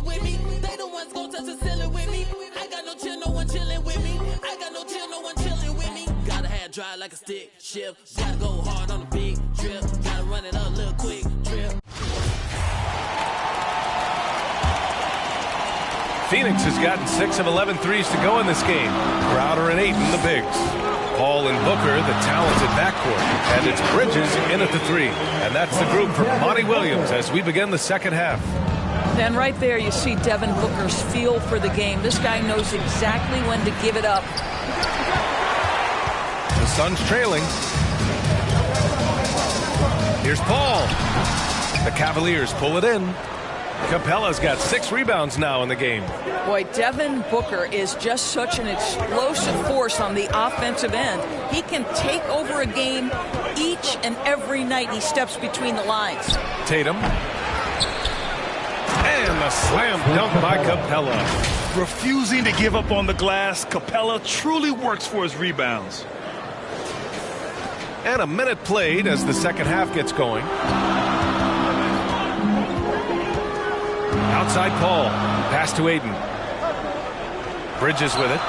with me. They the ones gon' touch the ceiling with me. I got no chill, no one chillin' with me. I got no chill, no one chillin' with me. Gotta have dry like a stick shift. Gotta go hard on a big trip. Gotta run it up, little quick trip. Phoenix has gotten 6 of 11 threes to go in this game. Crowder and Ayton, the bigs. Paul and Booker, the talented backcourt. And it's Bridges in at the 3. And that's the group for Monty Williams as we begin the second half. And right there you see Devin Booker's feel for the game. This guy knows exactly when to give it up. The Suns trailing. Here's Paul. The Cavaliers pull it in. Capella's got 6 rebounds now in the game. Boy, Devin Booker is just such an explosive force on the offensive end. He can take over a game each and every night he steps between the lines. Tatum. And the slam dunk by Capella. Refusing to give up on the glass, Capella truly works for his rebounds. And a minute played as the second half gets going. Outside Paul. Pass to Ayton. Bridges with it.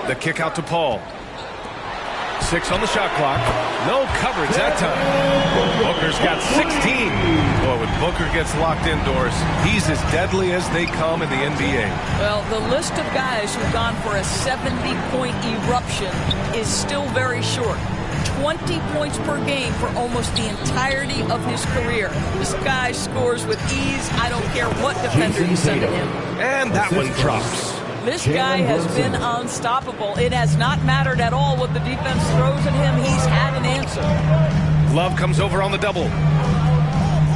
The kick out to Paul. 6 on the shot clock. No coverage that time. Booker's got 16. Boy, when Booker gets locked indoors, he's as deadly as they come in the NBA. Well, the list of guys who've gone for a 70-point eruption is still very short. 20 points per game for almost the entirety of his career. This guy scores with ease. I don't care what defender you send at him. And that one drops. This guy has been unstoppable. It has not mattered at all what the defense throws at him. He's had an answer. Love comes over on the double.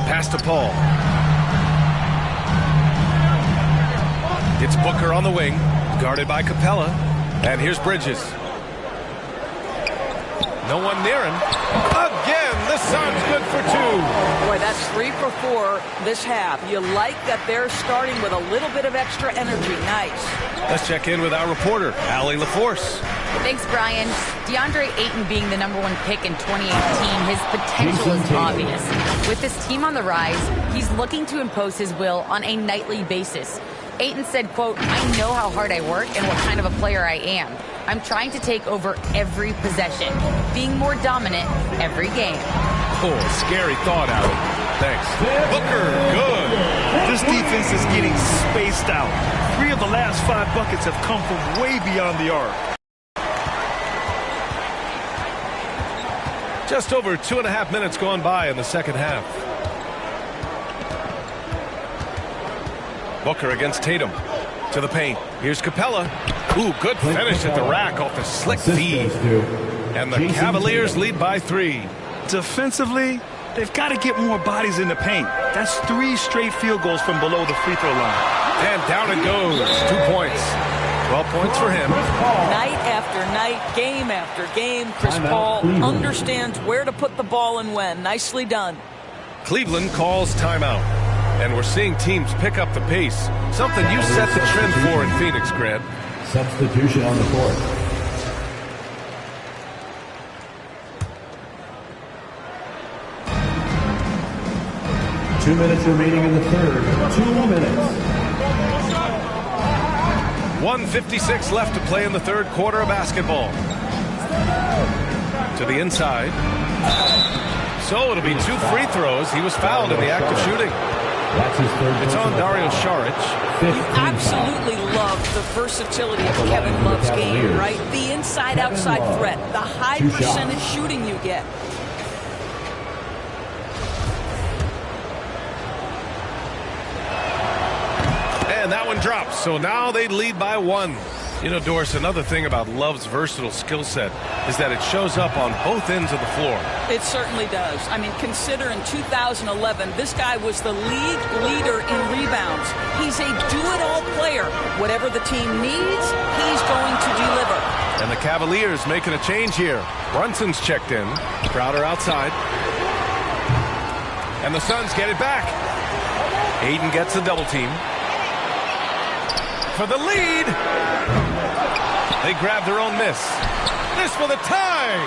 Pass to Paul. It's Booker on the wing, guarded by Capella. And here's Bridges. No one near him. Again, the Suns good for 2. Boy, that's 3 for 4 this half. You like that they're starting with a little bit of extra energy. Nice. Let's check in with our reporter, Allie LaForce. Thanks, Brian. DeAndre Ayton being the #1 pick in 2018, his potential is obvious. With his team on the rise, he's looking to impose his will on a nightly basis. Ayton said, quote, "I know how hard I work and what kind of a player I am. I'm trying to take over every possession, being more dominant every game." Oh, scary thought, Allie. Thanks. Booker, good. This defense is getting spaced out. 3 of the last 5 buckets have come from way beyond the arc. Just over 2.5 minutes gone by in the second half. Booker against Tatum. To the paint. Here's Capella. Ooh, good finish at the rack off the slick feed. And the Cavaliers lead by 3. Defensively, they've got to get more bodies in the paint. That's 3 straight field goals from below the free throw line. And down it goes. 2 points. 12 points for him. Night after night, game after game, Chris Paul understands where to put the ball and when. Nicely done. Cleveland calls timeout. And we're seeing teams pick up the pace. Something you set the trend for in Phoenix, Grant. Substitution on the court. Two minutes remaining in the third. 2 minutes. 1:56 left to play in the third quarter of basketball. To the inside. So it'll be 2 free throws. He was fouled in the act of shooting. That's his third. It's on Dario Saric. You absolutely love the versatility of Kevin Love's game, right? The inside-outside threat, the high percentage shooting you get. And that one drops. So now they lead by 1. You know, Doris, another thing about Love's versatile skill set is that it shows up on both ends of the floor. It certainly does. I mean, consider in 2011, this guy was the league leader in rebounds. He's a do-it-all player. Whatever the team needs, he's going to deliver. And the Cavaliers making a change here. Brunson's checked in. Crowder outside. And the Suns get it back. Ayton gets the double team. For the lead. They grab their own miss. This for the tie.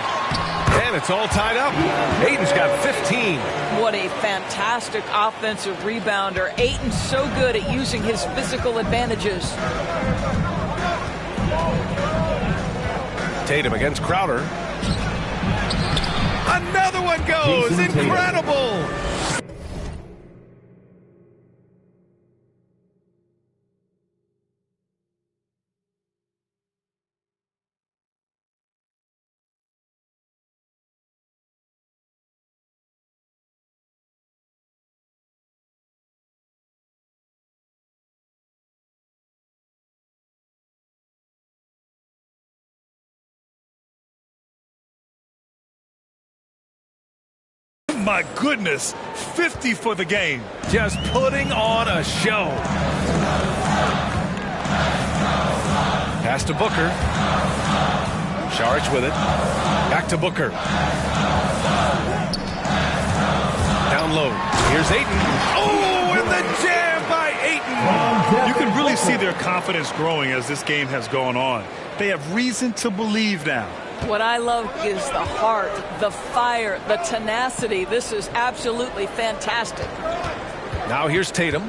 And it's all tied up. Ayton's got 15. Boy, What a fantastic offensive rebounder. Ayton's so good at using his physical advantages. Tatum against Crowder. Another one goes. Incredible. My goodness, 50 for the game. Just putting on a show. Pass to Booker. Saric with it. Back to Booker. Down low. Here's Ayton. Oh, and the jam by Ayton. You can really see their confidence growing as this game has gone on. They have reason to believe now. What I love is the heart, the fire, the tenacity. This is absolutely fantastic. Now here's Tatum.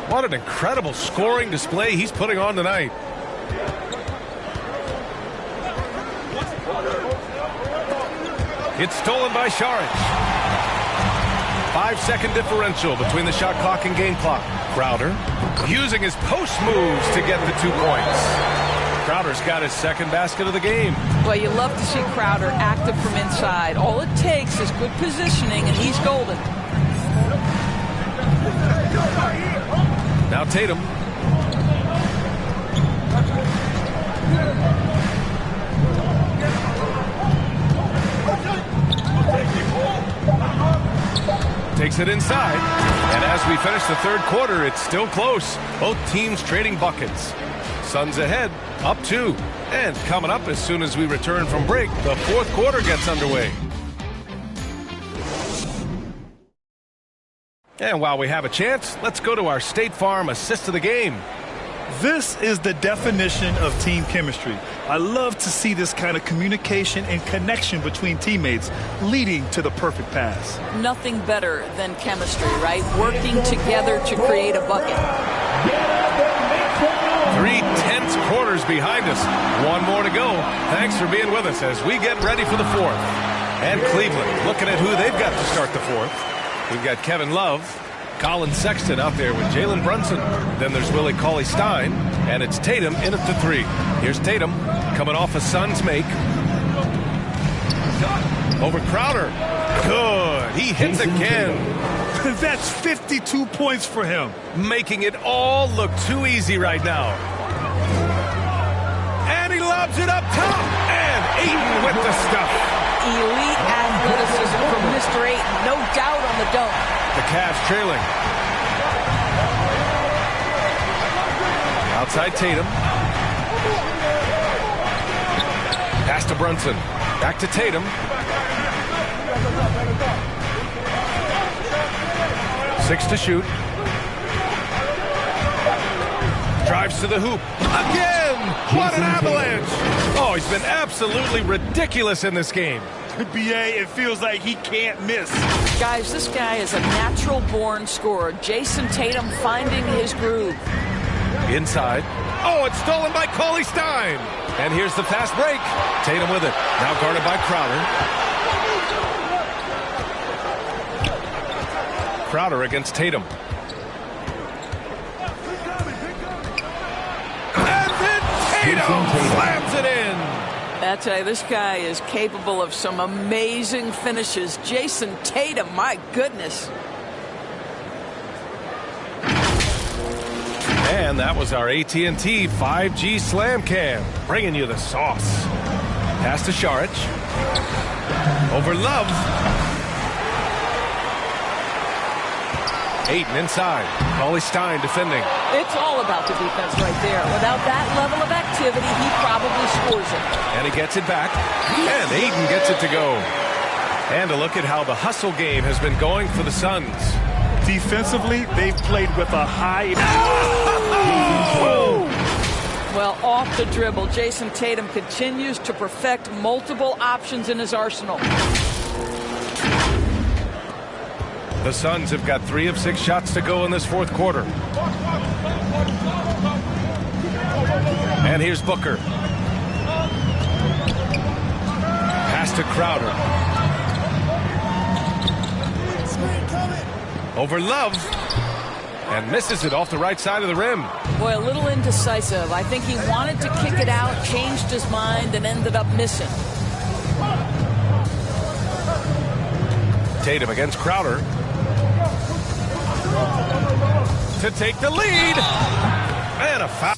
What an incredible scoring display he's putting on tonight. It's stolen by Saric. 5-second differential between the shot clock and game clock. Crowder using his post moves to get the 2 points. Crowder's got his second basket of the game. Well, you love to see Crowder active from inside. All it takes is good positioning, and he's golden. Now Tatum. Takes it inside. And as we finish the third quarter, it's still close. Both teams trading buckets. Suns ahead, up 2. And coming up as soon as we return from break, the fourth quarter gets underway. And while we have a chance, let's go to our State Farm assist of the game. This is the definition of team chemistry. I love to see this kind of communication and connection between teammates leading to the perfect pass. Nothing better than chemistry, right? Working together to create a bucket. 3 tense quarters behind us. One more to go. Thanks for being with us as we get ready for the fourth. And Cleveland looking at who they've got to start the fourth. We've got Kevin Love, Colin Sexton out there with Jalen Brunson. Then there's Willie Cauley-Stein, and it's Tatum in at the 3. Here's Tatum coming off a Suns make. Over Crowder. Good. He hits again. That's 52 points for him. Making it all look too easy right now. And he lobs it up top. And Ayton with the stuff. Elite athleticism from Mr. Ayton. No doubt on the dunk. The Cavs trailing. Outside Tatum. Pass to Brunson. Back to Tatum. 6 to shoot. Drives to the hoop. Again! What an avalanche! Oh, he's been absolutely ridiculous in this game. BA, it feels like he can't miss. Guys, this guy is a natural-born scorer. Jason Tatum finding his groove. Inside. Oh, it's stolen by Cauley-Stein. And here's the fast break. Tatum with it. Now guarded by Crowder. Crowder against Tatum. And then Tatum slams it in. I tell you, this guy is capable of some amazing finishes. Jason Tatum, my goodness. And that was our AT&T 5G Slam Cam, bringing you the sauce. Pass to Saric. Over Love. Ayton inside. Cauley-Stein defending. It's all about the defense right there. Without that level of activity, he probably scores it. And he gets it back. And Ayton gets it to go. And a look at how the hustle game has been going for the Suns. Defensively, they've played with a high... Well, off the dribble, Jason Tatum continues to perfect multiple options in his arsenal. The Suns have got 3 of 6 shots to go in this fourth quarter. And here's Booker. Pass to Crowder. Over Love. And misses it off the right side of the rim. Boy, a little indecisive. I think he wanted to kick it out, changed his mind, and ended up missing. Tatum against Crowder. To take the lead. And a foul.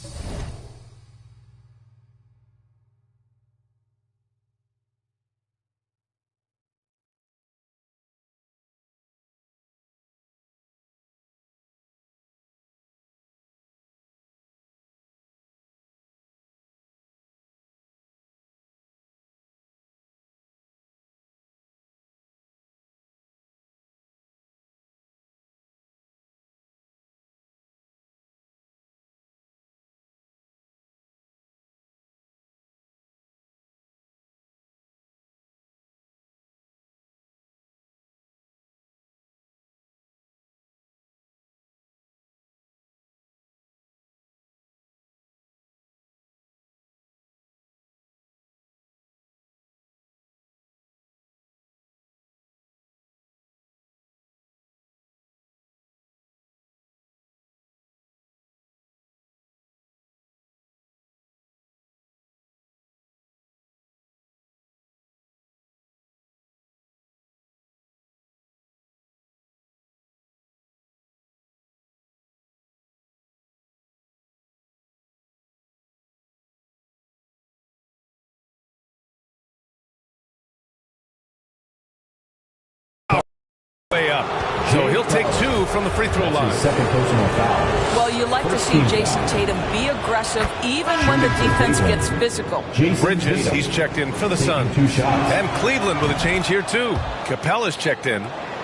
Way up. So he'll take 2 from the free throw line. Second personal foul. Well, you like to see Jason Tatum be aggressive even when the defense gets physical. Bridges, he's checked in for the Suns. 2 shots. And Cleveland with a change here too. Capella's checked in.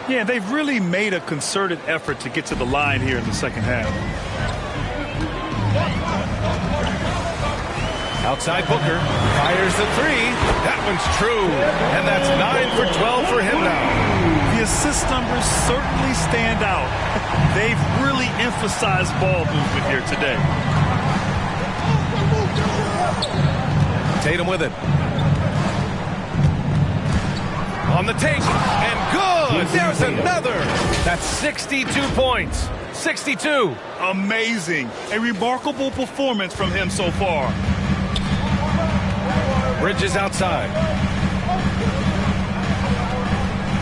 Yeah, they've really made a concerted effort to get to the line here in the second half. Outside Booker. Fires the 3. That one's true. And that's 9 for 12 for him now. The assist numbers certainly stand out. They've really emphasized ball movement here today. Tatum with it. On the take. And good. There's another. That's 62 points. 62. Amazing. A remarkable performance from him so far. Bridges outside.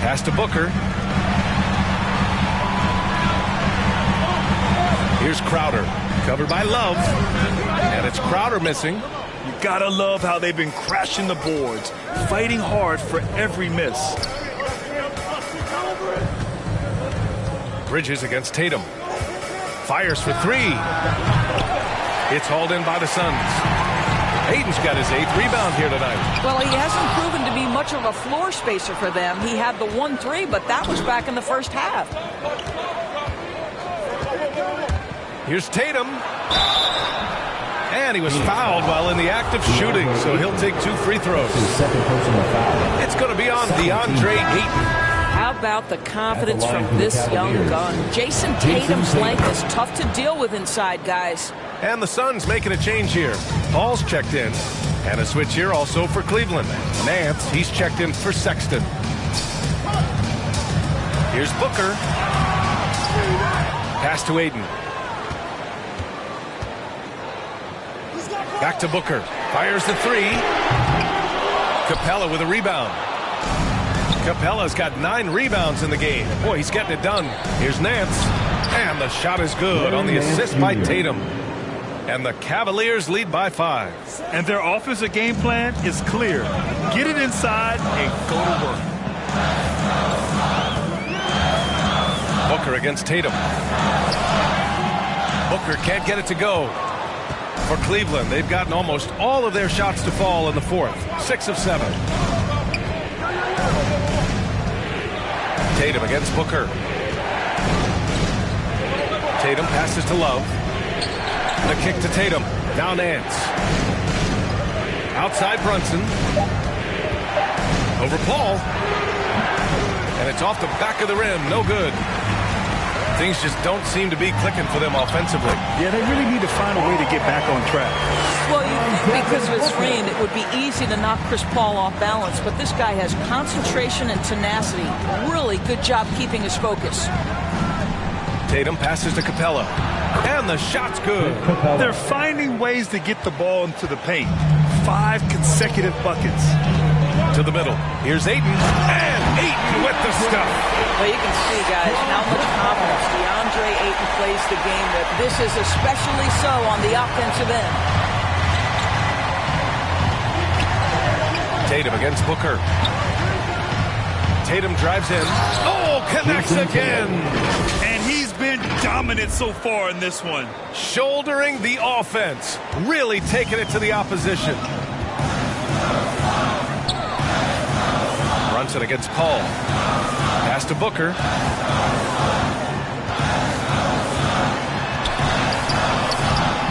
Pass to Booker. Here's Crowder. Covered by Love. And it's Crowder missing. You gotta love how they've been crashing the boards, fighting hard for every miss. Bridges against Tatum. Fires for 3. It's hauled in by the Suns. Aiden's got his 8th rebound here tonight. Well, he hasn't proven to be much of a floor spacer for them. He had the 1-3, but that was back in the first half. Here's Tatum. And he was fouled while in the act of shooting, so he'll take 2 free throws. Second personal foul. It's going to be on DeAndre Ayton. How about the confidence from this young gun? Jason Tatum's length is tough to deal with inside, guys. And the Suns making a change here. Paul's checked in. And a switch here also for Cleveland. Nance, he's checked in for Sexton. Here's Booker. Pass to Ayton. Back to Booker. Fires the 3. Capella with a rebound. Capella's got 9 rebounds in the game. Boy, he's getting it done. Here's Nance. And the shot is good on the assist by Tatum. And the Cavaliers lead by 5. And their offensive game plan is clear. Get it inside and go to work. Booker against Tatum. Booker can't get it to go. For Cleveland, they've gotten almost all of their shots to fall in the fourth. 6 of 7. Tatum against Booker. Tatum passes to Love. The kick to Tatum. Now Nance. Outside Brunson. Over Paul. And it's off the back of the rim. No good. Things just don't seem to be clicking for them offensively. Yeah, they really need to find a way to get back on track. Well, you think because of his frame, it would be easy to knock Chris Paul off balance, but this guy has concentration and tenacity. Really good job keeping his focus. Tatum passes to Capella. And the shot's good. They're finding ways to get the ball into the paint. 5 consecutive buckets. To the middle. Here's Ayton. And Ayton with the stuff. Well, you can see, guys, how much confidence DeAndre Ayton plays the game with. This is especially so on the offensive end. Tatum against Booker. Tatum drives in. Oh, connects again. And he's been dominant so far in this one. Shouldering the offense. Really taking it to the opposition. Brunson against Paul. Pass to Booker.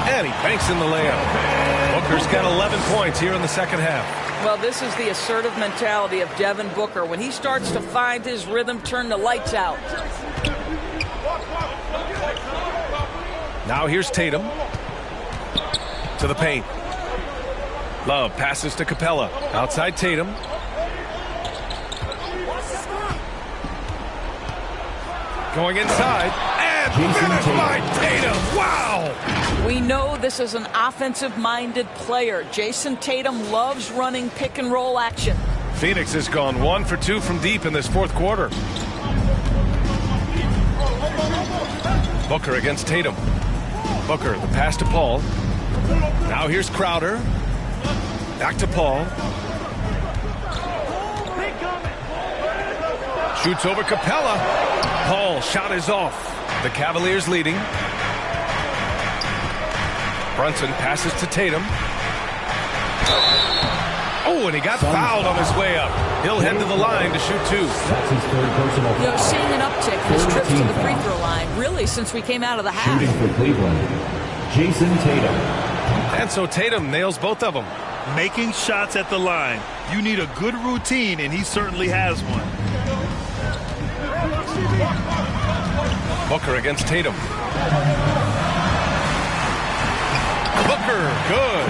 And he banks in the layup. Booker's got 11 points here in the second half. Well, this is the assertive mentality of Devin Booker. When he starts to find his rhythm, turn the lights out. Now here's Tatum. To the paint. Love passes to Capella. Outside Tatum. Going inside. And finished by Tatum. Wow! We know this is an offensive-minded player. Jason Tatum loves running pick-and-roll action. Phoenix has gone 1 for 2 from deep in this fourth quarter. Booker against Tatum. Booker, the pass to Paul. Now here's Crowder. Back to Paul. Shoots over Capella. Paul, shot is off. The Cavaliers leading. Brunson passes to Tatum. Oh, and he got fouled on his way up. He'll head to the line to shoot 2. That's his third personal foul. You know, seeing an uptick in his trips to the free throw line, really, since we came out of the half. Shooting for Cleveland, Jason Tatum. And so Tatum nails both of them. Making shots at the line. You need a good routine, and he certainly has one. Booker against Tatum. Booker, good.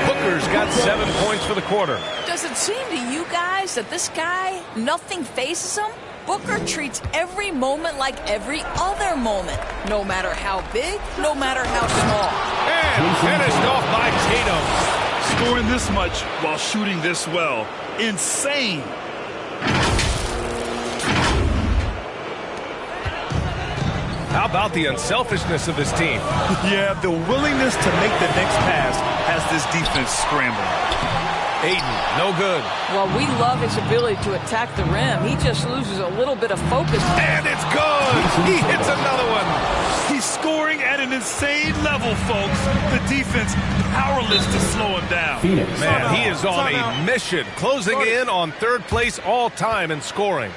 Booker's got 7 points for the quarter. Does it seem to you guys that this guy, nothing phases him? Booker treats every moment like every other moment. No matter how big, no matter how small. And finished off by Tatum. Scoring this much while shooting this well. Insane. How about the unselfishness of this team? Yeah, the willingness to make the next pass has this defense scrambling. Ayton, no good. Well, we love his ability to attack the rim. He just loses a little bit of focus. And it's good. He hits another one. He's scoring at an insane level, folks. The defense powerless to slow him down. Phoenix. Man, he is on a mission, closing in on third place all time in scoring.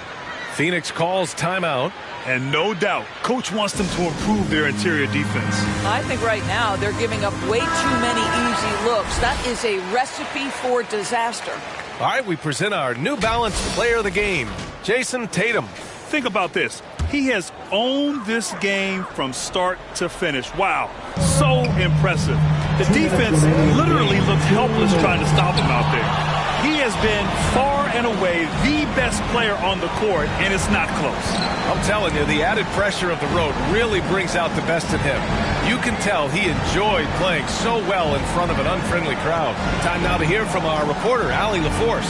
Phoenix calls timeout. And no doubt, coach wants them to improve their interior defense. I think right now they're giving up way too many easy looks. That is a recipe for disaster. All right, we present our New Balance Player of the Game, Jason Tatum. Think about this. He has owned this game from start to finish. Wow, so impressive. The defense literally looked helpless trying to stop him out there. He has been far and away the best player on the court, and it's not close. I'm telling you, the added pressure of the road really brings out the best in him. You can tell he enjoyed playing so well in front of an unfriendly crowd. Time now to hear from our reporter, Allie LaForce.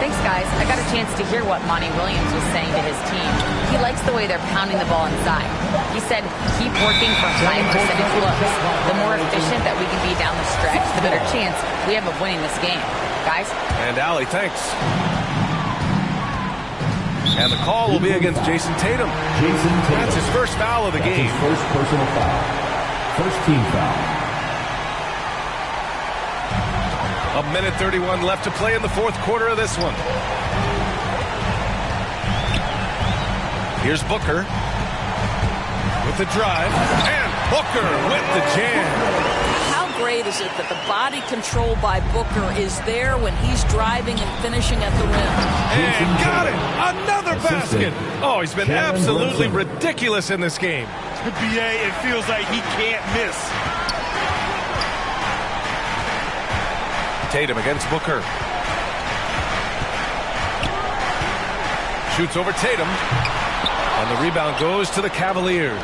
Thanks, guys. I got a chance to hear what Monty Williams was saying to his team. He likes the way they're pounding the ball inside. He said, keep working for high percentage looks. The more efficient that we can be down the stretch, the better chance we have of winning this game. Guys? And Allie, thanks. And the call will be against Jason Tatum. Jason Tatum. That's his first foul of the game. His first personal foul. First team foul. A minute 31 left to play in the fourth quarter of this one. Here's Booker with the drive. And Booker with the jam. How great is it that the body control by Booker is there when he's driving and finishing at the rim. And got it! Another basket! Oh, he's been absolutely ridiculous in this game. BA, it feels like he can't miss. Tatum against Booker. Shoots over Tatum. And the rebound goes to the Cavaliers.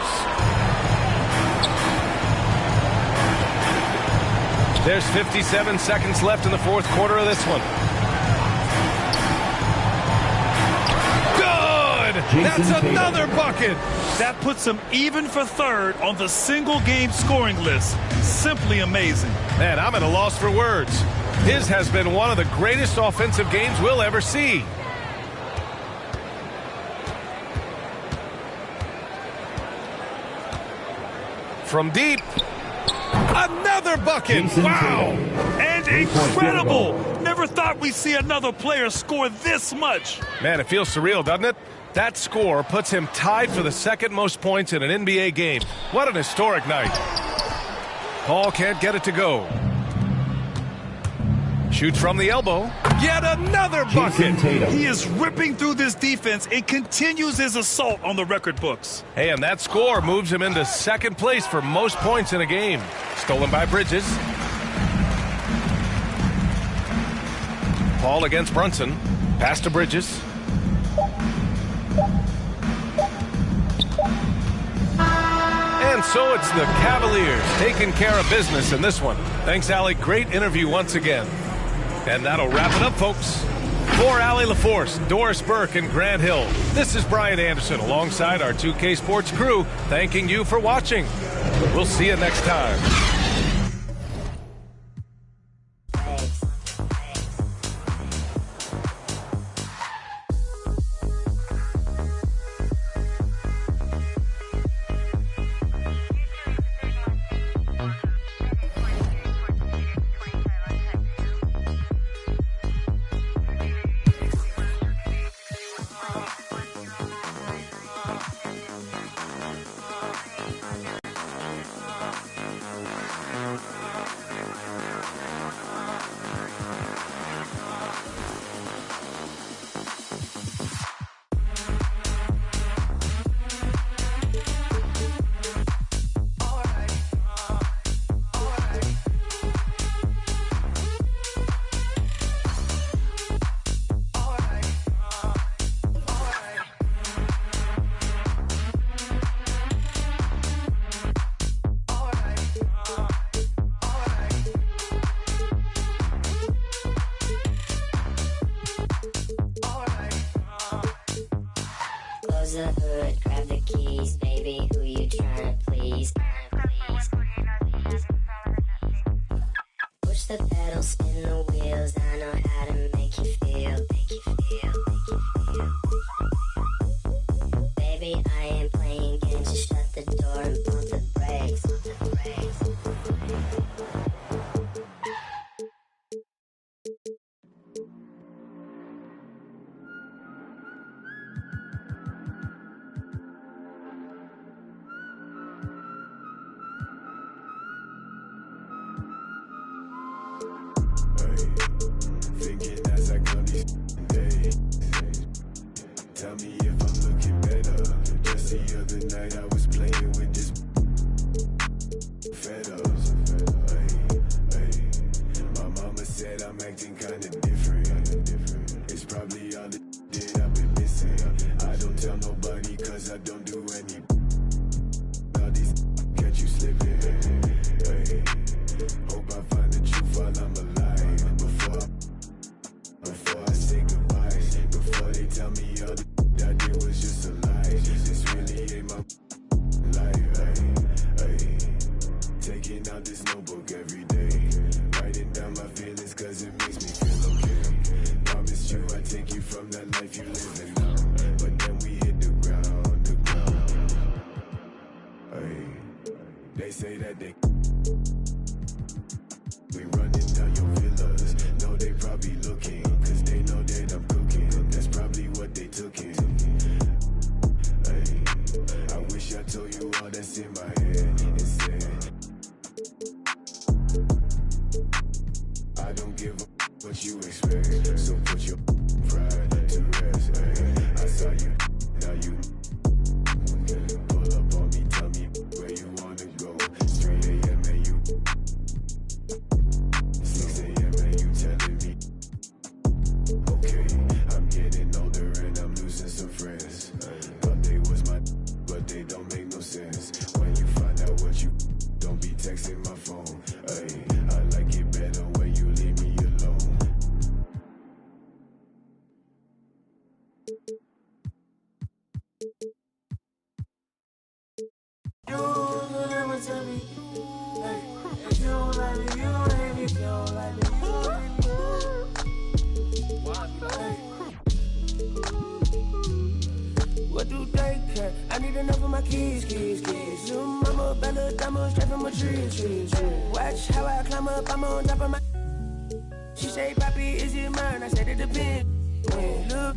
There's 57 seconds left in the fourth quarter of this one. Good! That's another bucket! That puts him even for third on the single-game scoring list. Simply amazing. Man, I'm at a loss for words. His has been one of the greatest offensive games we'll ever see. From deep, another bucket. Wow! And incredible! Never thought we'd see another player score this much. Man, it feels surreal, doesn't it? That score puts him tied for the second most points in an NBA game. What an historic night. Paul can't get it to go. Shoots from the elbow. Yet another bucket. He is ripping through this defense and continues his assault on the record books. Hey, and that score moves him into second place for most points in a game. Stolen by Bridges. Paul against Brunson. Pass to Bridges. And so it's the Cavaliers taking care of business in this one. Thanks, Allie. Great interview once again. And that'll wrap it up, folks. For Allie LaForce, Doris Burke, and Grant Hill, this is Brian Anderson alongside our 2K Sports crew, thanking you for watching. We'll see you next time. The hood, grab the keys, baby, who you tryna please? Push the pedal, spin the wheels, I know how to make you feel, Baby, I ain't playing games, just shut the door and pump the brakes. Thinking as I come these days. Tell me if I'm looking better. Just the other night I was playing with this fed up. My mama said I'm acting kinda different. It's probably all the that I've been missing. I don't tell nobody cause I don't do any. All these catch you slipping. Hope I find the truth while I'm alive. Before I say goodbye, before they tell me all the I did was just a lie. This really ain't my life. Taking out this notebook every day, writing down my feelings cause it makes me feel okay. Promised you I'd take you from that life you living now, but then we hit the ground. They say that they we running down your villas. No, they probably looking, cause they know that I'm cooking. That's probably what they took in. I wish I told you all that's in my head and said care. I need enough for my kids. Little mama, Bella, diamond, straight from a tree. Watch how I climb up, I'm on top of my. She say, Papi, is it mine? I said it depends. When look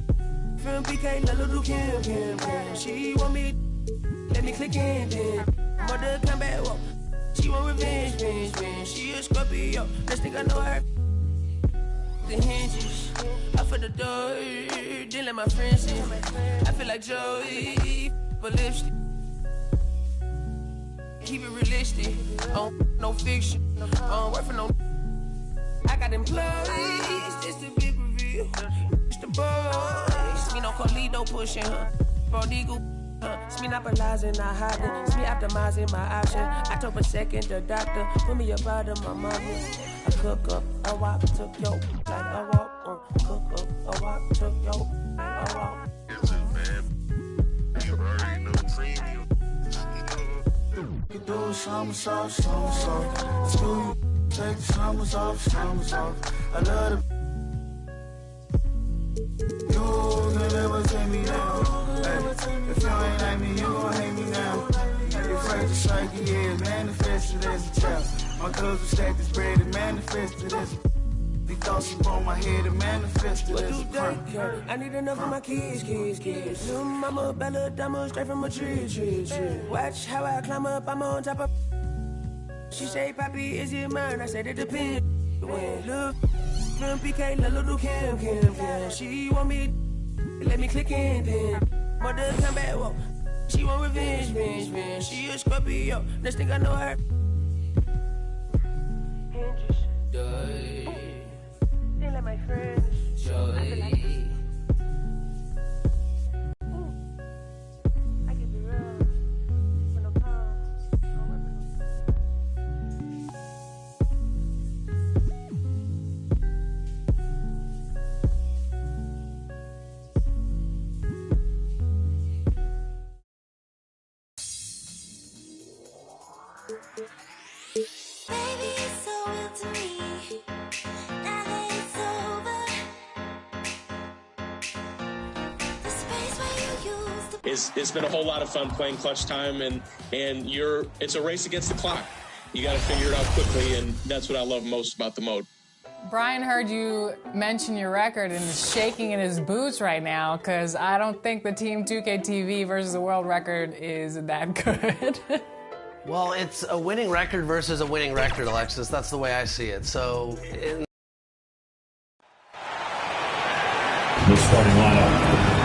from PK, little Kim. She want me, let me click in then. Mother come back, whoa. She want revenge. She a Scorpio, let's think I know her. The hinges, out for the door, then let my friends in. I feel like Joey, but lipstick. Keep it realistic, no fiction, work for no. I got employees, this the big reveal. It's the boys, me no Carlito pushing her. Prodigal, it's me not monopolizing, not hiding. It's me optimizing my option. I took a second, the doctor put me up out of my mommy. I cook up, a walk, took yo, like a walk. Cook up, a walk, took yo, like a walk. Is it man? You already know premium. You do something soft. Let's do you. Take the summers off. I love it. You can never take me down. Hey, if you ain't like me, you gon' hate me now. You're afraid to psyche, yeah, it's manifested as a child. My cousin stacked this bread and manifested as a. These thoughts upon my head and manifested as a crime. I need enough for my kids. Little mama, Bella, diamond, straight from a tree. Watch how I climb up, I'm on top of. She say, Papi, is it mine? I said it depends. When look from PK, little Kim. She want me, let me click in then. Mother come back, whoa. She want revenge. She a Scorpio, next thing I know her. Hinges, then let my friends joy. It's been a whole lot of fun playing Clutch Time, and it's a race against the clock. You got to figure it out quickly, and that's what I love most about the mode. Brian heard you mention your record and is shaking in his boots right now because I don't think the Team 2K TV versus the world record is that good. Well, it's a winning record versus a winning record, Alexis. That's the way I see it. So, the starting lineup.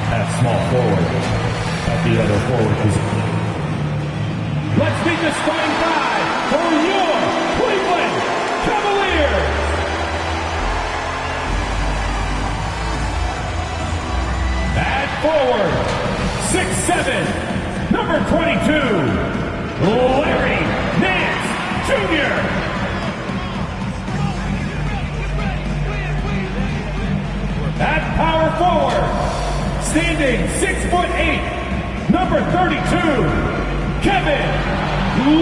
At small forward. At the other forward position. Let's meet the starting five for your Cleveland Cavaliers. At forward, 6'7", number 22, Larry Nance Jr. At power forward, standing 6'8", number 32, Kevin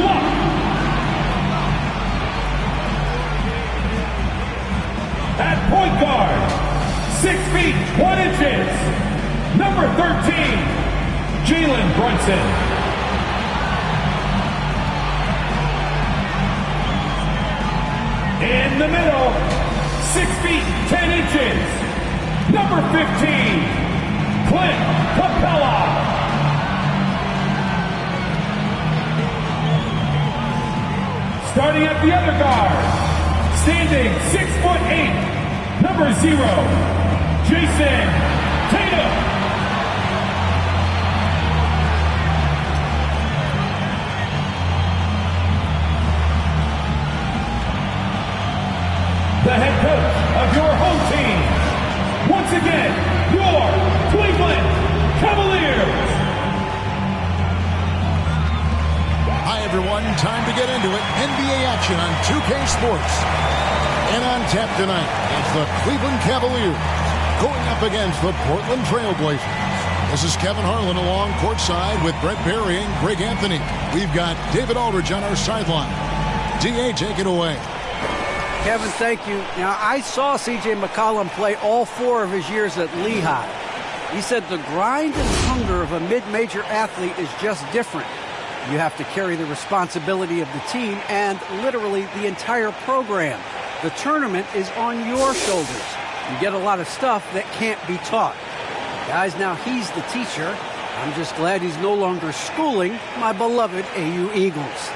Love. At point guard, 6 feet 1 inches, number 13, Jalen Brunson. In the middle, 6 feet 10 inches, number 15, Clint Capella. Starting at the other guard, standing 6'8", number 0, Jason Tatum. The head coach of your home team, once again, your Cleveland Cavaliers. Hi, everyone. Time to get into it. NBA action on 2K Sports. And on tap tonight, it's the Cleveland Cavaliers going up against the Portland Trailblazers. This is Kevin Harlan along courtside with Brett Berry and Greg Anthony. We've got David Aldridge on our sideline. DA, take it away. Kevin, thank you. Now, I saw C.J. McCollum play all 4 of his years at Lehigh. He said the grind and hunger of a mid-major athlete is just different. You have to carry the responsibility of the team and literally the entire program. The tournament is on your shoulders. You get a lot of stuff that can't be taught. Guys, now he's the teacher. I'm just glad he's no longer schooling my beloved AU Eagles.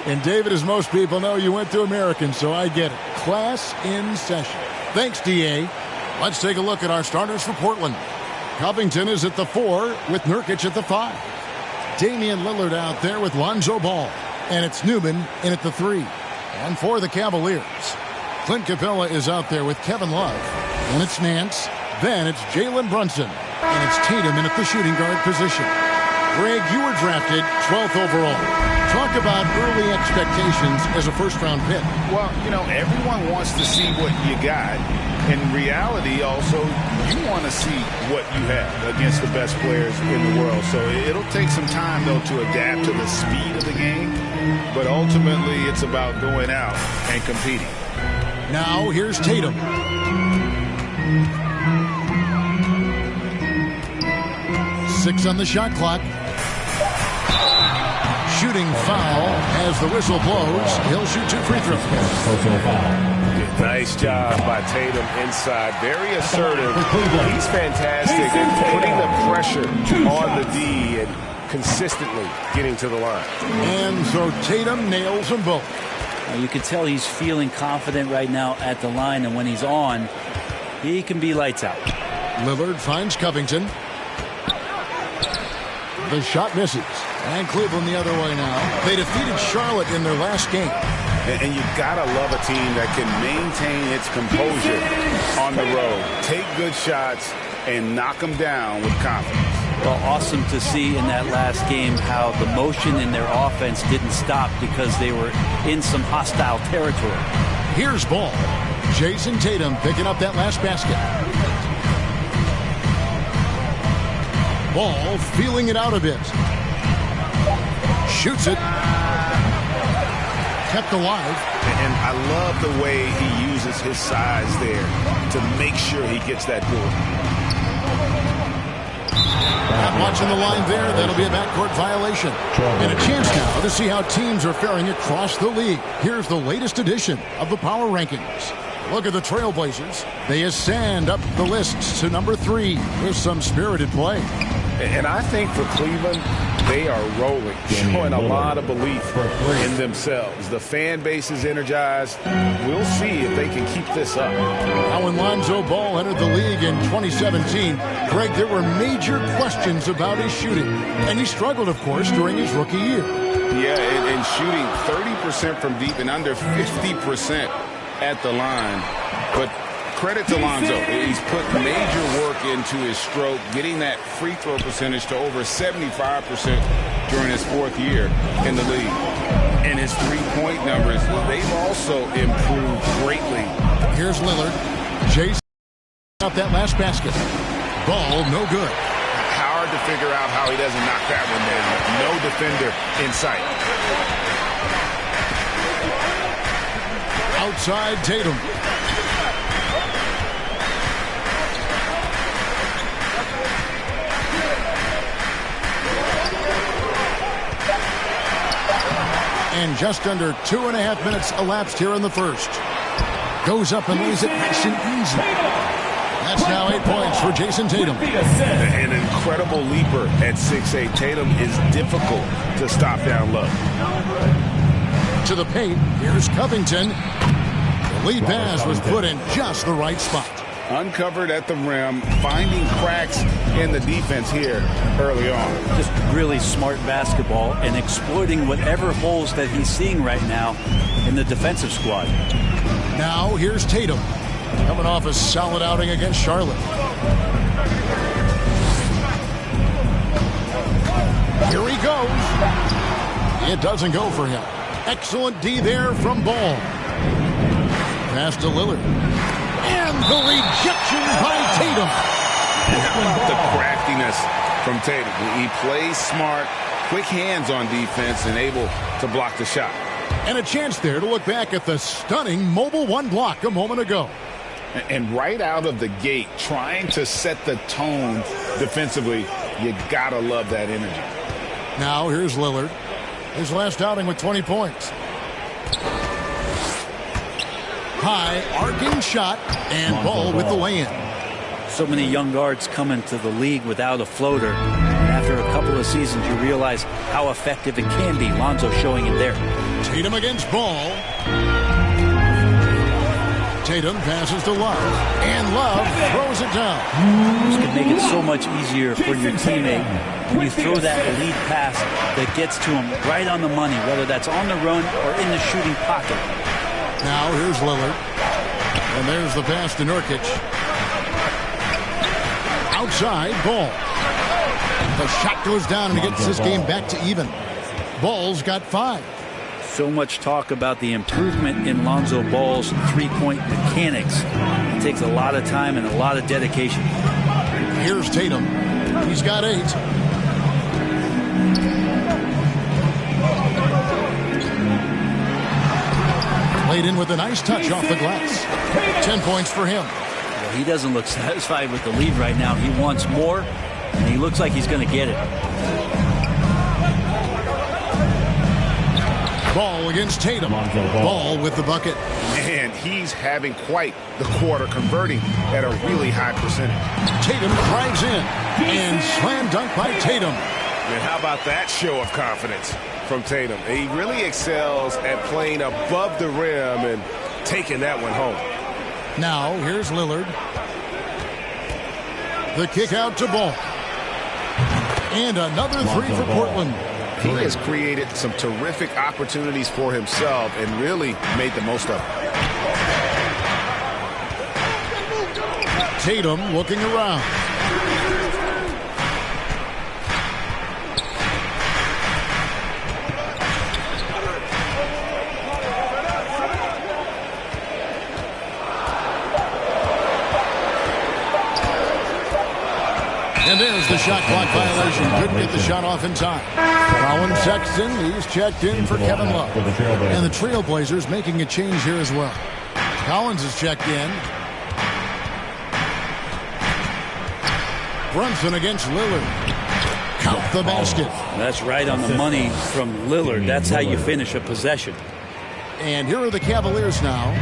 And David, as most people know, you went to American, so I get it. Class in session. Thanks, D.A. Let's take a look at our starters for Portland. Covington is at the 4 with Nurkic at the 5. Damian Lillard out there with Lonzo Ball. And it's Newman in at the 3. And for the Cavaliers, Clint Capella is out there with Kevin Love. And it's Nance. Then it's Jalen Brunson. And it's Tatum in at the shooting guard position. Greg, you were drafted 12th overall. Talk about early expectations as a first-round pick. Well, you know, everyone wants to see what you got. In reality, also, you want to see what you have against the best players in the world. So it'll take some time, though, to adapt to the speed of the game. But ultimately, it's about going out and competing. Now, here's Tatum. Six on the shot clock. Shooting foul as the whistle blows. He'll shoot 2 free throws. Personal foul. Nice job by Tatum inside. Very assertive. He's fantastic at putting the pressure on the D and consistently getting to the line. And so Tatum nails them both. You can tell he's feeling confident right now at the line, and when he's on, he can be lights out. Lillard finds Covington. The shot misses. And Cleveland the other way now. They defeated Charlotte in their last game. And you gotta love a team that can maintain its composure on the road. Take good shots and knock them down with confidence. Well, awesome to see in that last game how the motion in their offense didn't stop because they were in some hostile territory. Here's Ball. Jason Tatum picking up that last basket. Ball feeling it out a bit. Shoots it. Kept alive. And I love the way he uses his size there to make sure he gets that board. Not watching the line there. That'll be a backcourt violation. And a chance now to see how teams are faring across the league. Here's the latest edition of the Power Rankings. Look at the Trailblazers. They ascend up the list to number 3 with some spirited play. And I think for Cleveland, they are rolling, showing a lot of belief in themselves. The fan base is energized. We'll see if they can keep this up. Now when Lonzo Ball entered the league in 2017, Greg, there were major questions about his shooting. And he struggled, of course, during his rookie year. Yeah, and shooting 30% from deep and under 50% at the line. But credit to Lonzo. He's put major work into his stroke, getting that free throw percentage to over 75% during his 4th year in the league. And his three-point numbers, they've also improved greatly. Here's Lillard. Jason up that last basket. Ball no good. Hard to figure out how he doesn't knock that one down. No defender in sight. Outside Tatum. And just under 2.5 minutes elapsed here in the first. Goes up and lays it nice and easy. That's now 8 points for Jason Tatum. An incredible leaper at 6'8". Tatum is difficult to stop down low. To the paint, here's Covington. The lead pass was put in just the right spot. Uncovered at the rim, finding cracks in the defense here early on. Just really smart basketball and exploiting whatever holes that he's seeing right now in the defensive squad. Now here's Tatum, coming off a solid outing against Charlotte. Here he goes. It doesn't go for him. Excellent D there from Ball. Pass to Lillard. And the rejection by Tatum. And how about the craftiness from Tatum? He plays smart, quick hands on defense, and able to block the shot. And a chance there to look back at the stunning Mobile One block a moment ago. And right out of the gate, trying to set the tone defensively, you gotta love that energy. Now here's Lillard. His last outing with 20 points. High arcing shot and Ball with the lay-in. So many young guards come into the league without a floater. And after a couple of seasons, you realize how effective it can be. Lonzo showing it there. Tatum against Ball. Tatum passes to Love. And Love throws it down. This could make it so much easier for your teammate when you throw that lead pass that gets to him right on the money, whether that's on the run or in the shooting pocket. Now here's Lillard. And there's the pass to Nurkic. Outside, Ball. The shot goes down and gets this game back to even. Ball's got 5. So much talk about the improvement in Lonzo Ball's three-point mechanics. It takes a lot of time and a lot of dedication. Here's Tatum. He's got 8. Played in with a nice touch off the glass. 10 points for him. Well, he doesn't look satisfied with the lead right now. He wants more, and he looks like he's going to get it. Ball against Tatum. Ball with the bucket. And he's having quite the quarter, converting at a really high percentage. Tatum drives in and slam dunk by Tatum. And how about that show of confidence from Tatum? He really excels at playing above the rim and taking that one home. Now here's Lillard. The kick out to Ball. And another 3 for Portland. He has created some terrific opportunities for himself and really made the most of it. Tatum looking around. And there's the shot clock violation. Couldn't get the shot off in time. Colin Sexton, he's checked in for Kevin Love. And the Trailblazers making a change here as well. Collins is checked in. Brunson against Lillard. Count the basket. That's right on the money from Lillard. That's how you finish a possession. And here are the Cavaliers now.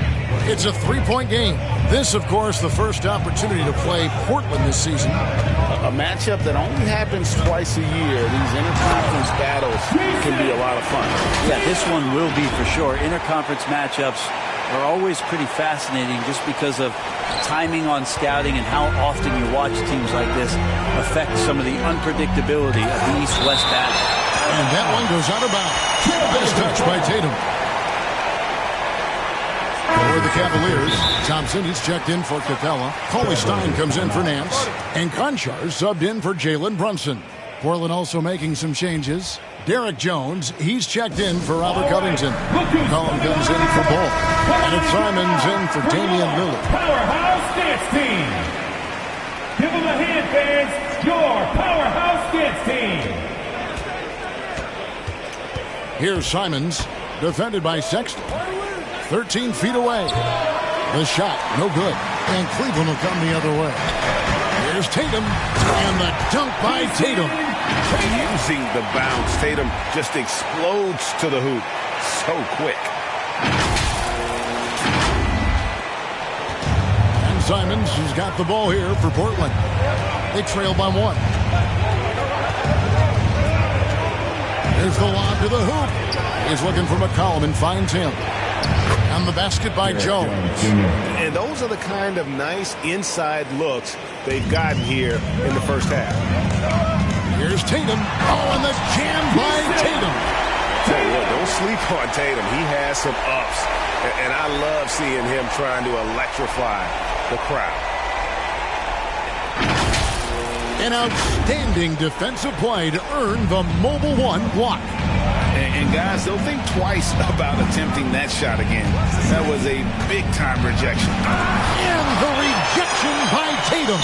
It's a 3-point game. This, of course, the first opportunity to play Portland this season. A matchup that only happens twice a year. These interconference battles can be a lot of fun. Yeah, this one will be for sure. Interconference matchups are always pretty fascinating just because of timing on scouting and how often you watch teams like this affect some of the unpredictability of the East-West battle. And that one goes out of bounds. Nice touch by Tatum. For the Cavaliers, Thompson, he's checked in for Capella. Cauley Stein comes in for Nance. And Conchar subbed in for Jalen Brunson. Portland also making some changes. Derek Jones, he's checked in for Robert Covington. Collin comes in for Ball. And it's Simons in for Damian Lillard. Powerhouse Dance Team. Give them a hand, fans. Your Powerhouse Dance Team. Here's Simons, defended by Sexton. 13 feet away. The shot, no good. And Cleveland will come the other way. Here's Tatum. And the dunk by Tatum. Using the bounce, Tatum just explodes to the hoop so quick. And Simons has got the ball here for Portland. They trail by 1. Here's the lob to the hoop. He's looking for McCollum and finds him. And the basket by Jones. And those are the kind of nice inside looks they've gotten here in the first half. Here's Tatum. Oh, and the jam by Tatum. Don't sleep on Tatum. He has some ups. And I love seeing him trying to electrify the crowd. An outstanding defensive play to earn the Mobile One block. And guys, don't think twice about attempting that shot again. That was a big-time rejection. And the rejection by Tatum.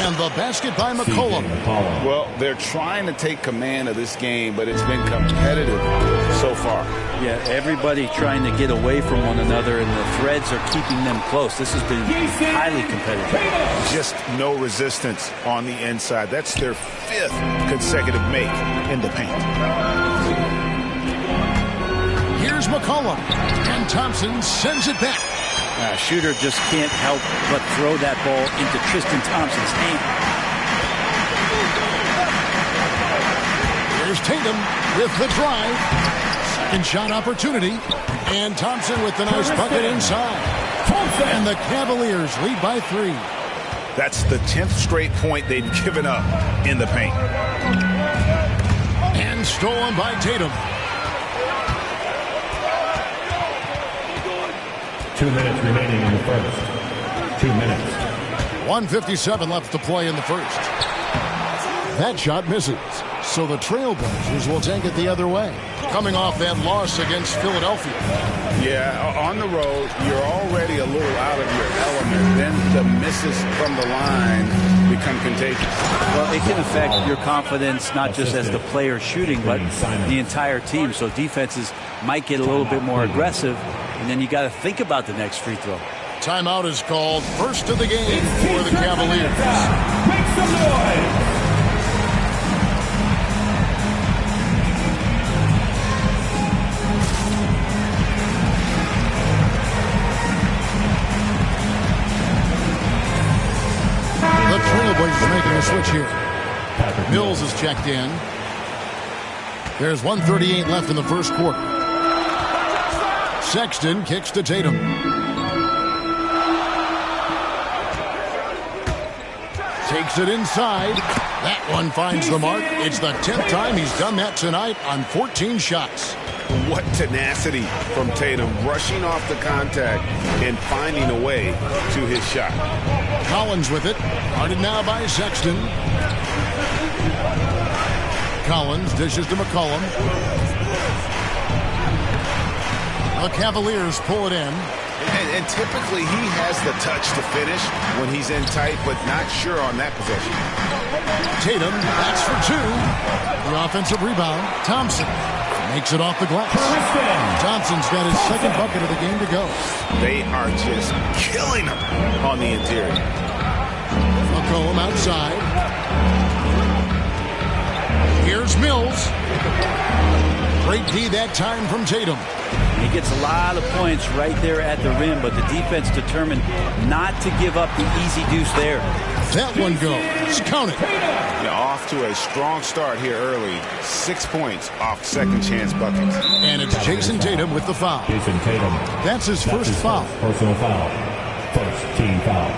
And And the basket by McCollum. Well, they're trying to take command of this game, but it's been competitive so far. Yeah, everybody trying to get away from one another, and the threads are keeping them close. This has been highly competitive. Just no resistance on the inside. That's their 5th consecutive make in the paint. Here's McCollum, and Thompson sends it back. Shooter just can't help but throw that ball into Tristan Thompson's hand. Here's Tatum with the drive. Second shot opportunity. And Thompson with the nice bucket inside. And the Cavaliers lead by 3. That's the 10th straight point they've given up in the paint. And stolen by Tatum. 2 minutes remaining in the first. 2 minutes. 1:57 left to play in the first. That shot misses. So the Trailblazers will take it the other way. Coming off that loss against Philadelphia. Yeah, on the road, you're already a little out of your element. Then the misses from the line become contagious. Well, it can affect your confidence, not just as the player shooting, but the entire team. So defenses might get a little bit more aggressive, and then you got to think about the next free throw. Timeout is called. First of the game for the Cavaliers. Make some noise. The Trailblazers making a switch here. Mills is checked in. There's 1:38 left in the first quarter. Sexton kicks to Tatum. Takes it inside. That one finds the mark. It's the 10th time he's done that tonight on 14 shots. What tenacity from Tatum, rushing off the contact and finding a way to his shot. Collins with it. Guarded now by Sexton. Collins dishes to McCollum. The Cavaliers pull it in. And typically he has the touch to finish when he's in tight, but not sure on that possession. Tatum, that's for 2. The offensive rebound. Thompson makes it off the glass. Thompson's got his second bucket of the game to go. They are just killing him on the interior. McCollum outside. Here's Mills. Great D that time from Tatum. He gets a lot of points right there at the rim, but the defense determined not to give up the easy deuce there. That one goes. Count it. Yeah, off to a strong start here early. 6 points off second chance buckets. And it's Jason Tatum with the foul. Jason Tatum. That's his first foul. Personal foul. First team foul.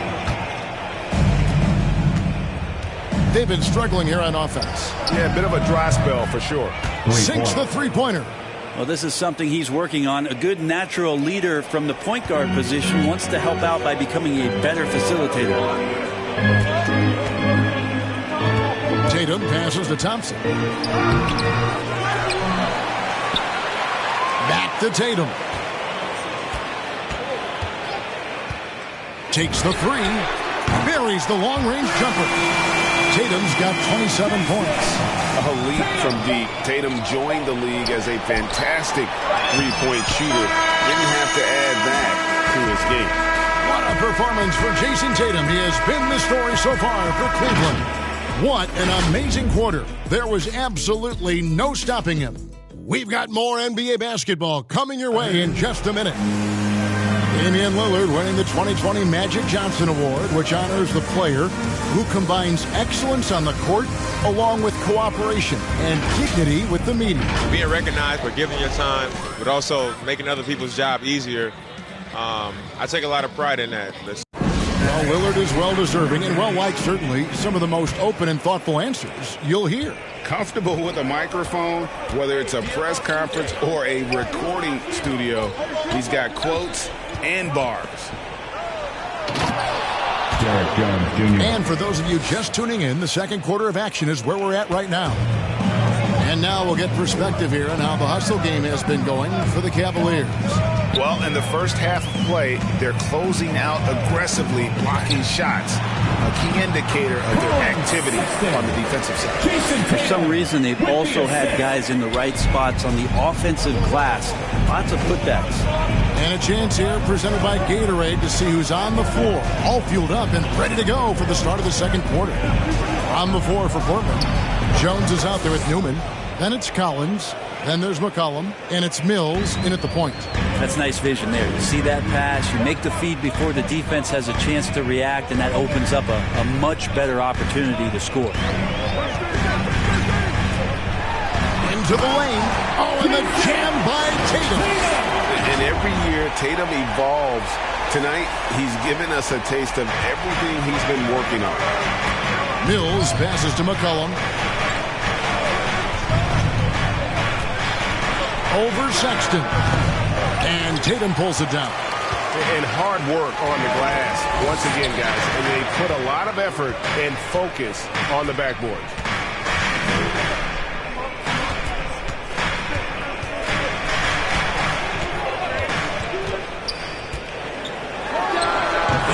They've been struggling here on offense. Yeah, a bit of a dry spell for sure. Sinks the three-pointer. Well, this is something he's working on. A good natural leader from the point guard position wants to help out by becoming a better facilitator. Tatum passes to Thompson. Back to Tatum. Takes the 3. Buries the long-range jumper. Tatum's got 27 points. A leap from deep. Tatum joined the league as a fantastic three-point shooter. Didn't have to add that to his game. What a performance for Jason Tatum. He has been the story so far for Cleveland. What an amazing quarter. There was absolutely no stopping him. We've got more NBA basketball coming your way in just a minute. Damian Lillard winning the 2020 Magic Johnson Award, which honors the player who combines excellence on the court along with cooperation and dignity with the media. Being recognized for giving your time, but also making other people's job easier. I take a lot of pride in that. Well, Lillard is well-deserving and well-liked, certainly. Some of the most open and thoughtful answers you'll hear. Comfortable with a microphone, whether it's a press conference or a recording studio. He's got quotes and bars. Derek Jones Jr. And for those of you just tuning in, the second quarter of action is where we're at right now. And now we'll get perspective here on how the hustle game has been going for the Cavaliers. Well, in the first half of play, they're closing out aggressively, blocking shots, a key indicator of their activity on the defensive side. For some reason, they've also had guys in the right spots on the offensive glass. Lots of putbacks. And a chance here presented by Gatorade to see who's on the floor. All fueled up and ready to go for the start of the second quarter. On the floor for Portland, Jones is out there with Newman. Then it's Collins. Then there's McCollum, and it's Mills in at the point. That's nice vision there. You see that pass, you make the feed before the defense has a chance to react, and that opens up a much better opportunity to score. Into the lane. Oh, and the jam by Tatum. And every year, Tatum evolves. Tonight, he's given us a taste of everything he's been working on. Mills passes to McCollum. Over Sexton. And Tatum pulls it down. And hard work on the glass, once again, guys. And they put a lot of effort and focus on the backboard.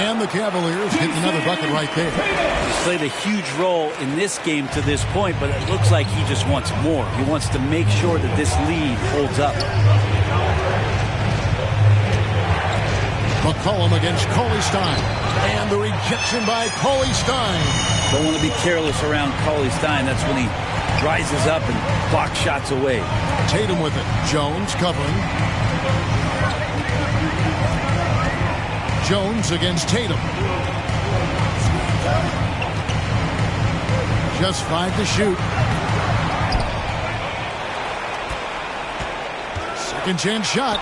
And the Cavaliers get another bucket right there. He's played a huge role in this game to this point, but it looks like he just wants more. He wants to make sure that this lead holds up. McCollum against Cauley Stein. And the rejection by Cauley Stein. Don't want to be careless around Cauley Stein. That's when he rises up and blocks shots away. Tatum with it. Jones covering. Jones against Tatum. Just 5 to shoot. Second chance shot.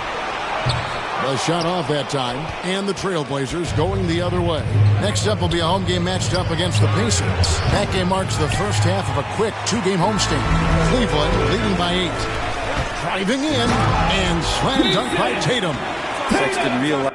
The shot off that time. And the Trailblazers going the other way. Next up will be a home game matched up against the Pacers. That game marks the first half of a quick 2-game homestand. Cleveland leading by 8. Driving in and slam dunk by Tatum. Sexton realized.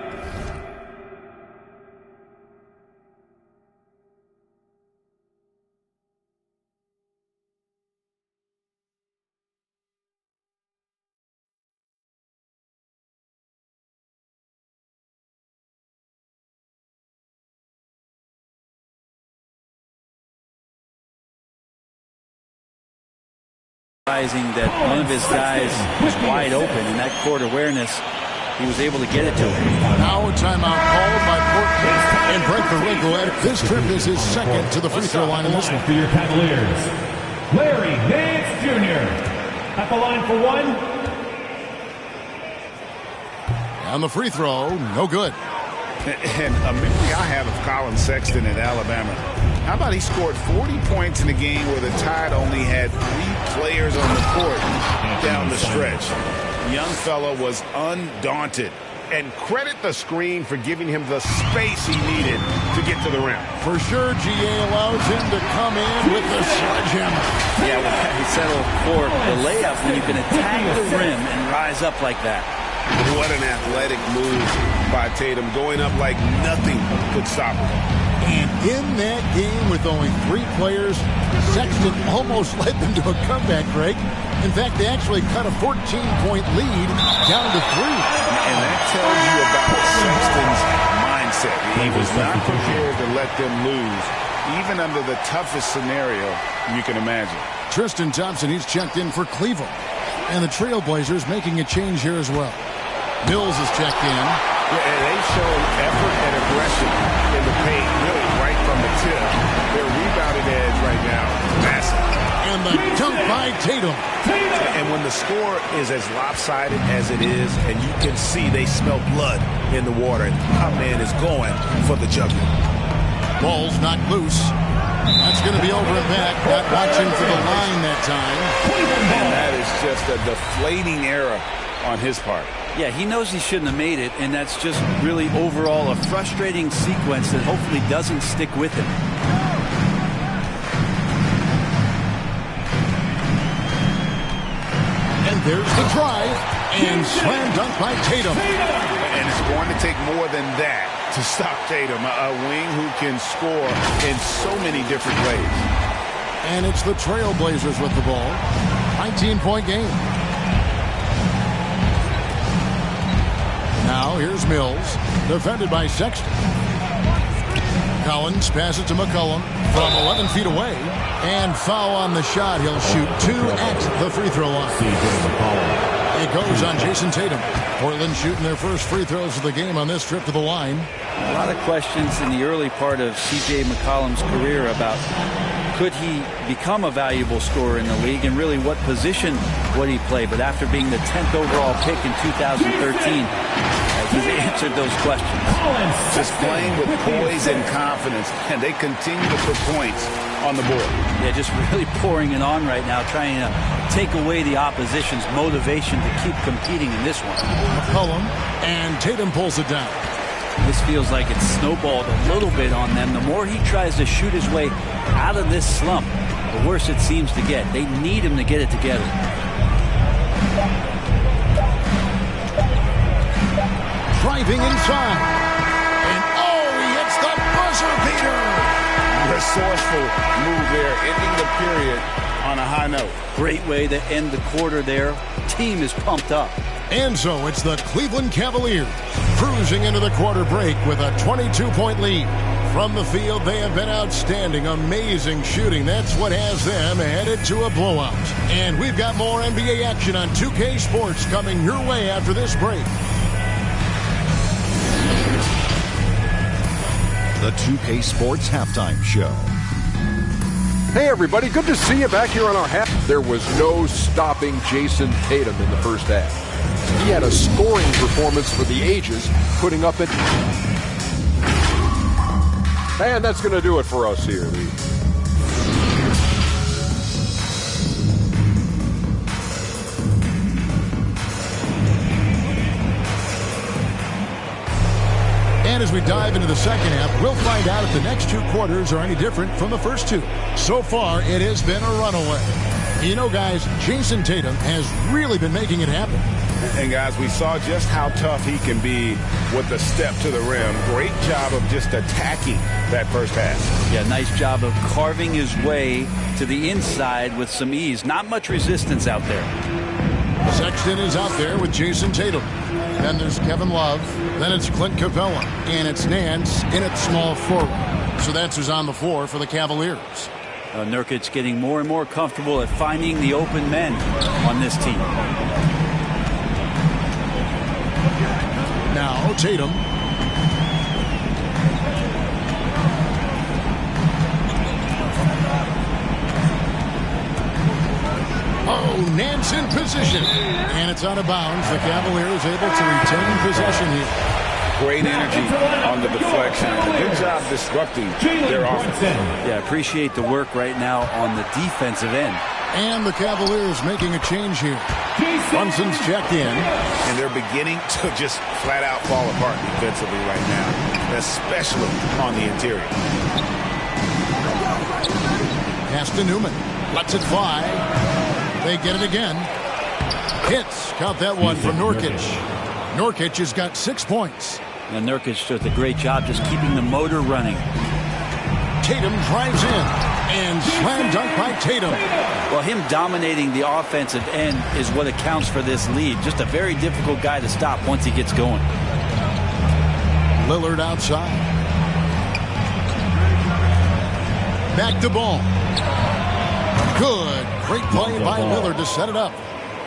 That one of his guys was wide open, and that court awareness, he was able to get it to him. Now a timeout called by Portland. And Brent Berrico, this trip is his second to the free throw line in this one. For your Cavaliers, Larry Nance Jr. at the line for one. And the free throw, no good. And a memory I have of Colin Sexton at Alabama. How about he scored 40 points in a game where the Tide only had 3 players on the court down the stretch. Young fella was undaunted. And credit the screen for giving him the space he needed to get to the rim. For sure, GA allows him to come in with the sledgehammer. Yeah, well, he settled for the layup when you can attack the rim and rise up like that. What an athletic move by Tatum, going up like nothing could stop him. And in that game with only 3 players, Sexton almost led them to a comeback, Greg. In fact, they actually cut a 14-point lead down to 3. And that tells you about Sexton's mindset. He was not prepared to let them lose, even under the toughest scenario you can imagine. Tristan Thompson, he's checked in for Cleveland. And the Trailblazers making a change here as well. Mills is checked in. Yeah, and they've shown effort and aggression in the paint, really right from the tip. Their rebounding edge right now, massive. And the dunk by Tatum. And when the score is as lopsided as it is, and you can see they smell blood in the water, and our man is going for the jugular. Ball's not loose. That's going to be over and back. Not watching for the line that time. And that is just a deflating error on his part. Yeah, he knows he shouldn't have made it, and that's just really overall a frustrating sequence that hopefully doesn't stick with him. And there's the drive, and slam dunk by Tatum. And it's going to take more than that to stop Tatum, a wing who can score in so many different ways. And it's the Trailblazers with the ball. 19-point game. Now here's Mills, defended by Sexton. Collins passes to McCollum from 11 feet away, and foul on the shot. He'll shoot 2 at the free throw line. It goes on Jason Tatum. Portland shooting their first free throws of the game on this trip to the line. A lot of questions in the early part of C.J. McCollum's career about could he become a valuable scorer in the league, and really what position would he play. But after being the 10th overall pick in 2013, he's answered those questions. Just playing with poise and confidence, and they continue to put points on the board. Yeah, just really pouring it on right now, trying to take away the opposition's motivation to keep competing in this one. McCollum, and Tatum pulls it down. This feels like it's snowballed a little bit on them. The more he tries to shoot his way out of this slump, the worse it seems to get. They need him to get it together. Driving inside. And he hits the buzzer beater. Resourceful move there, ending the period on a high note. Great way to end the quarter there. Team is pumped up. And so it's the Cleveland Cavaliers cruising into the quarter break with a 22-point lead. From the field, they have been outstanding. Amazing shooting. That's what has them headed to a blowout. And we've got more NBA action on 2K Sports coming your way after this break. The 2K Sports Halftime Show. Hey everybody, good to see you back here on our half. There was no stopping Jason Tatum in the first half. He had a scoring performance for the ages, putting up and that's going to do it for us here. And as we dive into the second half, we'll find out if the next 2 quarters are any different from the first 2. So far, it has been a runaway. You know, guys, Jason Tatum has really been making it happen. And, guys, we saw just how tough he can be with the step to the rim. Great job of just attacking that first pass. Yeah, nice job of carving his way to the inside with some ease. Not much resistance out there. Sexton is out there with Jason Tatum. Then there's Kevin Love. Then it's Clint Capella. And it's Nance in at small forward. So that's who's on the floor for the Cavaliers. Nurkic getting more and more comfortable at finding the open men on this team. Now Tatum. Nance in position. And it's out of bounds. The Cavaliers able to retain possession here. Great energy on the deflection. Good job disrupting their offense. Yeah, appreciate the work right now on the defensive end. And the Cavaliers making a change here. Brunson's checked in. And they're beginning to just flat out fall apart defensively right now, especially on the interior. Pass to Newman. Lets it fly. They get it again. Hits. Count that one from Nurkic. Nurkic has got 6 points. And Nurkic does a great job just keeping the motor running. Tatum drives in. And slam dunk by Tatum. Well, him dominating the offensive end is what accounts for this lead. Just a very difficult guy to stop once he gets going. Lillard outside. Back to ball. Good. Great play by Lillard to set it up.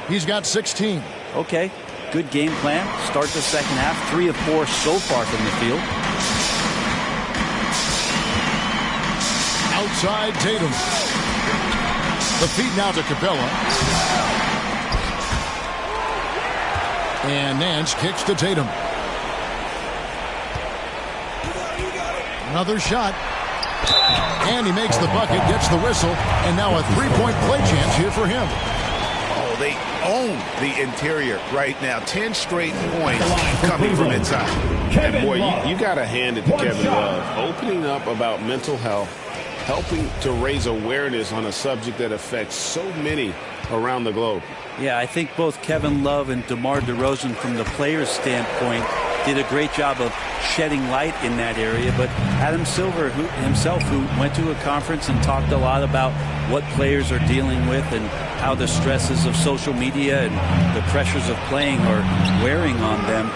He's got 16. Okay. Good game plan. Start the second half. 3 of 4 so far from the field. Outside Tatum. The feed now to Capella. And Nance kicks to Tatum. Another shot. And he makes the bucket, gets the whistle, and now a 3-point play chance here for him. Oh, they own the interior right now. 10 straight points coming from inside. And boy, you got to hand it to Kevin Love. Opening up about mental health, helping to raise awareness on a subject that affects so many around the globe. Yeah, I think both Kevin Love and DeMar DeRozan, from the player's standpoint, did a great job of shedding light in that area. But Adam Silver who went to a conference and talked a lot about what players are dealing with and how the stresses of social media and the pressures of playing are wearing on them.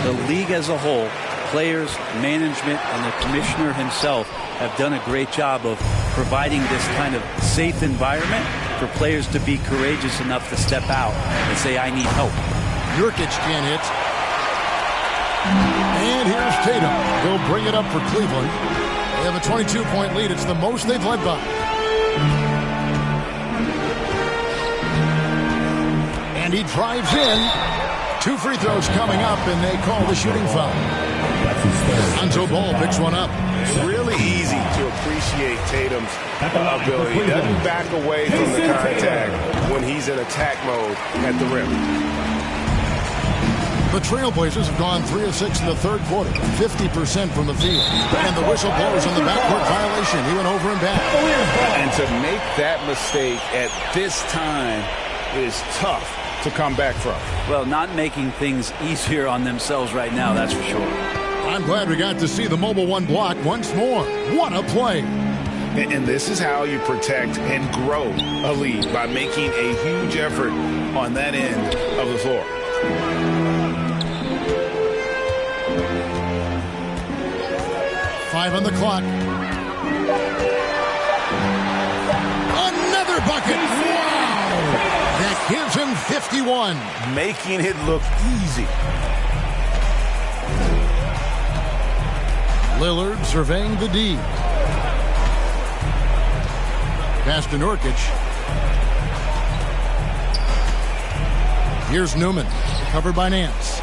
The league as a whole, players, management, and the commissioner himself have done a great job of providing this kind of safe environment for players to be courageous enough to step out and say, I need help. Nurkic can't hit. And here's Tatum. He'll bring it up for Cleveland. They have a 22-point lead. It's the most they've led by. And he drives in. 2 free throws coming up, and they call the shooting foul. Lonzo Ball picks one up. It's really easy to appreciate Tatum's ability. He doesn't back away from the contact when he's in attack mode at the rim. The Trailblazers have gone 3 of 6 in the third quarter, 50% from the field. And the whistle blows on the backcourt violation. He went over and back. And to make that mistake at this time is tough to come back from. Well, not making things easier on themselves right now, that's for sure. I'm glad we got to see the Mobile One block once more. What a play. And this is how you protect and grow a lead, by making a huge effort on that end of the floor. Five on the clock. Another bucket. Wow. That gives him 51. Making it look easy. Lillard surveying the D. Pass to Nurkic. Here's Newman. Covered by Nance.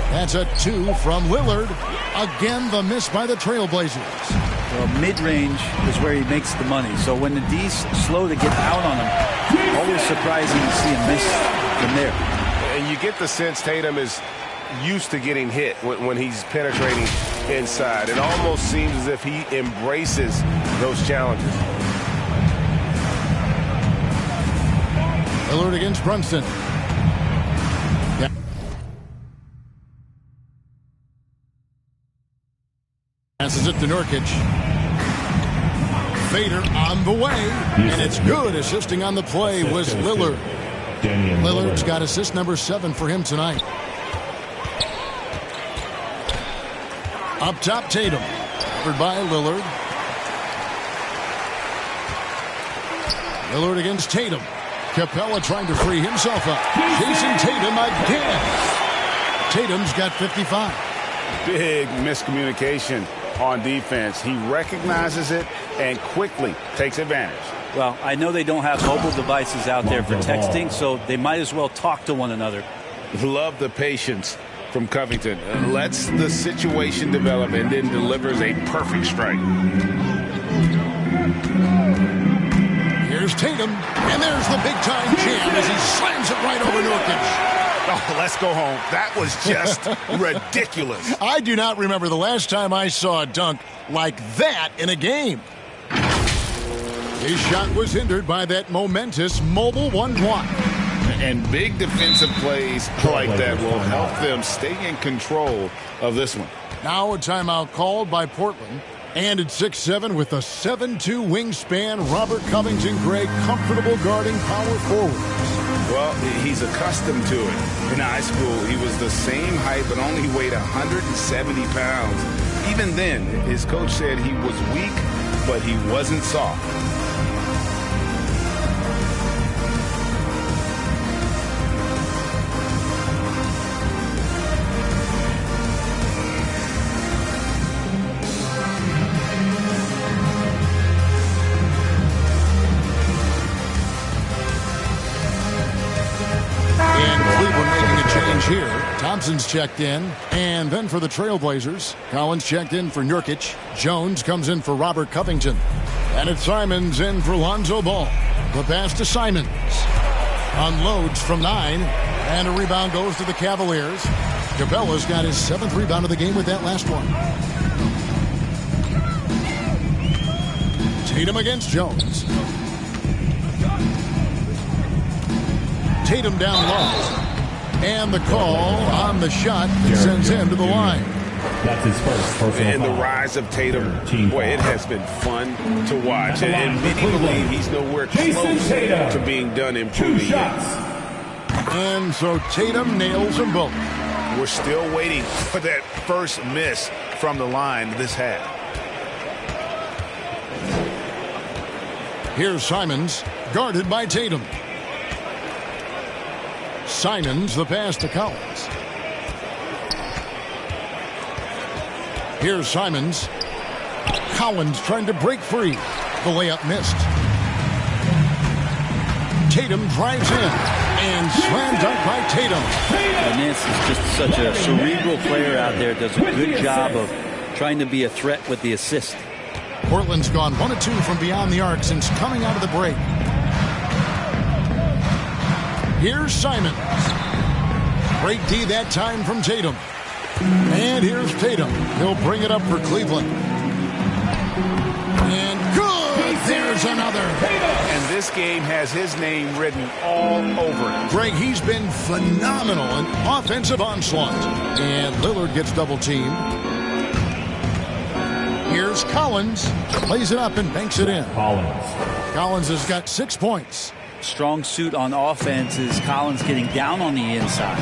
That's a 2 from Lillard. Again, the miss by the Trailblazers. Well, mid-range is where he makes the money. So when the D's slow to get out on him, always surprising to see him miss from there. And you get the sense Tatum is used to getting hit when he's penetrating inside. It almost seems as if he embraces those challenges. Lillard against Brunson. Passes it to Nurkic. Fader on the way, and it's good. Assisting on the play was Lillard. Lillard's got assist number 7 for him tonight. Up top, Tatum. Covered by Lillard. Lillard against Tatum. Capella trying to free himself up. Jason Tatum again. Tatum's got 55. Big miscommunication on defense. He recognizes it and quickly takes advantage. Well, I know they don't have mobile devices out there for texting, so they might as well talk to one another. Love the patience from Covington. Lets the situation develop and then delivers a perfect strike. Here's Tatum, and there's the big-time jam as he slams it right over Nurkic. Oh, let's go home. That was just ridiculous. I do not remember the last time I saw a dunk like that in a game. His shot was hindered by that momentous Mobile One block. And big defensive plays like that will help them stay in control of this one. Now a timeout called by Portland. And at 6'7" with a 7'2" wingspan, Robert Covington, Greg, comfortable guarding power forwards. Well, he's accustomed to it. In high school, he was the same height but only weighed 170 pounds. Even then, his coach said he was weak, but he wasn't soft. Here, Thompson's checked in, and then for the Trailblazers, Collins checked in for Nurkic. Jones comes in for Robert Covington, and it's Simons in for Lonzo Ball. The pass to Simons, unloads from 9, and a rebound goes to the Cavaliers. Capella's got his 7th rebound of the game with that last one. Tatum against Jones. Tatum down low. And the call on the shot that sends him to the line. That's his first personal And the foul. rise of Tatum, boy, it has been fun to watch. And many believe he's nowhere close to being done improving yet. And so Tatum nails them both. We're still waiting for that first miss from the line this half. Here's Simons, guarded by Tatum. Simons, the pass to Collins. Here's Simons. Collins trying to break free. The layup missed. Tatum drives in and slam dunk by Tatum. Nance is just such a cerebral player out there. Does a good job of trying to be a threat with the assist. Portland's gone 1 of 2 from beyond the arc since coming out of the break. Here's Simons. Great D that time from Tatum. And here's Tatum. He'll bring it up for Cleveland. And good! There's another. And this game has his name written all over it. Greg, he's been phenomenal in offensive onslaught. And Lillard gets double teamed. Here's Collins. Plays it up and banks it in. Collins has got 6 points. Strong suit on offense is Collins getting down on the inside.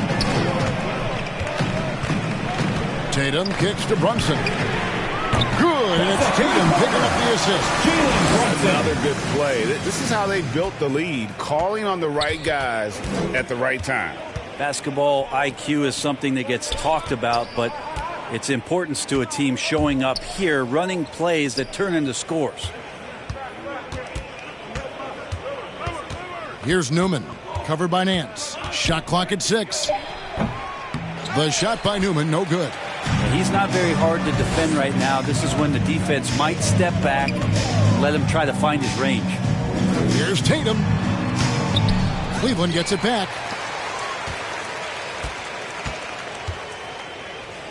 Tatum kicks to Brunson. Good, and it's Tatum picking up the assist. Another good play. This is how they built the lead, calling on the right guys at the right time. Basketball IQ is something that gets talked about, but its importance to a team showing up here, running plays that turn into scores. Here's Newman, covered by Nance. Shot clock at 6. The shot by Newman, no good. He's not very hard to defend right now. This is when the defense might step back and let him try to find his range. Here's Tatum. Cleveland gets it back.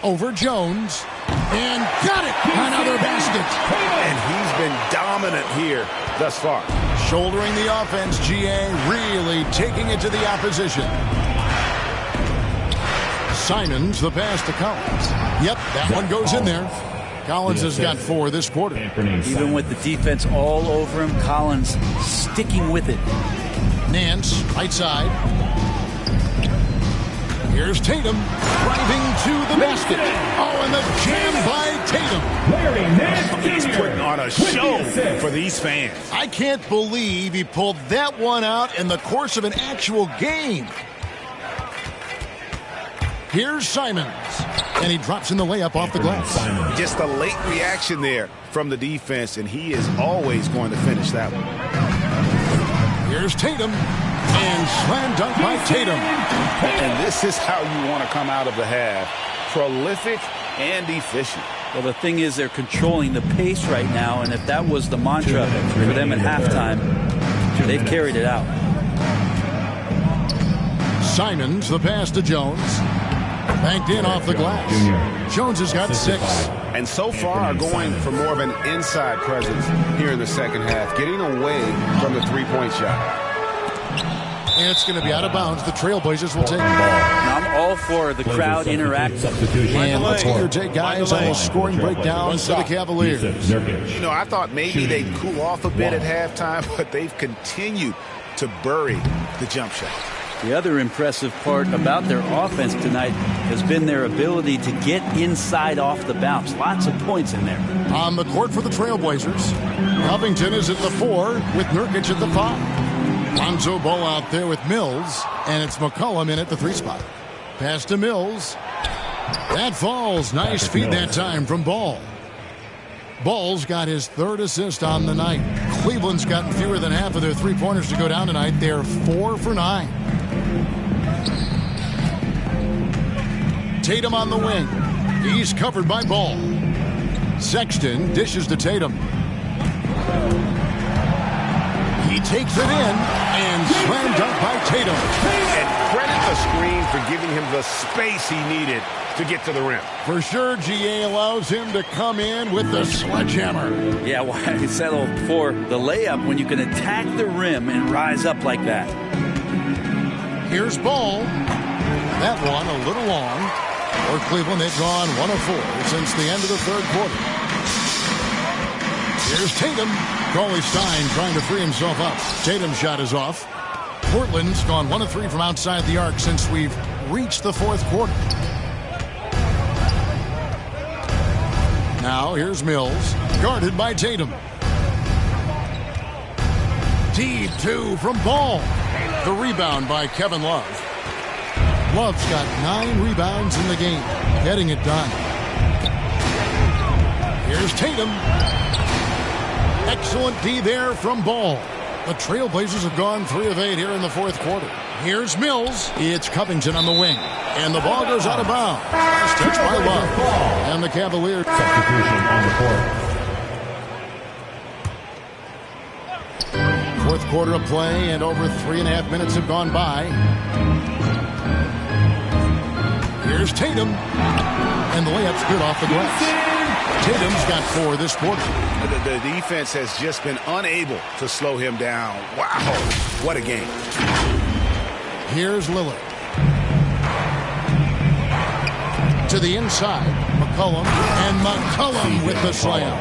Over Jones. And got it! Another basket. And he's been dominant here thus far. Shouldering the offense, GA really taking it to the opposition. Simons, the pass to Collins. Yep, that one goes in there. Collins has got 4 this quarter. Even with the defense all over him, Collins sticking with it. Nance, right side. Here's Tatum, driving to the basket. Oh, and the jam by Tatum. He's putting on a show for these fans. I can't believe he pulled that one out in the course of an actual game. Here's Simons, and he drops in the layup off the glass. Just a late reaction there from the defense, and he is always going to finish that one. Here's Tatum, and slam dunk by Tatum. And this is how you want to come out of the half. Prolific and efficient. Well, the thing is they're controlling the pace right now, and if that was the mantra for them at halftime, they've carried it out. Simons, the pass to Jones. Banked in off the glass. Jones has got 6. And so far going for more of an inside presence here in the second half, getting away from the three-point shot. And it's going to be out of bounds. The Trailblazers will take the ball. I'm all for the crowd interaction. And let's get your take, guys, on the scoring breakdown for the Cavaliers. You know, I thought maybe they'd cool off a bit at halftime, but they've continued to bury the jump shot. The other impressive part about their offense tonight has been their ability to get inside off the bounce. Lots of points in there. On the court for the Trailblazers, Covington is at the 4 with Nurkic at the 5. Lonzo Ball out there with Mills, and it's McCollum in at the 3 spot. Pass to Mills. That falls. Nice feed that time from Ball. Ball's got his 3rd assist on the night. Cleveland's gotten fewer than half of their 3-pointers to go down tonight. They're 4 for 9. Tatum on the wing. He's covered by Ball. Sexton dishes to Tatum. He takes it in and slam dunk by Tatum. And credit the screen for giving him the space he needed to get to the rim. For sure, GA allows him to come in with the sledgehammer. Yeah, why settle for the layup when you can attack the rim and rise up like that? Here's Ball. That one a little long. For Cleveland, they've gone 1 of 4 since the end of the third quarter. Here's Tatum. Cauley-Stein trying to free himself up. Tatum's shot is off. Portland's gone 1 of 3 from outside the arc since we've reached the fourth quarter. Now here's Mills, guarded by Tatum. Deep 2 from Ball. The rebound by Kevin Love. Love's got 9 rebounds in the game, getting it done. Here's Tatum. Excellent D there from Ball. The Trailblazers have gone 3 of 8 here in the fourth quarter. Here's Mills. It's Covington on the wing. And the ball goes out of bounds. Last touch by Love. And the Cavaliers. Substitution on the court. Fourth quarter of play, and over 3.5 minutes have gone by. Here's Tatum. And the layup's good off the glass. Tatum's got 4 this quarter. The defense has just been unable to slow him down. Wow, what a game. Here's Lillard. To the inside, McCollum. And McCollum with the slam.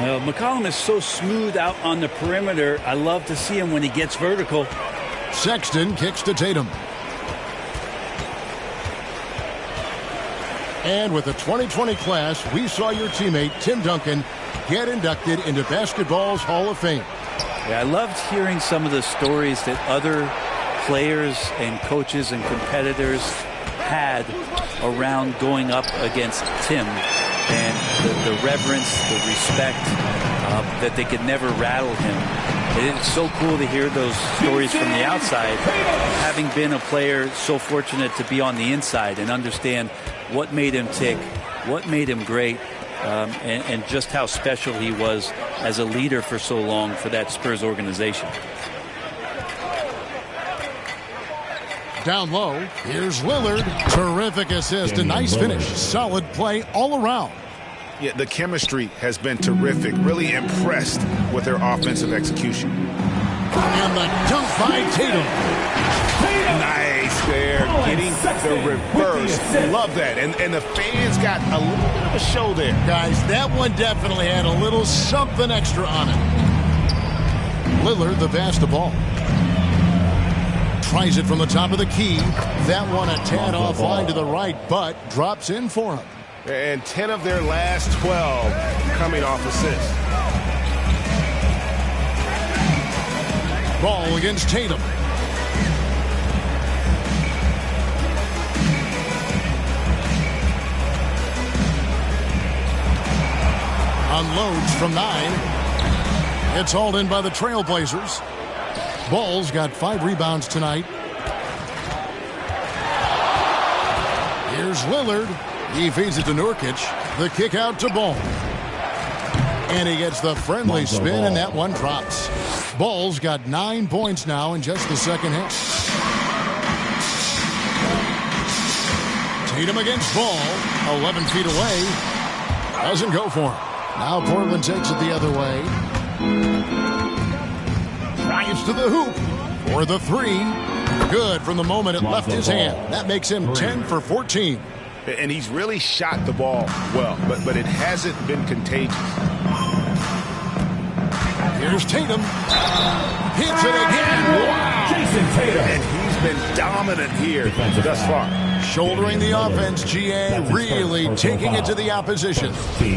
Well, McCollum is so smooth out on the perimeter. I love to see him when he gets vertical. Sexton kicks to Tatum. And with the 2020 class, we saw your teammate, Tim Duncan, get inducted into basketball's Hall of Fame. Yeah, I loved hearing some of the stories that other players and coaches and competitors had around going up against Tim, and the reverence, the respect, that they could never rattle him. It's so cool to hear those stories from the outside, having been a player so fortunate to be on the inside and understand what made him tick, what made him great, and just how special he was as a leader for so long for that Spurs organization. Down low, here's Lillard. Terrific assist, a nice finish. Solid play all around. Yeah, the chemistry has been terrific. Really impressed with their offensive execution. And the dunk by Tatum. Nice there, getting the reverse. Love that. And the fans got a little bit of a show there. Guys, that one definitely had a little something extra on it. Lillard, the pass to Ball. Tries it from the top of the key. That one a tad offline to the right, but drops in for him. And 10 of their last 12 coming off assists. Ball against Tatum. Unloads from 9. It's hauled in by the Trailblazers. Ball's got 5 rebounds tonight. Here's Lillard. He feeds it to Nurkic. The kick out to Ball. And he gets the friendly spin, and that one drops. Ball's got 9 points now in just the second half. Tatum against Ball. 11 feet away. Doesn't go for him. Now Portland takes it the other way. Drives to the hoop for the 3. Good from the moment it left his hand. That makes him 10 for 14. And he's really shot the ball well, but it hasn't been contagious. Here's Tatum. Hits it again. Wow. Jason Tatum. And he's been dominant here thus far. Shouldering the offense, GA really taking it to the opposition.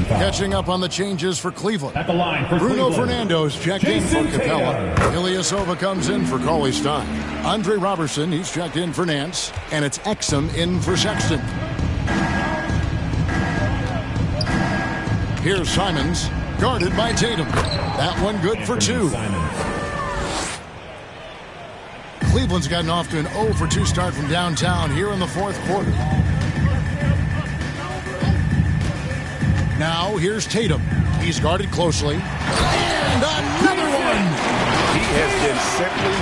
Catching up on the changes for Cleveland. At the line for Bruno Cleveland. Fernando's checked in for Capella. Ilyasova comes in for Cauley-Stein. Andre Robertson, he's checked in for Nance. And it's Exum in for Sexton. Here's Simons, guarded by Tatum. That one good for 2. Cleveland's gotten off to an 0 for 2 start from downtown here in the fourth quarter. Now here's Tatum. He's guarded closely. And another one! He has been simply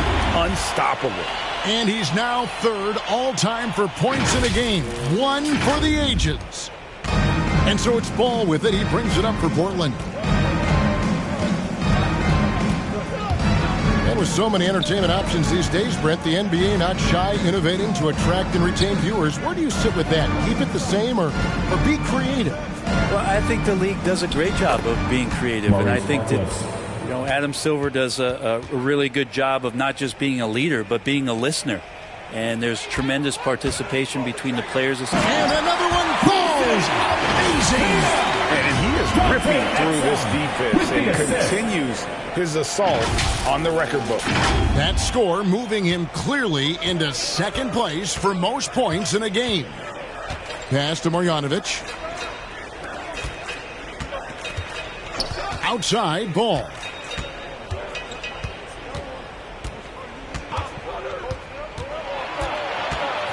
unstoppable. And he's now 3rd all-time for points in a game. 1 for the ages. And so it's Ball with it. He brings it up for Portland. And With so many entertainment options these days, Brent, the NBA not shy, innovating to attract and retain viewers. Where do you sit with that? Keep it the same or be creative? Well, I think the league does a great job of being creative, and I think that Adam Silver does a really good job of not just being a leader, but being a listener. And there's tremendous participation between the players. And another one falls. Amazing. And he is ripping through this defense and continues his assault on the record book. That score moving him clearly into second place for most points in a game. Pass to Marjanovic. Outside ball.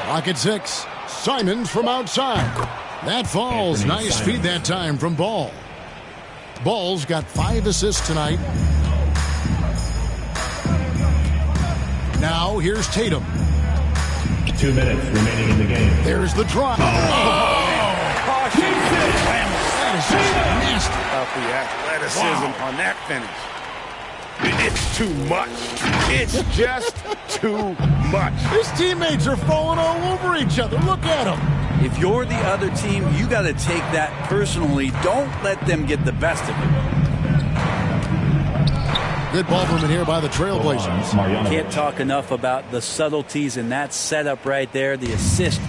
Rocket 6. Simons from outside. That falls. Nice feed that time from Ball. Ball's got 5 assists tonight. Now here's Tatum. 2 minutes remaining in the game. There's the drive. That is just nasty. About the athleticism on that finish. It's too much. It's just too much. His teammates are falling all over each other. Look at him. If you're the other team, you got to take that personally. Don't let them get the best of it. Good ball movement here by the Trailblazers. Can't talk enough about the subtleties in that setup right there. The assist,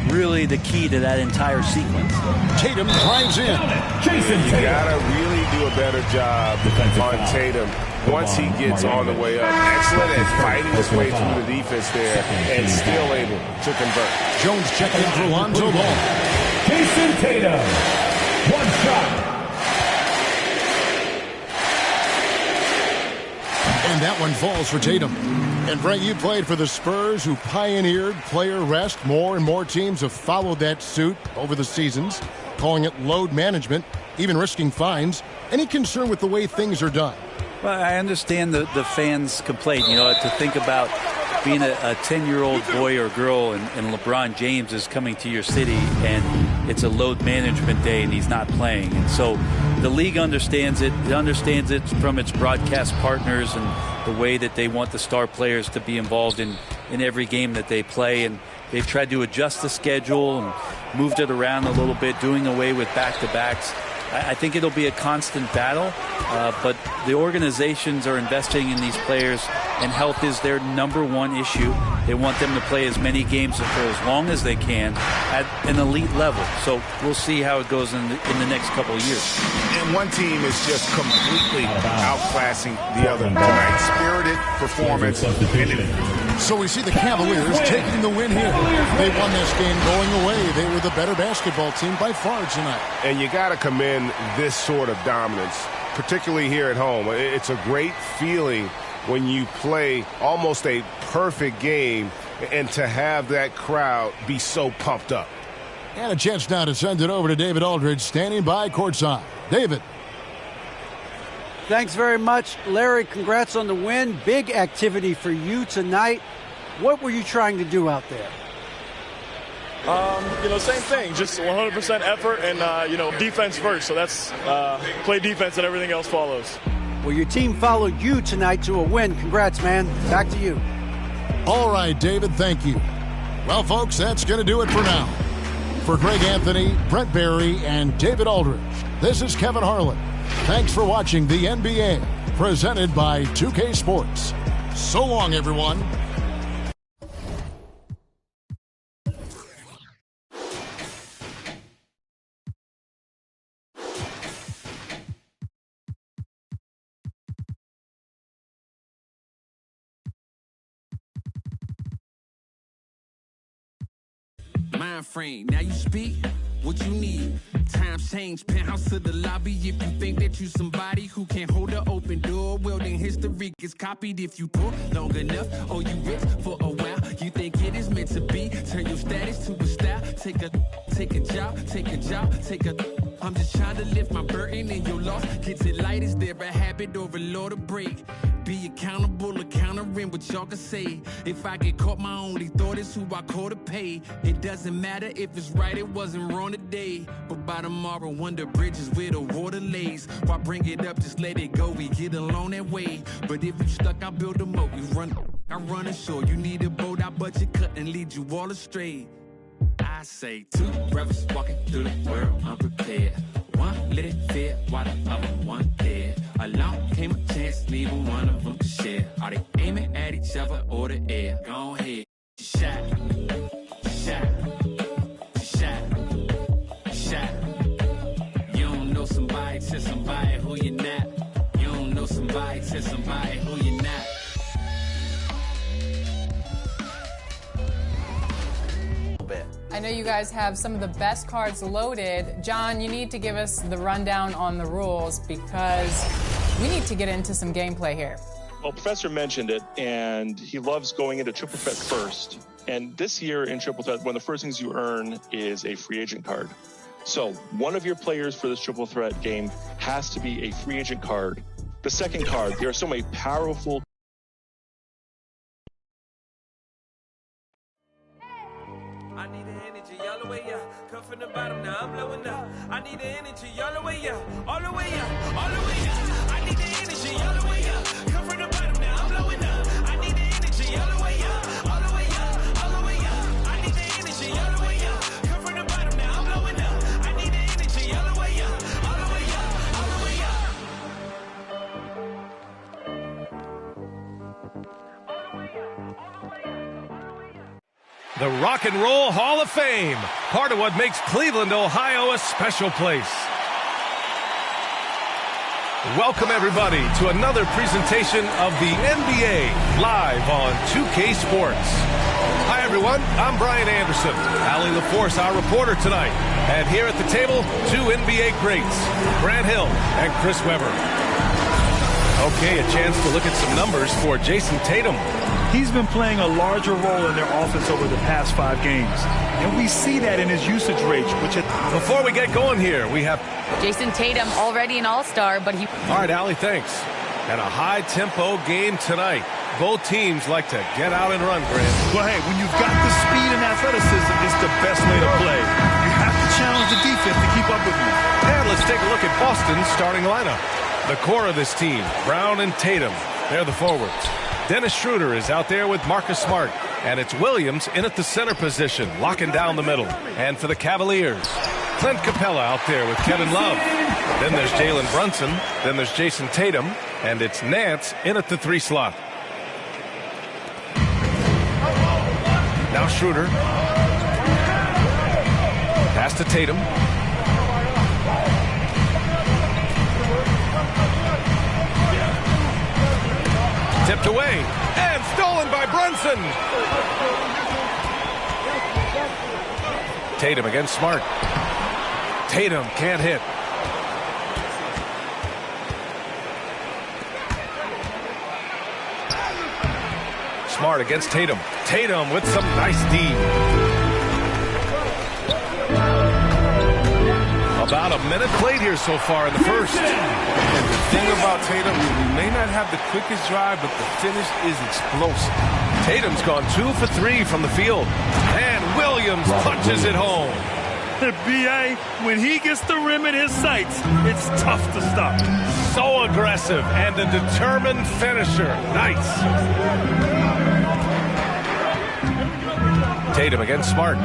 really the key to that entire sequence. Tatum drives in. You got to really do a better job on Tatum once he gets on the way up. Excellent at fighting his way through the defense there and still able to convert. Jones checking in for Lonzo Ball. Jason Tatum. One shot. And that one falls for Tatum. And Frank, you played for the Spurs, who pioneered player rest. More and more teams have followed that suit over the seasons, calling it load management, even risking fines. Any concern with the way things are done? Well, I understand the fans' complaint, to think about being a 10-year-old boy or girl and LeBron James is coming to your city and it's a load management day and he's not playing. And so the league understands it. It understands it from its broadcast partners and the way that they want the star players to be involved in every game that they play. And they've tried to adjust the schedule and moved it around a little bit, doing away with back-to-backs. I think it'll be a constant battle, but the organizations are investing in these players, and health is their #1 issue. They want them to play as many games for as long as they can at an elite level. So we'll see how it goes in the next couple of years. And one team is just completely outclassing the other tonight. Spirited performance. So we see the Cavaliers taking the win here. They won this game going away. They were the better basketball team by far tonight. And you got to commend this sort of dominance, particularly here at home. It's a great feeling when you play almost a perfect game and to have that crowd be so pumped up. And a chance now to send it over to David Aldridge, standing by courtside. David. Thanks very much, Larry. Congrats on the win. Big activity for you tonight. What were you trying to do out there? Same thing, just 100% effort and, defense first. So that's play defense and everything else follows. Well, your team followed you tonight to a win. Congrats, man. Back to you. All right, David, thank you. Well, folks, that's going to do it for now. For Greg Anthony, Brent Barry, and David Aldridge, this is Kevin Harlan. Thanks for watching the NBA, presented by 2K Sports. So long, everyone. Mind frame, now you speak what you need. Times change, penthouse to the lobby. If you think that you somebody who can't hold an open door, well then history gets copied. If you poor long enough or you rich for a while, you think it is meant to be. Turn your status to a style. Take a job. I'm just trying to lift my burden and your loss. Gets it light, is there a habit? it or a law to break. Be accountable, countering what y'all can say. If I get caught, my only thought is who I call to pay. It doesn't matter if it's right, it wasn't wrong today. But by tomorrow, wonder bridges where the water lays. Why bring it up, just let it go, we get along that way. But if you stuck, I build a moat, we run, I run ashore. You need a boat, I budget cut and lead you all astray. I say 2 brothers walking through the world unprepared. One lit fear while the other one dead. Along came a chance, neither one of them could share. Are they aiming at each other or the air? Go ahead, shot, shot, shot, shot. You don't know somebody to somebody who you're not. You don't know somebody to somebody who you're not. I know you guys have some of the best cards loaded. John, you need to give us the rundown on the rules because we need to get into some gameplay here. Well, Professor mentioned it, and he loves going into Triple Threat first. And this year in Triple Threat, one of the first things you earn is a free agent card. So one of your players for this Triple Threat game has to be a free agent card. The second card, there are so many powerful I need the energy all the way up. Come from the bottom, now I'm blowing up. I need the energy all the way up. All the way up, all the way up. I need the energy all the way up. Come from the bottom, now I'm blowing up. I need the energy all the way up. All the way up, all the way up. I need the energy all the way up. Come from the bottom, now I'm blowing up. I need the energy all the way up. All the way up, all the way up. The Rock and Roll Hall of Fame, part of what makes Cleveland, Ohio a special place. Welcome, everybody, to another presentation of the NBA live on 2K Sports. Hi, everyone. I'm Brian Anderson. Allie LaForce, our reporter tonight. And here at the table, 2 NBA greats, Grant Hill and Chris Webber. Okay, a chance to look at some numbers for Jason Tatum. He's been playing a larger role in their offense over the past 5 games. And we see that in his usage rate, which Before we get going here, we have Jason Tatum, already an all-star, but he... All right, Allie, thanks. And a high-tempo game tonight. Both teams like to get out and run, Grant. Well, hey, when you've got the speed and athleticism, it's the best way to play. You have to challenge the defense to keep up with you. And let's take a look at Boston's starting lineup. The core of this team, Brown and Tatum, they're the forwards. Dennis Schroeder is out there with Marcus Smart. And it's Williams in at the center position, locking down the middle. And for the Cavaliers, Clint Capella out there with Kevin Love. Then there's Jalen Brunson. Then there's Jason Tatum. And it's Nance in at the 3 slot. Now Schroeder. Pass to Tatum. Tipped away and stolen by Brunson. Tatum against Smart. Tatum can't hit. Smart against Tatum. Tatum with some nice D. About a minute played here so far in the first. And the thing about Tatum, we may not have the quickest drive, but the finish is explosive. Tatum's gone 2 for 3 from the field. And Williams punches it home. B.A., when he gets the rim in his sights, it's tough to stop. So aggressive and a determined finisher. Nice. Tatum against Smart.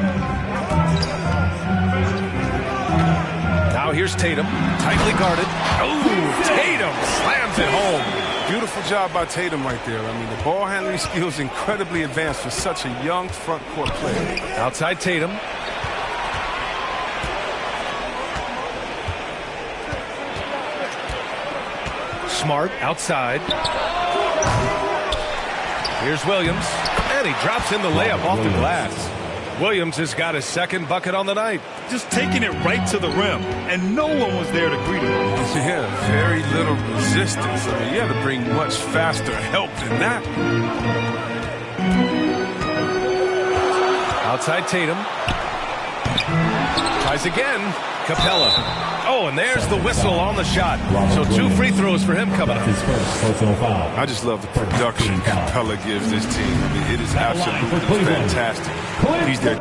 Now here's Tatum, tightly guarded. Oh, Tatum slams it home. Beautiful job by Tatum right there. I mean, the ball handling skills incredibly advanced for such a young front court player. Outside Tatum. Smart outside. Here's Williams. And he drops in the layup off the glass. Williams has got his second bucket on the night. Just taking it right to the rim, and no one was there to greet him. Yeah, very little resistance. I mean, you have to bring much faster help than that. Outside Tatum. Tries again. Capella. Oh, and there's the whistle on the shot. So 2 free throws for him coming up. His first personal foul. I just love the production Capella gives this team. I mean, it is absolutely fantastic. He's their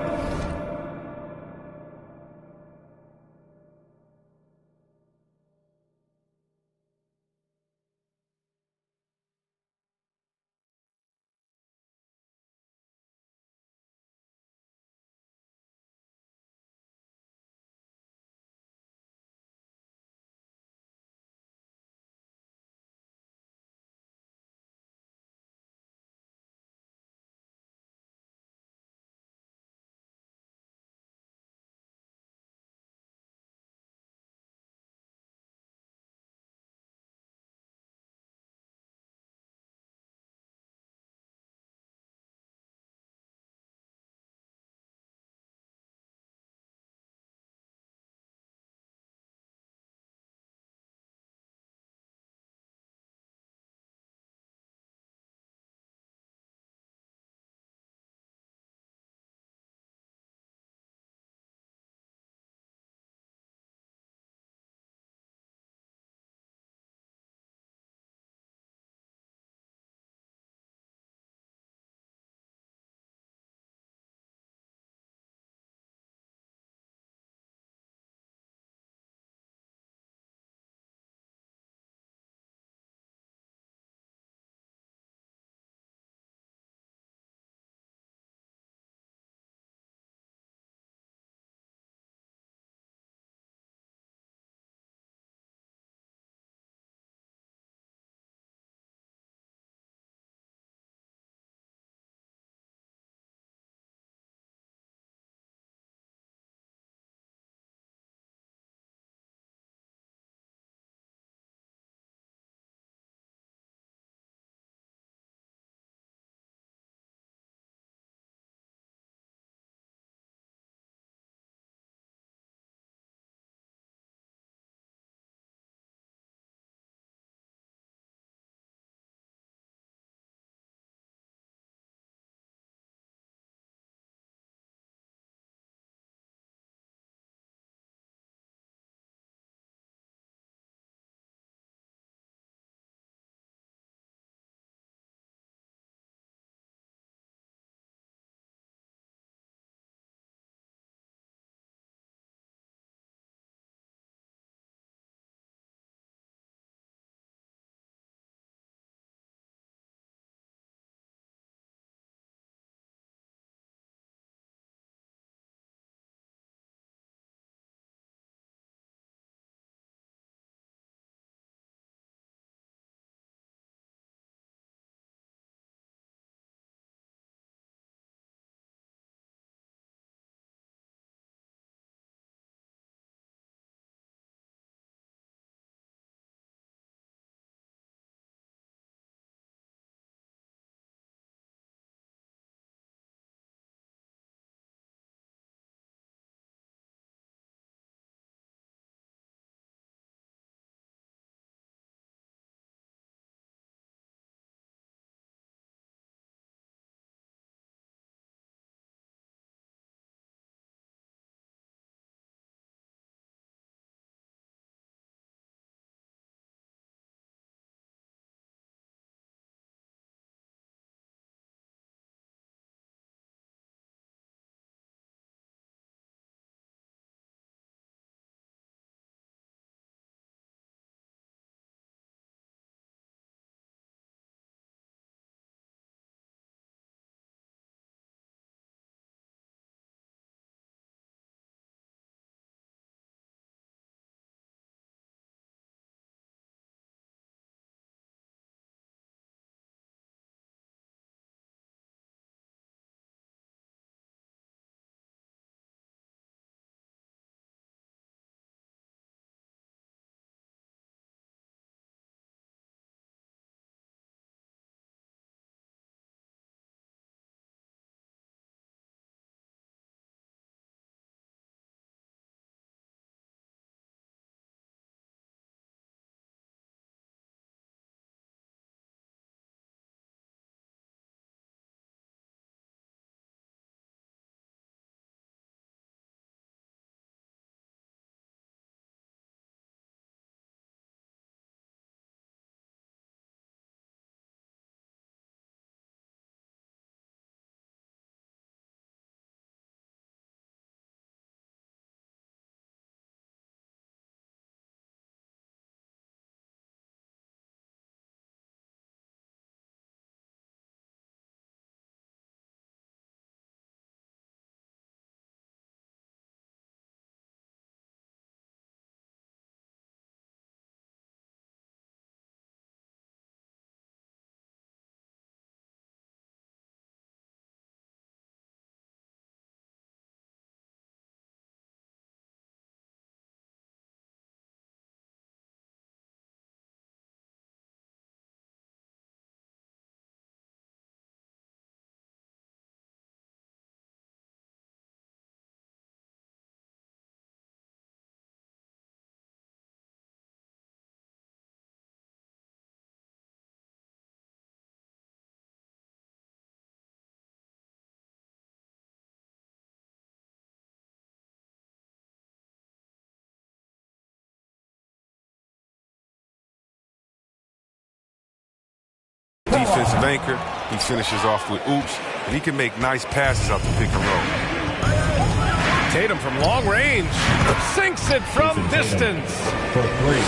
defensive anchor. He finishes off with oops, and he can make nice passes out the pick and roll. Tatum from long range sinks it from distance.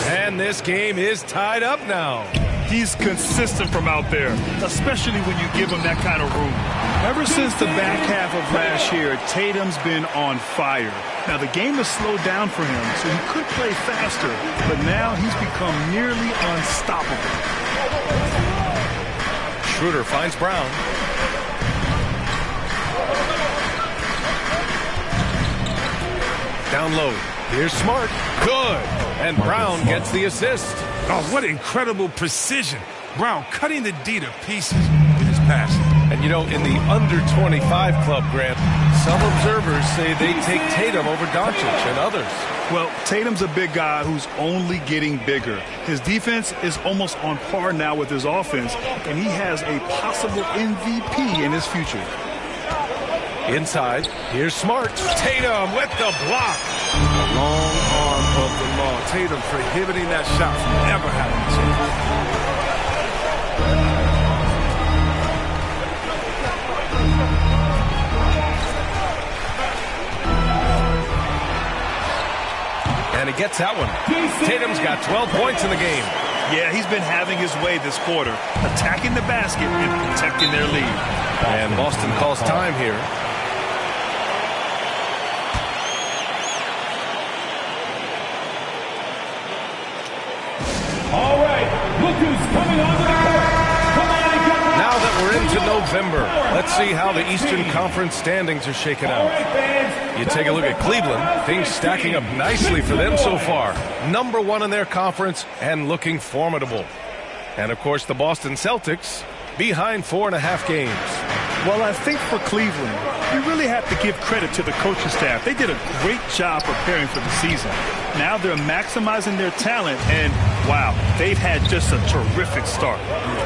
And this game is tied up now. He's consistent from out there, especially when you give him that kind of room. Ever since the back half of last year, Tatum's been on fire. Now, the game has slowed down for him, so he could play faster, but now he's become nearly unstoppable. Schroeder finds Brown. Down low. Here's Smart. Good. And Brown gets the assist. Oh, what incredible precision. Brown cutting the D to pieces with his passing. And, you know, in the under 25 club, Grant, some observers say they take Tatum over Doncic and others. Well, Tatum's a big guy who's only getting bigger. His defense is almost on par now with his offense, and he has a possible MVP in his future. Inside, here's Smart. Tatum with the block. Long arm of the law. Tatum prohibiting that shot from ever having a chance. And he gets that one. Tatum's got 12 points in the game. Yeah, he's been having his way this quarter, attacking the basket and protecting their lead. And Boston calls time here. All right, look who's coming on the court. Come on and get ready. Now that we're into November, let's see how the Eastern Conference standings are shaken out. You take a look at Cleveland, things stacking up nicely for them so far. Number 1 in their conference and looking formidable. And, of course, the Boston Celtics behind 4.5 games. Well, I think for Cleveland, you really have to give credit to the coaching staff. They did a great job preparing for the season. Now they're maximizing their talent, and, wow, they've had just a terrific start.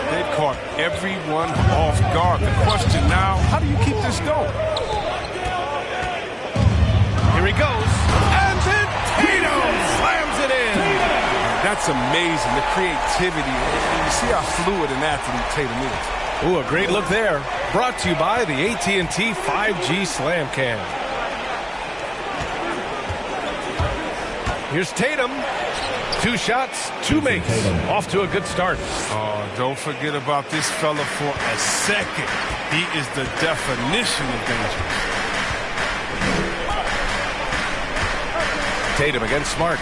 They've caught everyone off guard. The question now, how do you keep this going? Here he goes. And then Tatum slams it in. That's amazing, the creativity. You see how fluid an athlete Tatum is. Ooh, a great look there. Brought to you by the AT&T 5G Slam Cam. Here's Tatum. 2 shots, 2 makes. Off to a good start. Oh, don't forget about this fella for a second. He is the definition of danger. Tatum against Smart.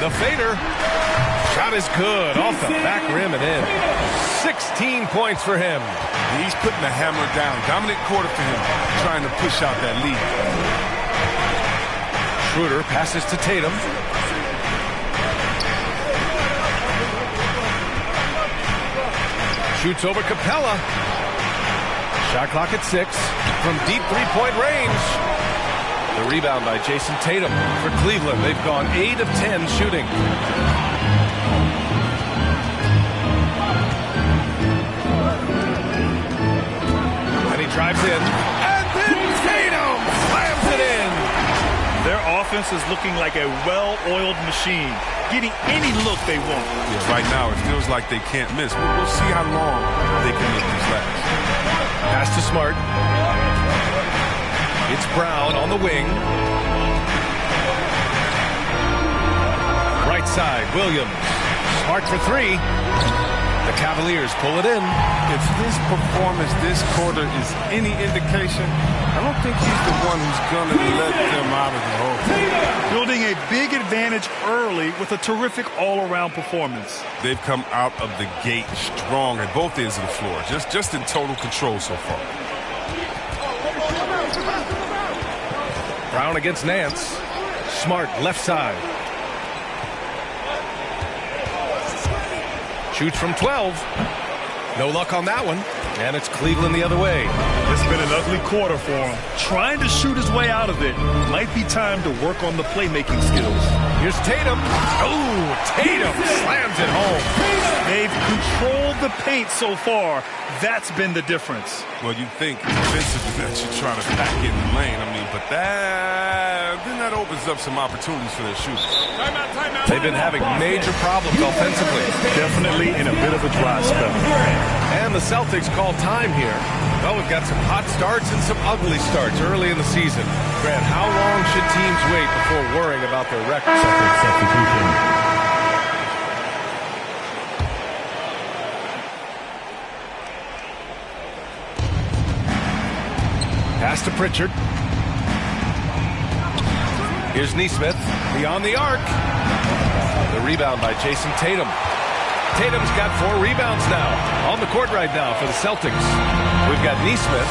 The fader. Shot is good. Off the back rim and in. 16 points for him. He's putting the hammer down. Dominant quarter for him. Trying to push out that lead. Schroeder passes to Tatum. Shoots over Capella. Shot clock at 6 from deep 3-point range. The rebound by Jason Tatum. For Cleveland, they've gone 8 of 10 shooting. And he drives in. And then Tatum slams it in. Their offense is looking like a well-oiled machine, getting any look they want. Yeah, right now, it feels like they can't miss. We'll see how long they can make these last. Pass to Smart. It's Brown on the wing. Right side, Williams. Smart for 3. The Cavaliers pull it in. If his performance this quarter is any indication, I don't think he's the one who's going to let them out of the hole. Building a big advantage early with a terrific all-around performance. They've come out of the gate strong at both ends of the floor, just in total control so far. Brown against Nance. Smart left side. Shoots from 12. No luck on that one. And it's Cleveland the other way. It's been an ugly quarter for him. Trying to shoot his way out of it. Might be time to work on the playmaking skills. Here's Tatum. Oh, Tatum slams it home. They've controlled the paint so far. That's been the difference. Well, you think defensively that you're trying to back in the lane. I mean, but then that opens up some opportunities for their shooters. Timeout, timeout. They've been having major problems offensively. Definitely in a bit of a dry spell. And the Celtics call time here. Well, we've got some hot starts and some ugly starts early in the season. Grant, how long should teams wait before worrying about their record? Substitution. Pass to Pritchard. Here's Nesmith beyond the arc. The rebound by Jason Tatum. Tatum's got 4 rebounds now on the court right now for the Celtics. We've got Nesmith.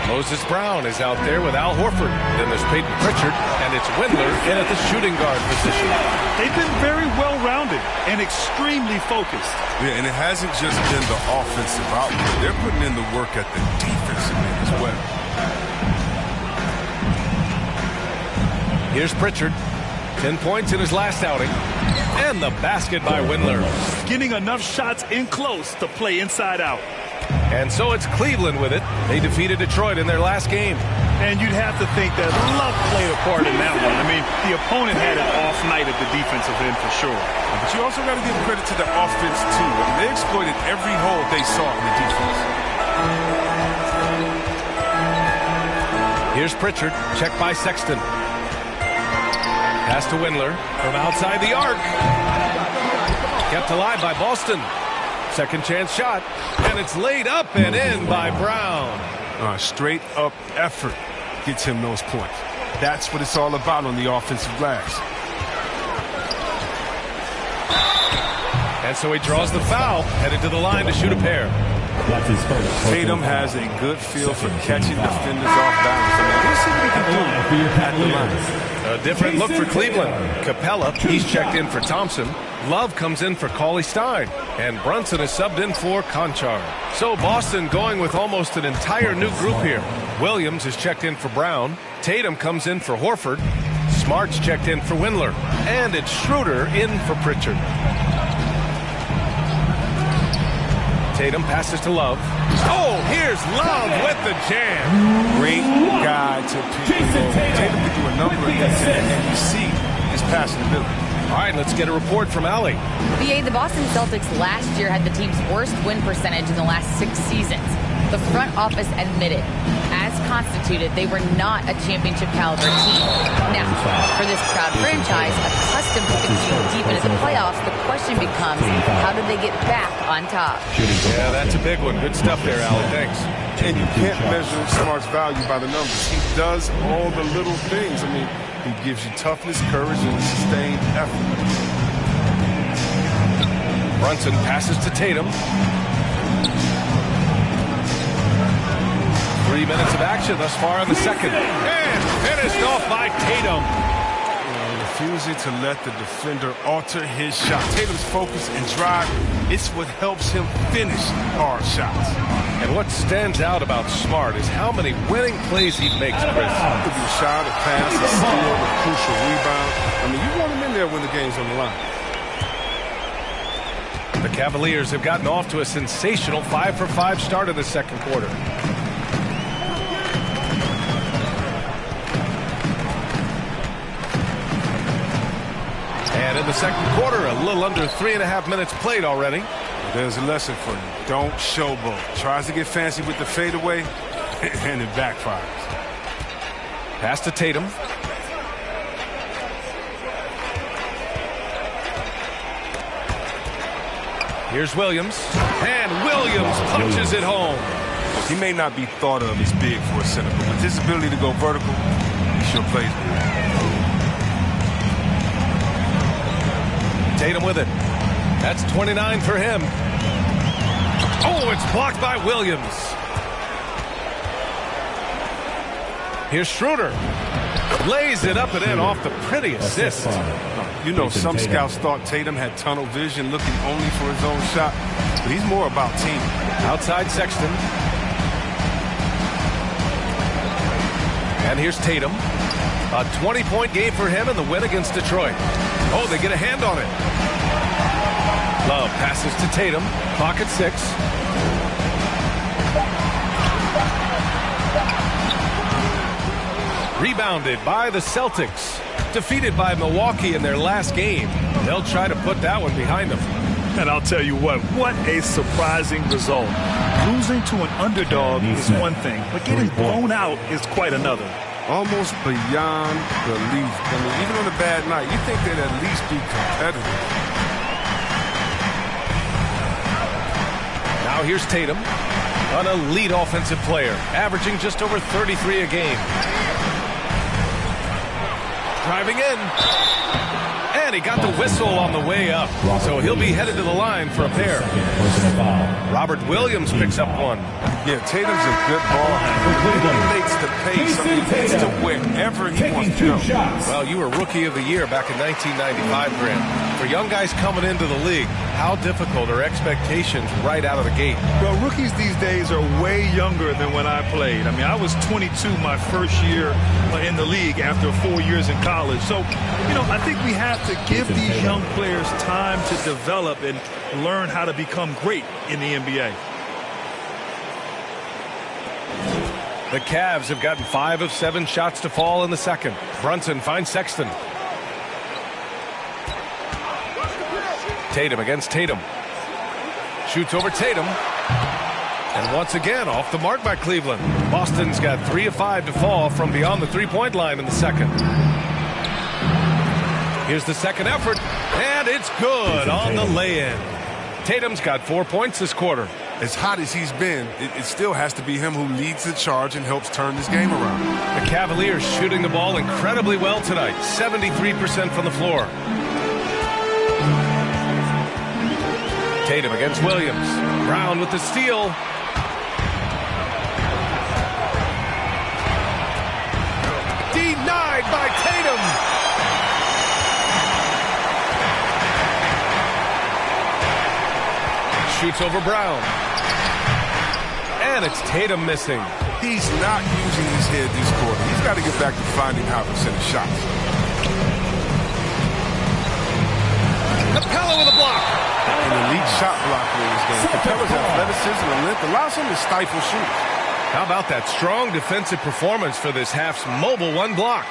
Moses Brown is out there with Al Horford. Then there's Peyton Pritchard, and it's Windler in at the shooting guard position. They've been very well-rounded and extremely focused. Yeah, and it hasn't just been the offensive output. They're putting in the work at the defensive end as well. Here's Pritchard. 10 points in his last outing. And the basket by Windler. Getting enough shots in close to play inside out. And so it's Cleveland with it. They defeated Detroit in their last game. And you'd have to think that luck played a part in that one. I mean, the opponent had an off night at the defensive end for sure. But you also got to give credit to the offense, too. I mean, they exploited every hole they saw in the defense. Here's Pritchard. Check by Sexton. Pass to Windler from outside the arc. Kept alive by Boston. Second chance shot. And it's laid up and in by Brown. Straight up effort gets him those points. That's what it's all about on the offensive glass. And so he draws the foul, headed to the line to shoot a pair. That's his first. Tatum has a good feel for catching defenders off balance. I mean, we'll see what he can do at the line. A different look for Cleveland. Capella, he's checked in for Thompson. Love comes in for Cauley Stein. And Brunson is subbed in for Conchar. So Boston going with almost an entire new group here. Williams is checked in for Brown. Tatum comes in for Horford. Smart's checked in for Windler. And it's Schroeder in for Pritchard. Tatum passes to Love. Oh, here's Love with the jam. Great guy to pick. Tatum can do a number of things, and you see his passing ability. All right, let's get a report from Allie. BA, the Boston Celtics last year had the team's worst win percentage in the last 6 seasons. The front office admitted, as constituted, they were not a championship caliber team. Now, for this proud franchise, accustomed to finishing deep into the playoffs, the question becomes, how do they get back on top? Yeah, that's a big one. Good stuff there, Allie. Thanks. And you can't measure Smart's value by the numbers. He does all the little things. I mean, he gives you toughness, courage, and sustained effort. Brunson passes to Tatum. 3 minutes of action thus far in the second. And finished off by Tatum. Refusing to let the defender alter his shot. Tatum's focus and drive, it's what helps him finish hard shots. And what stands out about Smart is how many winning plays he makes, Chris. It could be a shot, a pass, a steal, a crucial rebound. I mean, you want him in there when the game's on the line. The Cavaliers have gotten off to a sensational 5-for-5 start in the second quarter. And in the second quarter, a little under 3.5 minutes played already. Well, there's a lesson for you. Don't showboat. Tries to get fancy with the fadeaway, and it backfires. Pass to Tatum. Here's Williams. And Williams punches it home. He may not be thought of as big for a center, but with his ability to go vertical, he sure plays good. Tatum with it. That's 29 for him. Oh, it's blocked by Williams. Here's Schroeder. Lays it up and in off the pretty assist. You know, some scouts thought Tatum had tunnel vision, looking only for his own shot, but he's more about team. Outside Sexton. And here's Tatum. A 20-point game for him in the win against Detroit. Oh, they get a hand on it. Love passes to Tatum. Clock at 6. Rebounded by the Celtics. Defeated by Milwaukee in their last game. They'll try to put that one behind them. And I'll tell you what a surprising result. Losing to an underdog is one thing, but getting blown out is quite another. Almost beyond belief. I mean, even on a bad night, you think they'd at least be competitive. Now here's Tatum, an elite offensive player, averaging just over 33 a game. Driving in. And he got the whistle on the way up. So he'll be headed to the line for a pair. Robert Williams picks up one. Yeah, Tatum's a good ball handler. He makes the pace. I mean, he gets to wherever he wants to go. Well, you were Rookie of the Year back in 1995, Grant. For young guys coming into the league, how difficult are expectations right out of the gate? Well, rookies these days are way younger than when I played. I mean, I was 22 my first year in the league after 4 years in college. So, I think we have to give these young players time to develop and learn how to become great in the NBA. The Cavs have gotten 5 of 7 shots to fall in the second. Brunson finds Sexton. Tatum against Tatum. Shoots over Tatum. And once again, off the mark by Cleveland. Boston's got 3 of 5 to fall from beyond the three-point line in the second. Here's the second effort, and it's good on the lay-in. Tatum's got 4 points this quarter. As hot as he's been, it still has to be him who leads the charge and helps turn this game around. The Cavaliers shooting the ball incredibly well tonight, 73% from the floor. Tatum against Williams. Brown with the steal. Denied by Tatum. Shoots over Brown. And it's Tatum missing. He's not using his head this quarter. He's got to get back to finding how to send shots. Capella with a block. An elite shot blocker in this game. Capella's athleticism and length allows him to stifle shoots. How about that strong defensive performance for this Half's mobile one block?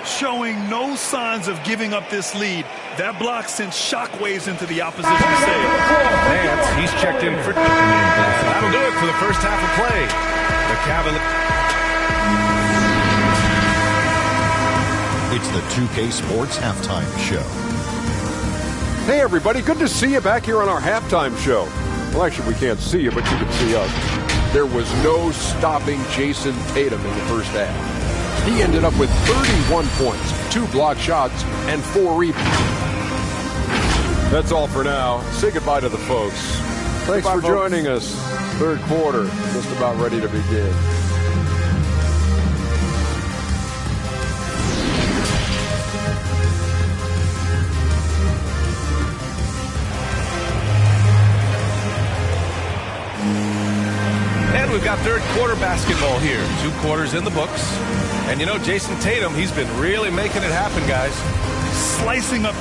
Showing no signs of giving up this lead. That block sent shockwaves into the opposition save. Nance, he's checked in for... That'll do it for the first half of play. The Cavaliers... It's the 2K Sports Halftime Show. Hey, everybody. Good to see you back here on our halftime show. Well, actually, we can't see you, but you can see us. There was no stopping Jason Tatum in the first half. He ended up with 31 points, 2 block shots, and 4 rebounds. That's all for now. Say goodbye to the folks. Thanks for joining us. Third quarter, just about ready to begin. And we've got third quarter basketball here. 2 quarters in the books. And Jason Tatum, he's been really making it happen, guys. Slicing up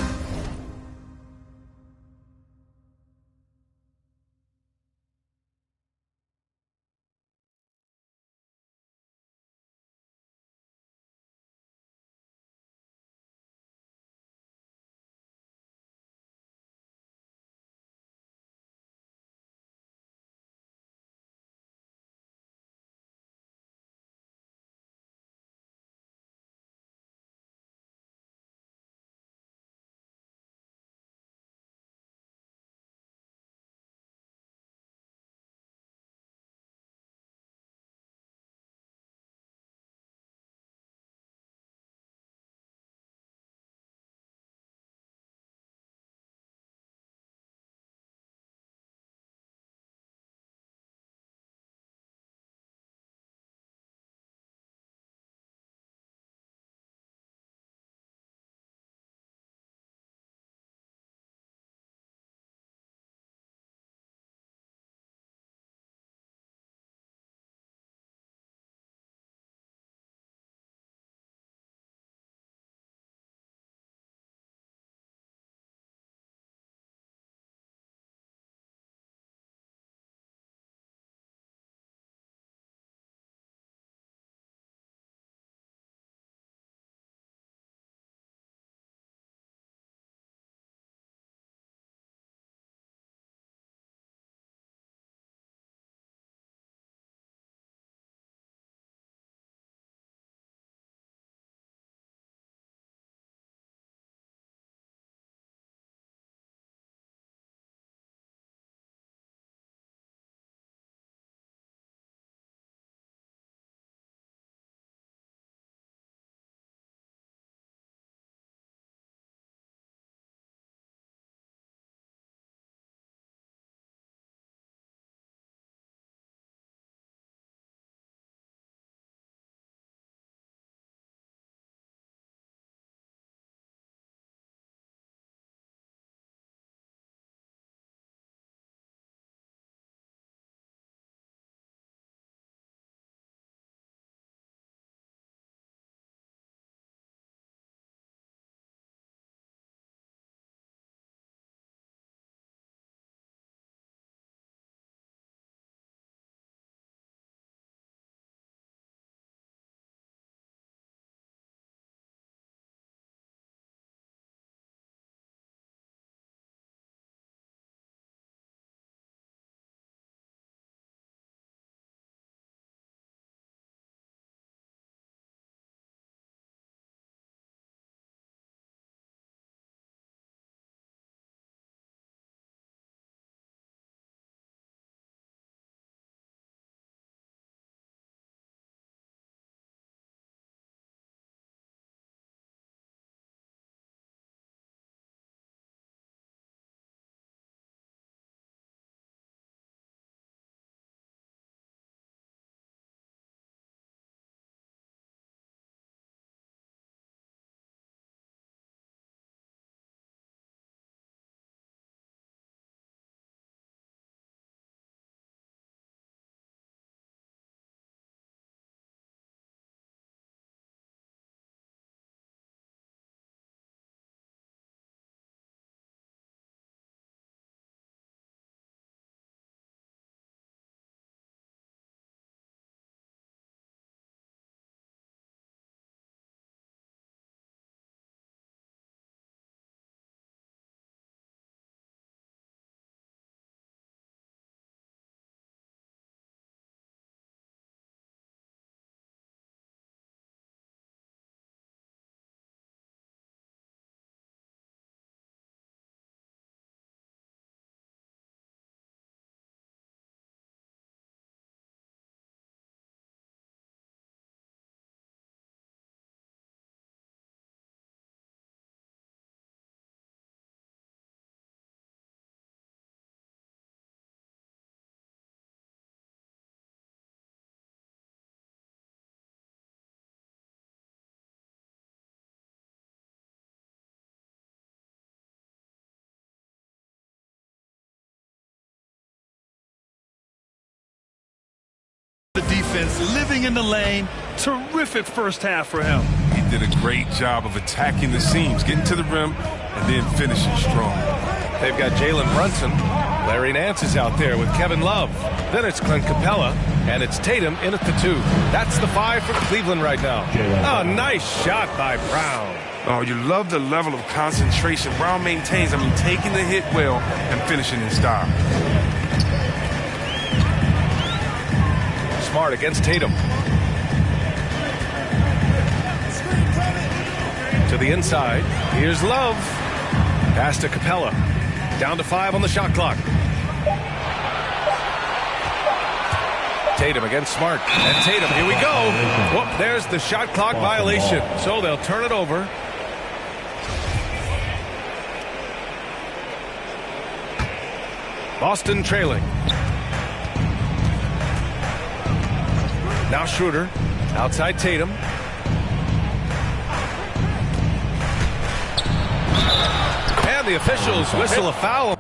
defense living in the lane. Terrific first half for him. He did a great job of attacking the seams, getting to the rim, and then finishing strong. They've got Jalen Brunson. Larry Nance is out there with Kevin Love. Then it's Clint Capella, and it's Tatum in at the 2. That's the 5 for Cleveland right now. Oh, nice shot by Brown. Oh, you love the level of concentration Brown maintains. I mean, taking the hit well and finishing in style. Smart against Tatum. To the inside. Here's Love. Pass to Capella. Down to 5 on the shot clock. Tatum against Smart. And Tatum, here we go. Whoop, there's the shot clock violation. So they'll turn it over. Boston trailing. Now Schroeder. Outside Tatum. And the officials whistle a foul.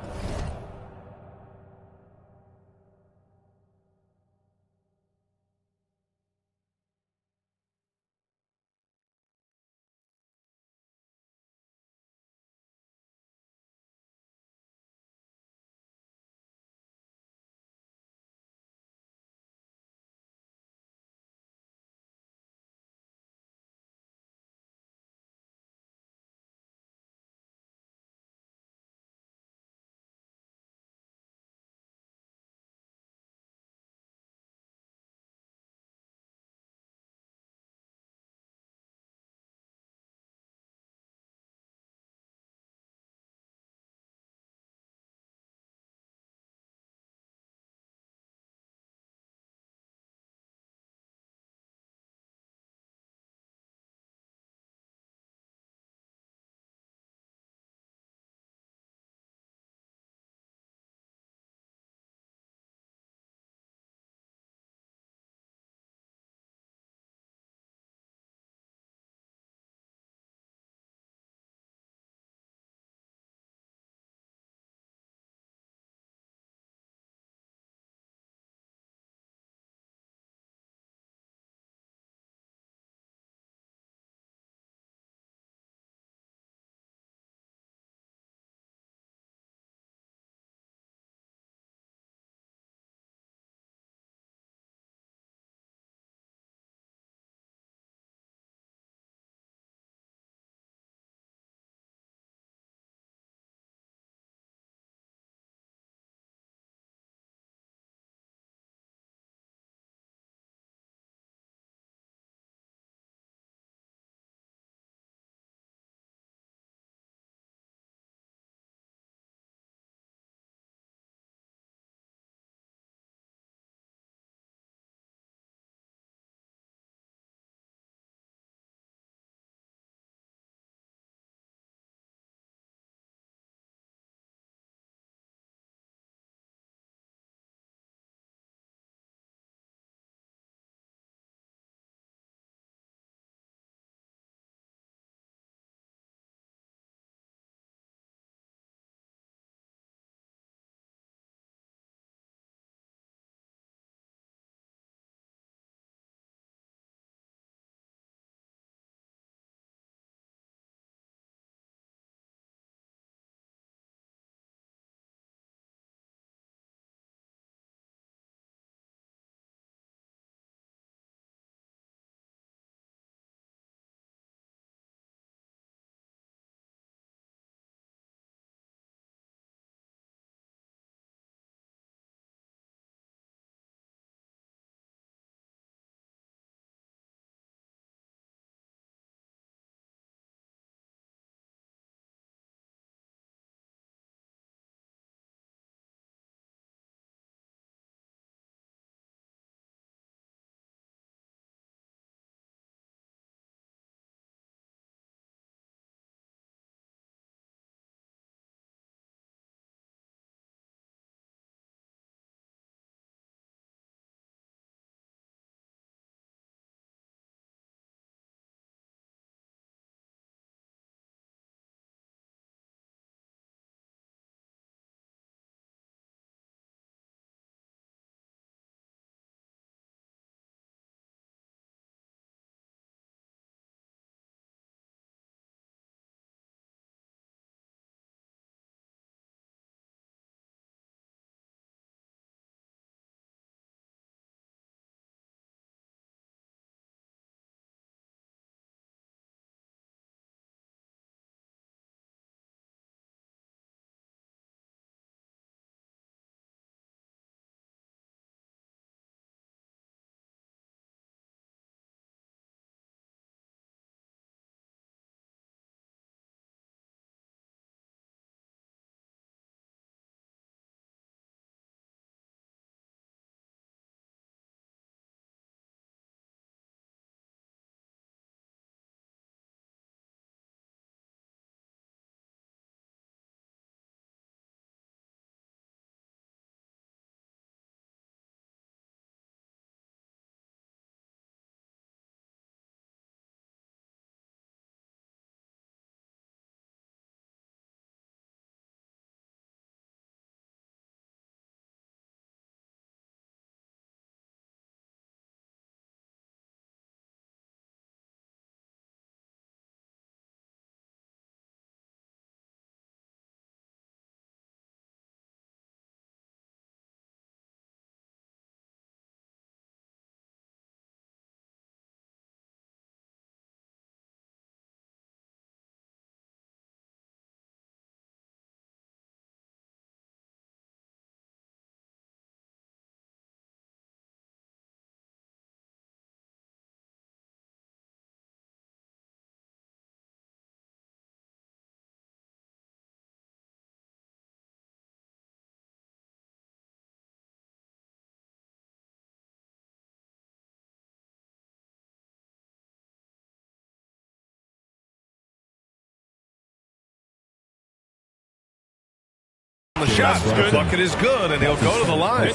the shot. The bucket is good, and he'll go to the line.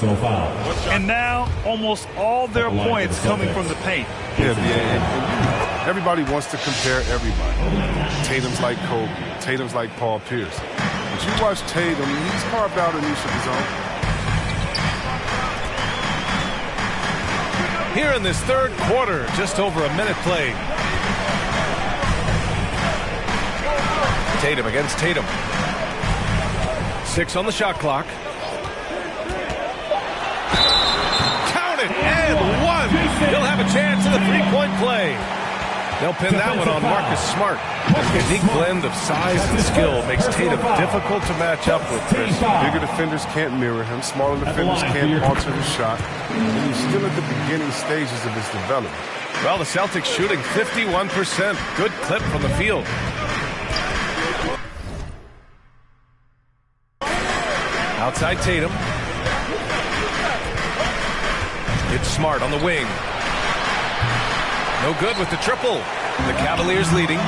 And now almost all their points coming from the paint. Yeah. Everybody wants to compare everybody. Tatum's like Kobe. Tatum's like Paul Pierce. But you watch Tatum, he's carved out a niche of his own. Here in this third quarter, just over a minute played. Tatum against Tatum. 6 on the shot clock. Count it, and 1. He'll have a chance in the three-point play. They'll pin that one on Marcus Smart. His unique blend of size and skill makes Tatum difficult to match up with. Bigger defenders can't mirror him. Smaller defenders can't alter his shot. And he's still at the beginning stages of his development. Well, the Celtics shooting 51%. Good clip from the field. Outside Tatum. It's Smart on the wing. No good with the triple. The Cavaliers leading.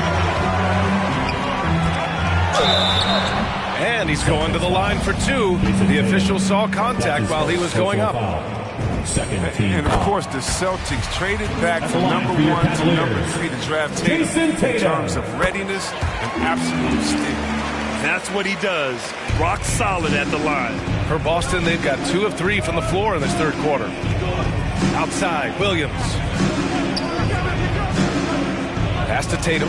And he's going to the line for 2. The official saw contact while he was going up. And of course, the Celtics traded back from number 1 to number 3 to draft Tatum in terms of readiness and absolute steal. That's what he does. Rock solid at the line. For Boston, they've got 2 of 3 from the floor in this third quarter. Outside, Williams. Pass to Tatum.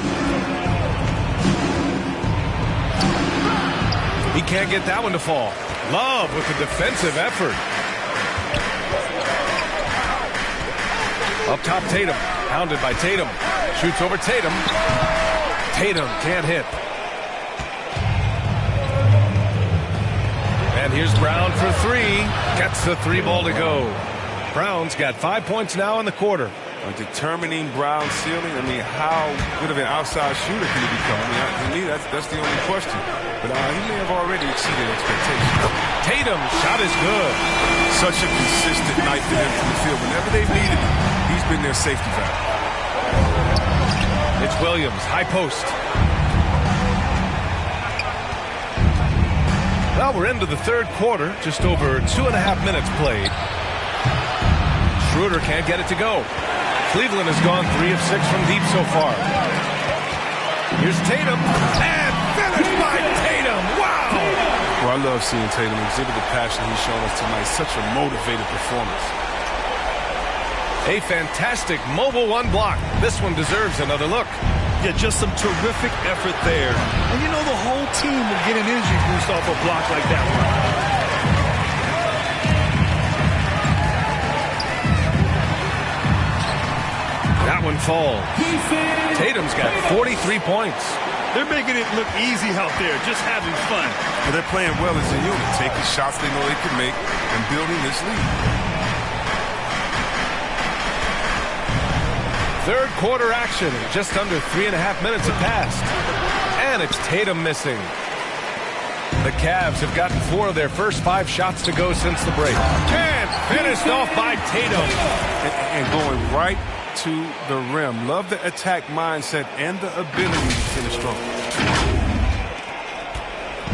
He can't get that one to fall. Love with the defensive effort. Up top, Tatum. Pounded by Tatum. Shoots over Tatum. Tatum can't hit. And here's Brown for 3. Gets the 3-ball to go. Brown's got 5 points now in the quarter. Determining Brown's ceiling, I mean, how good of an outside shooter can he become? I mean, to me, that's the only question. But he may have already exceeded expectations. Tatum, shot is good. Such a consistent night for him from the field. Whenever they've needed him, he's been their safety valve. It's Williams, high post. Well, we're into the third quarter, just over 2.5 minutes played. Schroeder can't get it to go. Cleveland has gone 3 of 6 from deep so far. Here's Tatum, and finished by Tatum. Wow! Well, I love seeing Tatum exhibit the passion he's shown us tonight. Such a motivated performance. A fantastic mobile 1 block. This one deserves another look. Yeah, just some terrific effort there. And you know, the whole team will get an energy boost off a block like that one. That one falls. Tatum's got 43 points. They're making it look easy out there, just having fun. Well, they're playing well as a unit, taking shots they know they can make and building this lead. Third quarter action. Just under 3.5 minutes have passed. And it's Tatum missing. The Cavs have gotten 4 of their first 5 shots to go since the break. And finished off by Tatum. And going right to the rim. Love the attack mindset and the ability to finish strong.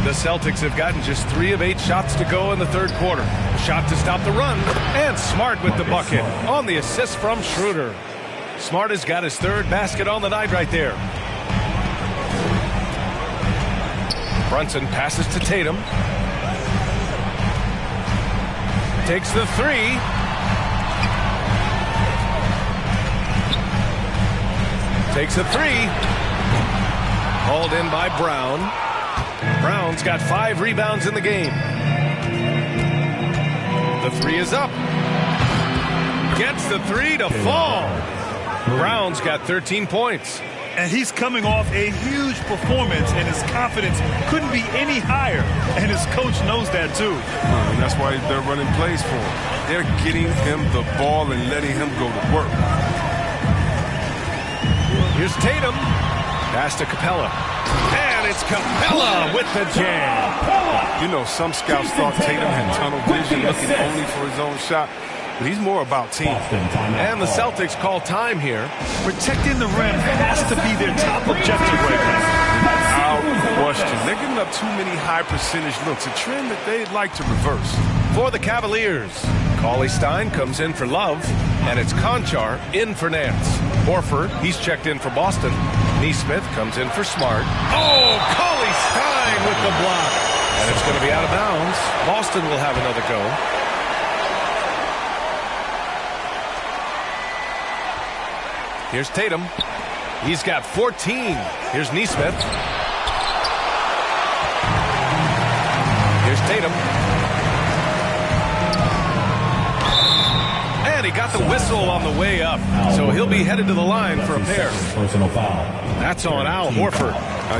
The Celtics have gotten just 3 of 8 shots to go in the third quarter. Shot to stop the run. And Smart with the bucket on the assist from Schroeder. Smart has got his 3rd basket on the night right there. Brunson passes to Tatum. Takes the 3. Takes a 3. Hauled in by Brown. Brown's got 5 rebounds in the game. The 3 is up. Gets the 3 to fall. Brown's got 13 points. And he's coming off a huge performance, and his confidence couldn't be any higher. And his coach knows that, too. And that's why they're running plays for him. They're getting him the ball and letting him go to work. Here's Tatum. Pass to Capella. And it's Capella with the jam. You know, some scouts thought Tatum had tunnel vision, looking only for his own shot. But he's more about team. And the Celtics call time here. Protecting the rim has to be their top objective right now. Without question. They're going giving up too many high percentage looks, a trend that they'd like to reverse. For the Cavaliers, Cauley Stein comes in for Love, and it's Conchar in for Nance. Horford, he's checked in for Boston. Neesmith comes in for Smart. Oh, Cauley Stein with the block. And it's going to be out of bounds. Boston will have another go. Here's Tatum. He's got 14. Here's Neesmith. Here's Tatum. And he got the whistle on the way up. So he'll be headed to the line for a pair. Personal foul. That's on Al Horford.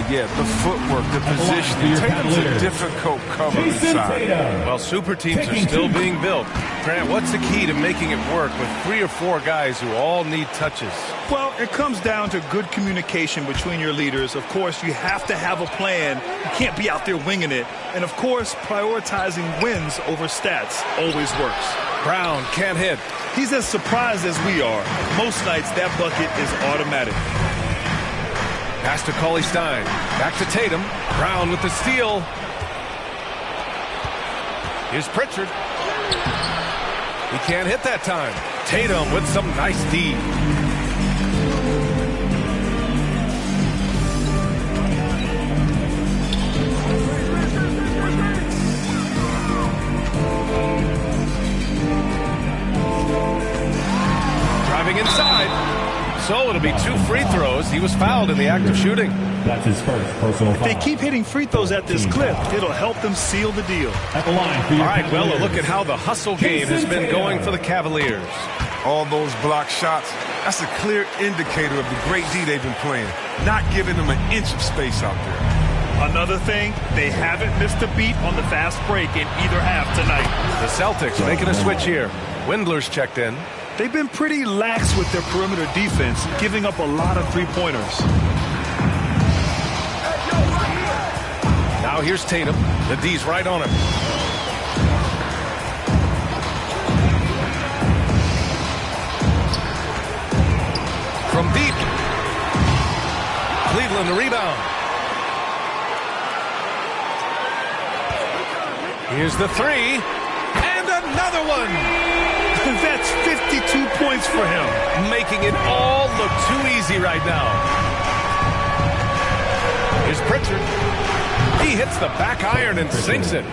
Yeah, the footwork, the positioning. Tatum's a difficult cover inside. Well, super teams are still being built. Grant, what's the key to making it work with 3 or 4 guys who all need touches? Well, it comes down to good communication between your leaders. Of course, you have to have a plan. You can't be out there winging it. And, of course, prioritizing wins over stats always works. Brown can't hit. He's as surprised as we are. Most nights, that bucket is automatic. Pass to Cauley Stein. Back to Tatum. Brown with the steal. Here's Pritchard. He can't hit that time. Tatum with some nice D. Driving inside. So it'll be 2 free throws. He was fouled in the act of shooting. That's his first personal foul. If they keep hitting free throws at this clip, it'll help them seal the deal. At the line for your All right, well, Cavaliers. a look at how the hustle game has been going for the Cavaliers. All those block shots, that's a clear indicator of the great D they've been playing. Not giving them an inch of space out there. Another thing, they haven't missed a beat on the fast break in either half tonight. The Celtics making a switch here. Windler's checked in. They've been pretty lax with their perimeter defense, giving up a lot of three-pointers. Now here's Tatum. The D's right on him. From deep. Cleveland the rebound. Here's the 3. And another one. That's 52 points for him. Making it all look too easy right now. Here's Pritchard. He hits the back iron and sinks it.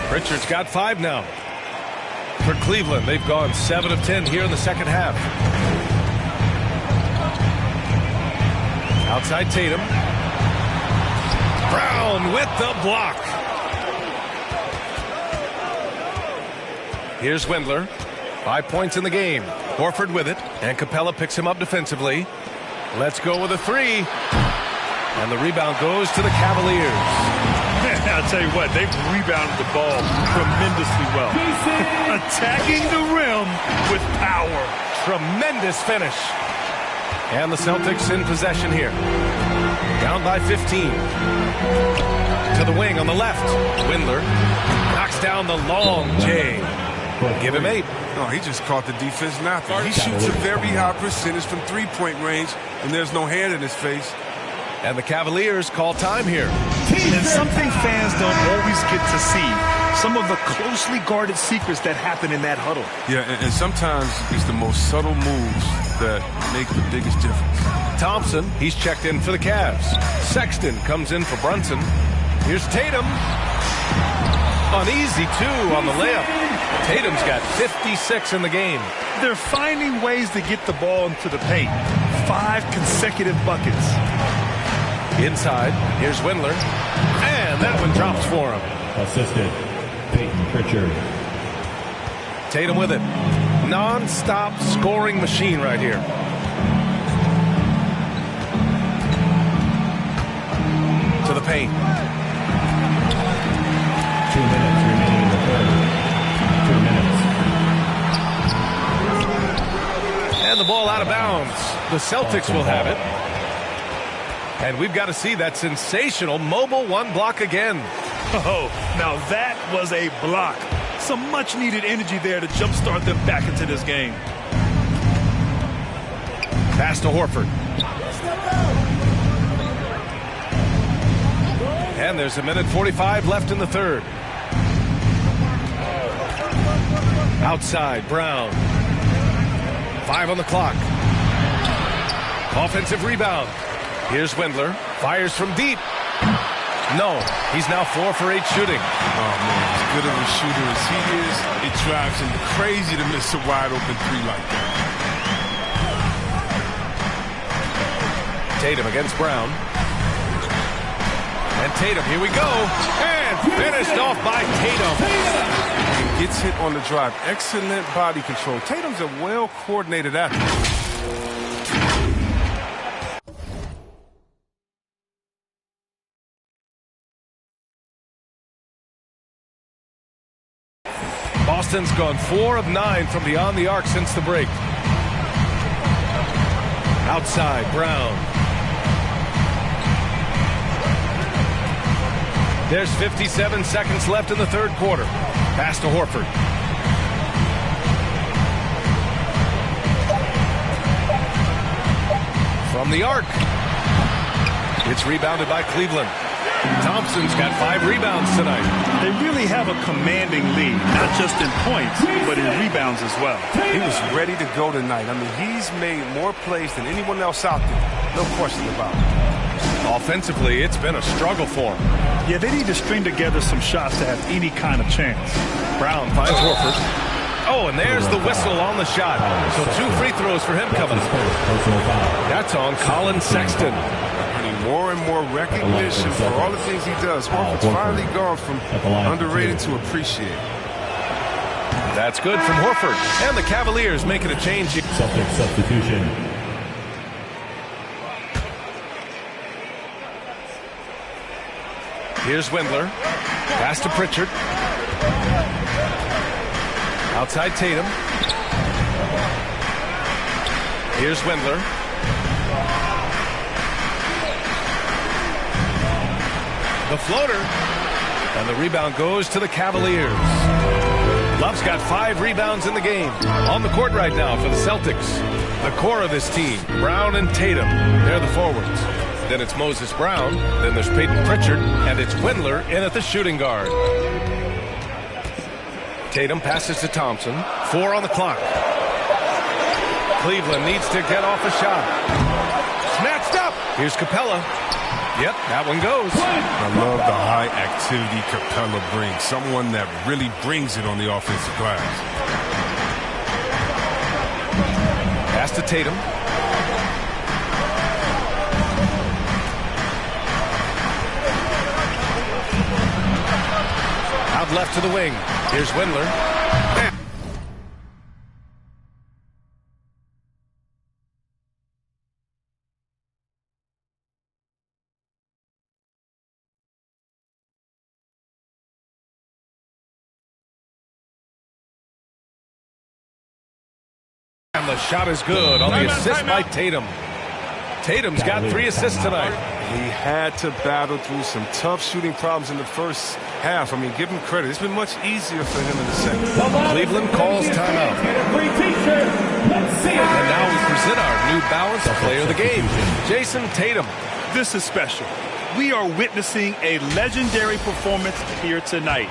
Pritchard's got 5 now. For Cleveland, they've gone 7 of 10 here in the second half. Outside Tatum. Brown with the block. Here's Windler. 5 points in the game. Horford with it, and Capella picks him up defensively. Let's go with a 3. And the rebound goes to the Cavaliers. I'll tell you what, they've rebounded the ball tremendously well. Attacking the rim with power. Tremendous finish. And the Celtics in possession here. Down by 15. To the wing on the left. Windler knocks down the long J. Give him 8. No, he just caught the defense napping. He shoots a very high percentage from three-point range, and there's no hand in his face. And the Cavaliers call time here. And something fans don't always get to see. Some of the closely guarded secrets that happen in that huddle. Yeah, and sometimes it's the most subtle moves that make the biggest difference. Thompson, he's checked in for the Cavs. Sexton comes in for Brunson. Here's Tatum. An easy 2 on the layup. Tatum's got 56 in the game. They're finding ways to get the ball into the paint. 5 consecutive buckets. Inside, here's Windler. And that one drops for him. Assisted, Peyton Pritchard. Tatum with it. Non-stop scoring machine right here. To the paint. 2 minutes remaining in the third. 2 minutes. And the ball out of bounds. The Celtics will have it. And we've got to see that sensational mobile 1 block again. Oh, now that was a block. Some much-needed energy there to jumpstart them back into this game. Pass to Horford. And there's 1:45 left in the third. Outside, Brown. 5 on the clock. Offensive rebound. Here's Wendler. Fires from deep. No. He's now 4 for 8 shooting. Oh, man. As good of a shooter as he is, it drives him crazy to miss a wide-open 3 like that. Tatum against Brown. And Tatum, here we go. And finished off by Tatum. He gets hit on the drive. Excellent body control. Tatum's a well-coordinated athlete. Boston's gone 4 of 9 from beyond the arc since the break. Outside, Brown. There's 57 seconds left in the third quarter. Pass to Horford. From the arc. It's rebounded by Cleveland. Thompson's got 5 rebounds tonight. They really have a commanding lead, not just in points, but in rebounds as well. He was ready to go tonight. I mean, he's made more plays than anyone else out there. No question about it. Offensively, it's been a struggle for him. Yeah, they need to string together some shots to have any kind of chance. Brown finds Horford. Oh, and there's the whistle on the shot. So 2 free throws for him coming. That's on Colin Sexton. More and more recognition for all the things he does. Horford's finally gone from underrated to appreciated. That's good from Horford. And the Cavaliers making a change. Celtics substitution. Here's Wendler. Pass to Pritchard. Outside Tatum. Here's Wendler. The floater. And the rebound goes to the Cavaliers. Love's got 5 rebounds in the game. On the court right now for the Celtics. The core of this team, Brown and Tatum. They're the forwards. Then it's Moses Brown. Then there's Peyton Pritchard. And it's Wendler in at the shooting guard. Tatum passes to Thompson. 4 on the clock. Cleveland needs to get off a shot. Snatched up. Here's Capella. Yep, that one goes. I love the high activity Capella brings. Someone that really brings it on the offensive glass. Pass to Tatum. Out left to the wing. Here's Wendler. And the shot is good on the assist by Tatum. Tatum's got 3 assists tonight. He had to battle through some tough shooting problems in the first half. I mean, give him credit. It's been much easier for him in the second. Cleveland calls timeout. And now we present our New Balance Player of the Game, Jason Tatum. This is special. We are witnessing a legendary performance here tonight.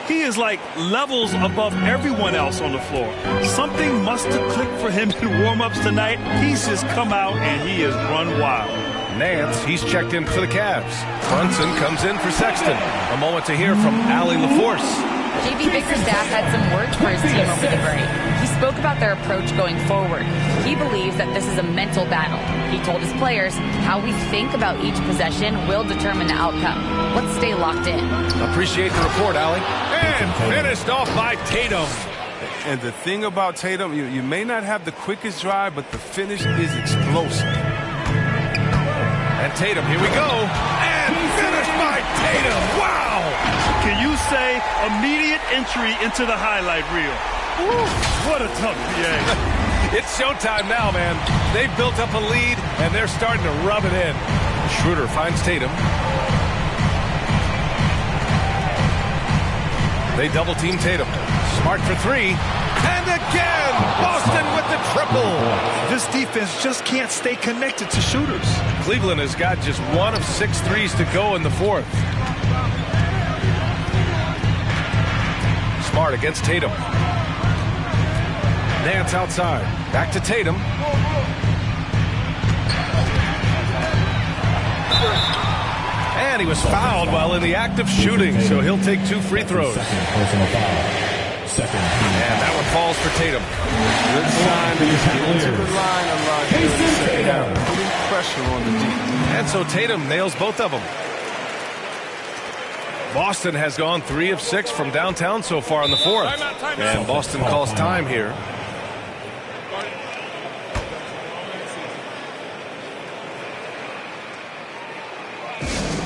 He is like levels above everyone else on the floor. Something must have clicked for him in warm-ups tonight. He's just come out and he has run wild. Nance, he's checked in for the Cavs. Brunson comes in for Sexton. A moment to hear from Allie LaForce. J.B. Bickerstaff had some words for his team over the break. He spoke about their approach going forward. He believes that this is a mental battle. He told his players how we think about each possession will determine the outcome. Let's stay locked in. Appreciate the report, Allie. And finished off by Tatum. And the thing about Tatum, you may not have the quickest drive, but the finish is explosive. And Tatum, here we go. And finished by Tatum. Wow! Can you say immediate entry into the highlight reel? Woo, what a tough PA. It's showtime now, man. They've built up a lead, and they're starting to rub it in. Schroeder finds Tatum. They double-team Tatum. Smart for 3. And again, Boston with the triple. This defense just can't stay connected to shooters. Cleveland has got just 1 of 6 threes to go in the fourth. Smart against Tatum. Nance outside. Back to Tatum. And he was fouled while in the act of shooting, so he'll take 2 free throws. And that one falls for Tatum. Good sign that he's getting to the line a lot here in the second half, putting pressure on the defense. And so Tatum nails both of them. Boston has gone 3 of 6 from downtown so far in the fourth. And Boston calls time here.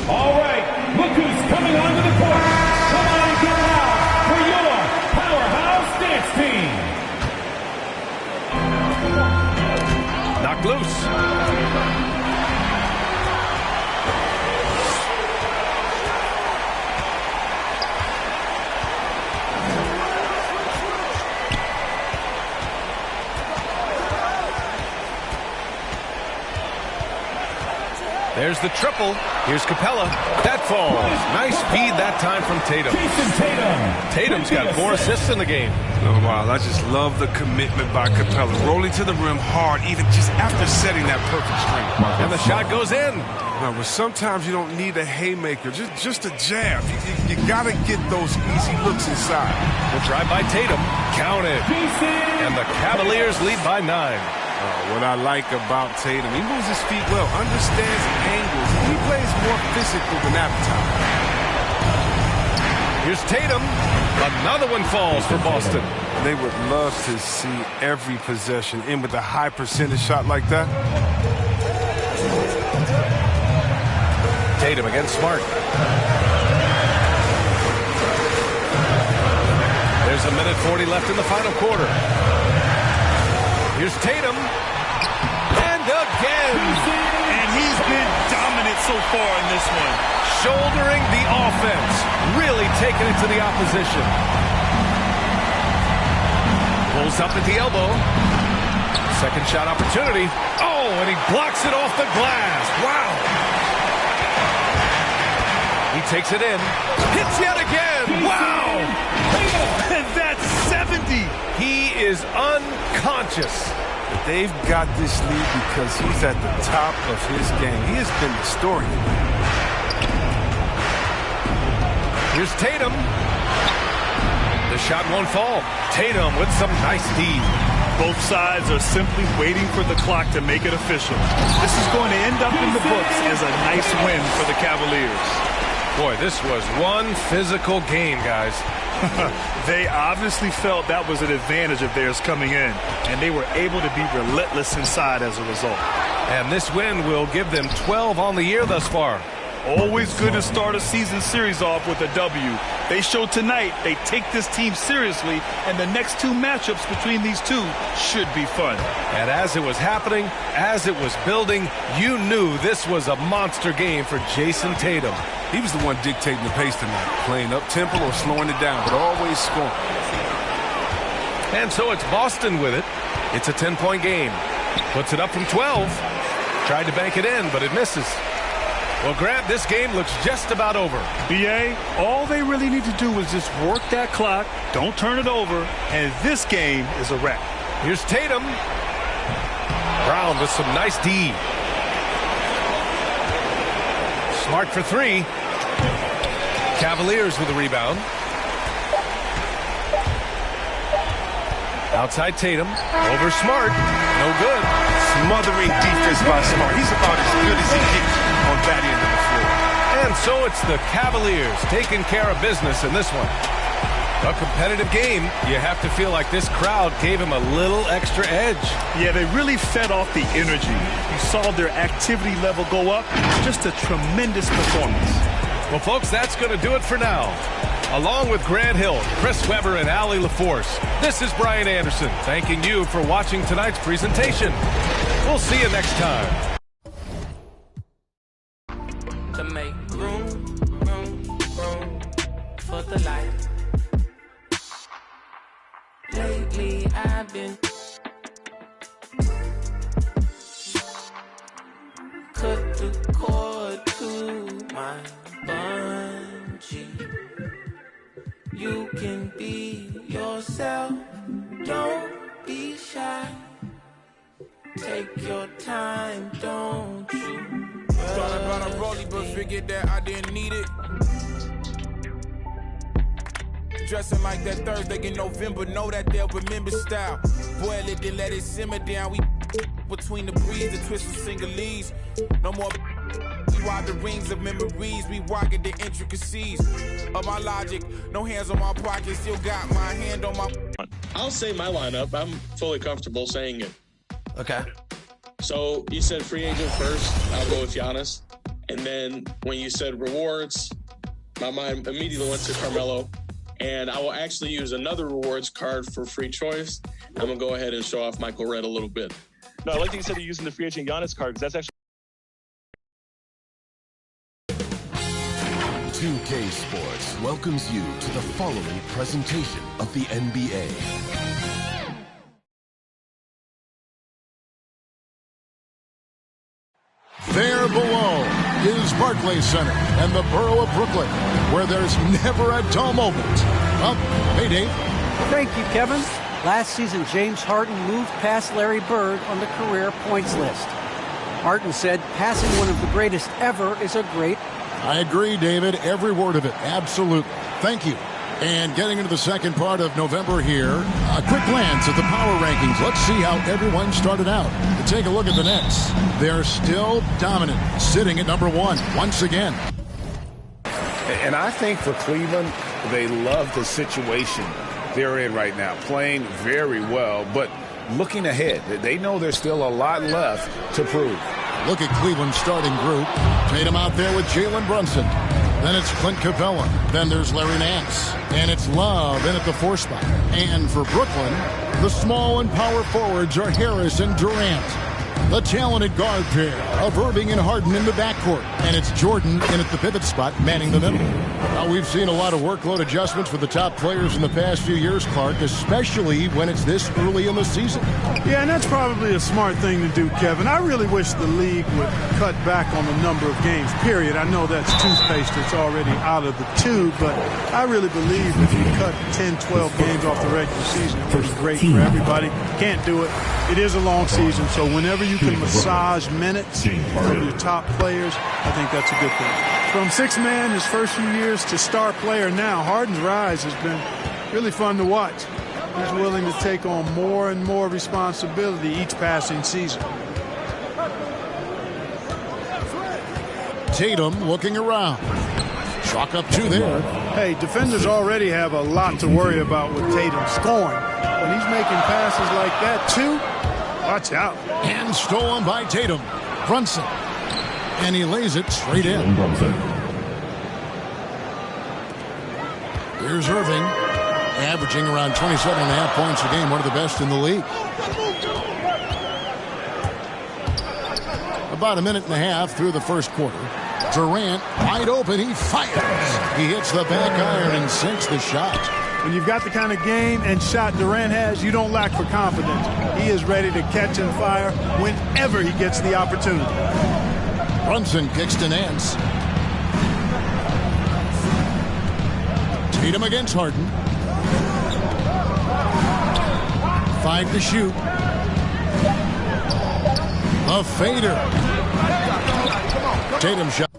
All right, look who's coming onto the court. Come on and get loud for your powerhouse dance team. Knocked loose. There's the triple. Here's Capella. That falls. Nice feed that time from Tatum. Tatum's got 4 assists in the game. Oh, wow. I just love the commitment by Capella. Rolling to the rim hard, even just after setting that perfect screen. And the shot goes in. No, but sometimes you don't need a haymaker, just a jab. You got to get those easy looks inside. The drive by Tatum. Counted. And the Cavaliers lead by 9. What I like about Tatum, he moves his feet well, understands angles. He plays more physical than appetite. Here's Tatum. Another one falls for Boston. They would love to see every possession end with a high percentage shot like that. Tatum against Smart. There's 1:40 left in the final quarter. Here's Tatum. And again. And he's been dominant so far in this one. Shouldering the offense. Really taking it to the opposition. Pulls up at the elbow. Second shot opportunity. Oh, and he blocks it off the glass. Wow. He takes it in. Hits yet again. Wow. And that's 70. He is unconscious. They've got this lead because he's at the top of his game. He has been the story. Here's Tatum. The shot won't fall. Tatum with some nice D. Both sides are simply waiting for the clock to make it official. This is going to end up in the books as a nice win for the Cavaliers. Boy, this was one physical game, guys. They obviously felt that was an advantage of theirs coming in, and they were able to be relentless inside as a result. And this win will give them 12 on the year thus far. Always good to start a season series off with a W. They showed tonight they take this team seriously, and the next 2 matchups between these two should be fun. And as it was happening, as it was building, you knew this was a monster game for Jason Tatum. He was the one dictating the pace tonight, playing up-tempo or slowing it down, but always scoring. And so it's Boston with it. It's a 10-point game. Puts it up from 12. Tried to bank it in, but it misses. Well, Grant, this game looks just about over. B.A., all they really need to do is just work that clock, don't turn it over, and this game is a wrap. Here's Tatum. Brown with some nice D. Smart for 3. Cavaliers with a rebound. Outside Tatum. Over Smart. No good. Smothering defense by Smart. He's about as good as he gets on that end of the floor. And so it's the Cavaliers taking care of business in this one. A competitive game. You have to feel like this crowd gave him a little extra edge. Yeah, they really fed off the energy. You saw their activity level go up. Just a tremendous performance. Well, folks, that's going to do it for now. Along with Grant Hill, Chris Webber, and Allie LaForce, this is Brian Anderson thanking you for watching tonight's presentation. We'll see you next time. To make room for the light. Lately I've been cut the cord to my bungee. You can be yourself. Don't be shy. Take your time, don't you? Thought about a rollie, but figured that I didn't need it. Dressing like that Thursday in November, know that they'll remember style. Boil it, then let it simmer down. We between the breeze, the twist of singlese. No more. We ride the rings of memories. We rocket the intricacies of my logic. No hands on my pocket, still got my hand on my. I'll say my lineup. I'm fully comfortable saying it. Okay. So you said free agent first. I'll go with Giannis. And then when you said rewards, my mind immediately went to Carmelo. And I will actually use another rewards card for free choice. I'm going to go ahead and show off Michael Redd a little bit. No, I like that you said you're using the free agent Giannis card, because that's actually 2K Sports welcomes you to the following presentation of the NBA. There below is Barclays Center and the borough of Brooklyn, where there's never a dull moment. Hey, Dave. Thank you, Kevin. Last season, James Harden moved past Larry Bird on the career points list. Harden said passing one of the greatest ever is a great. I agree, David. Every word of it. Absolutely. Thank you. And getting into the second part of November here, a quick glance at the power rankings. Let's see how everyone started out. To take a look at the Nets, they're still dominant, sitting at number 1 once again. And I think for Cleveland, they love the situation they're in right now, playing very well, but looking ahead, they know there's still a lot left to prove. Look at Cleveland's starting group. Tatum out there with Jalen Brunson. Then it's Clint Capella. Then there's Larry Nance. And it's Love in at the 4 spot. And for Brooklyn, the small and power forwards are Harris and Durant. The talented guard pair of Irving and Harden in the backcourt. And it's Jordan in at the pivot spot, manning the middle. Now, we've seen a lot of workload adjustments for the top players in the past few years, Clark, especially when it's this early in the season. Yeah, and that's probably a smart thing to do, Kevin. I really wish the league would cut back on the number of games, period. I know that's toothpaste that's already out of the tube, but I really believe if you cut 10, 12 games off the regular season, it would be great for everybody. Can't do it. It is a long season, so whenever you can massage minutes for your top players, I think that's a good thing. From sixth man his first few years to star player now, Harden's rise has been really fun to watch. He's willing to take on more and more responsibility each passing season. Tatum looking around. Chalk up 2 there. Hey, defenders already have a lot to worry about with Tatum scoring. When he's making passes like that, too, watch out. And stolen by Tatum. Brunson. And he lays it straight in. Here's Irving, averaging around 27.5 points a game, one of the best in the league. About a minute and a half through the first quarter. Durant, wide open, he fires. He hits the back iron and sinks the shot. When you've got the kind of game and shot Durant has, you don't lack for confidence. He is ready to catch and fire whenever he gets the opportunity. Brunson kicks to Nance. Tatum against Harden. 5 to shoot. A fader. Tatum shot.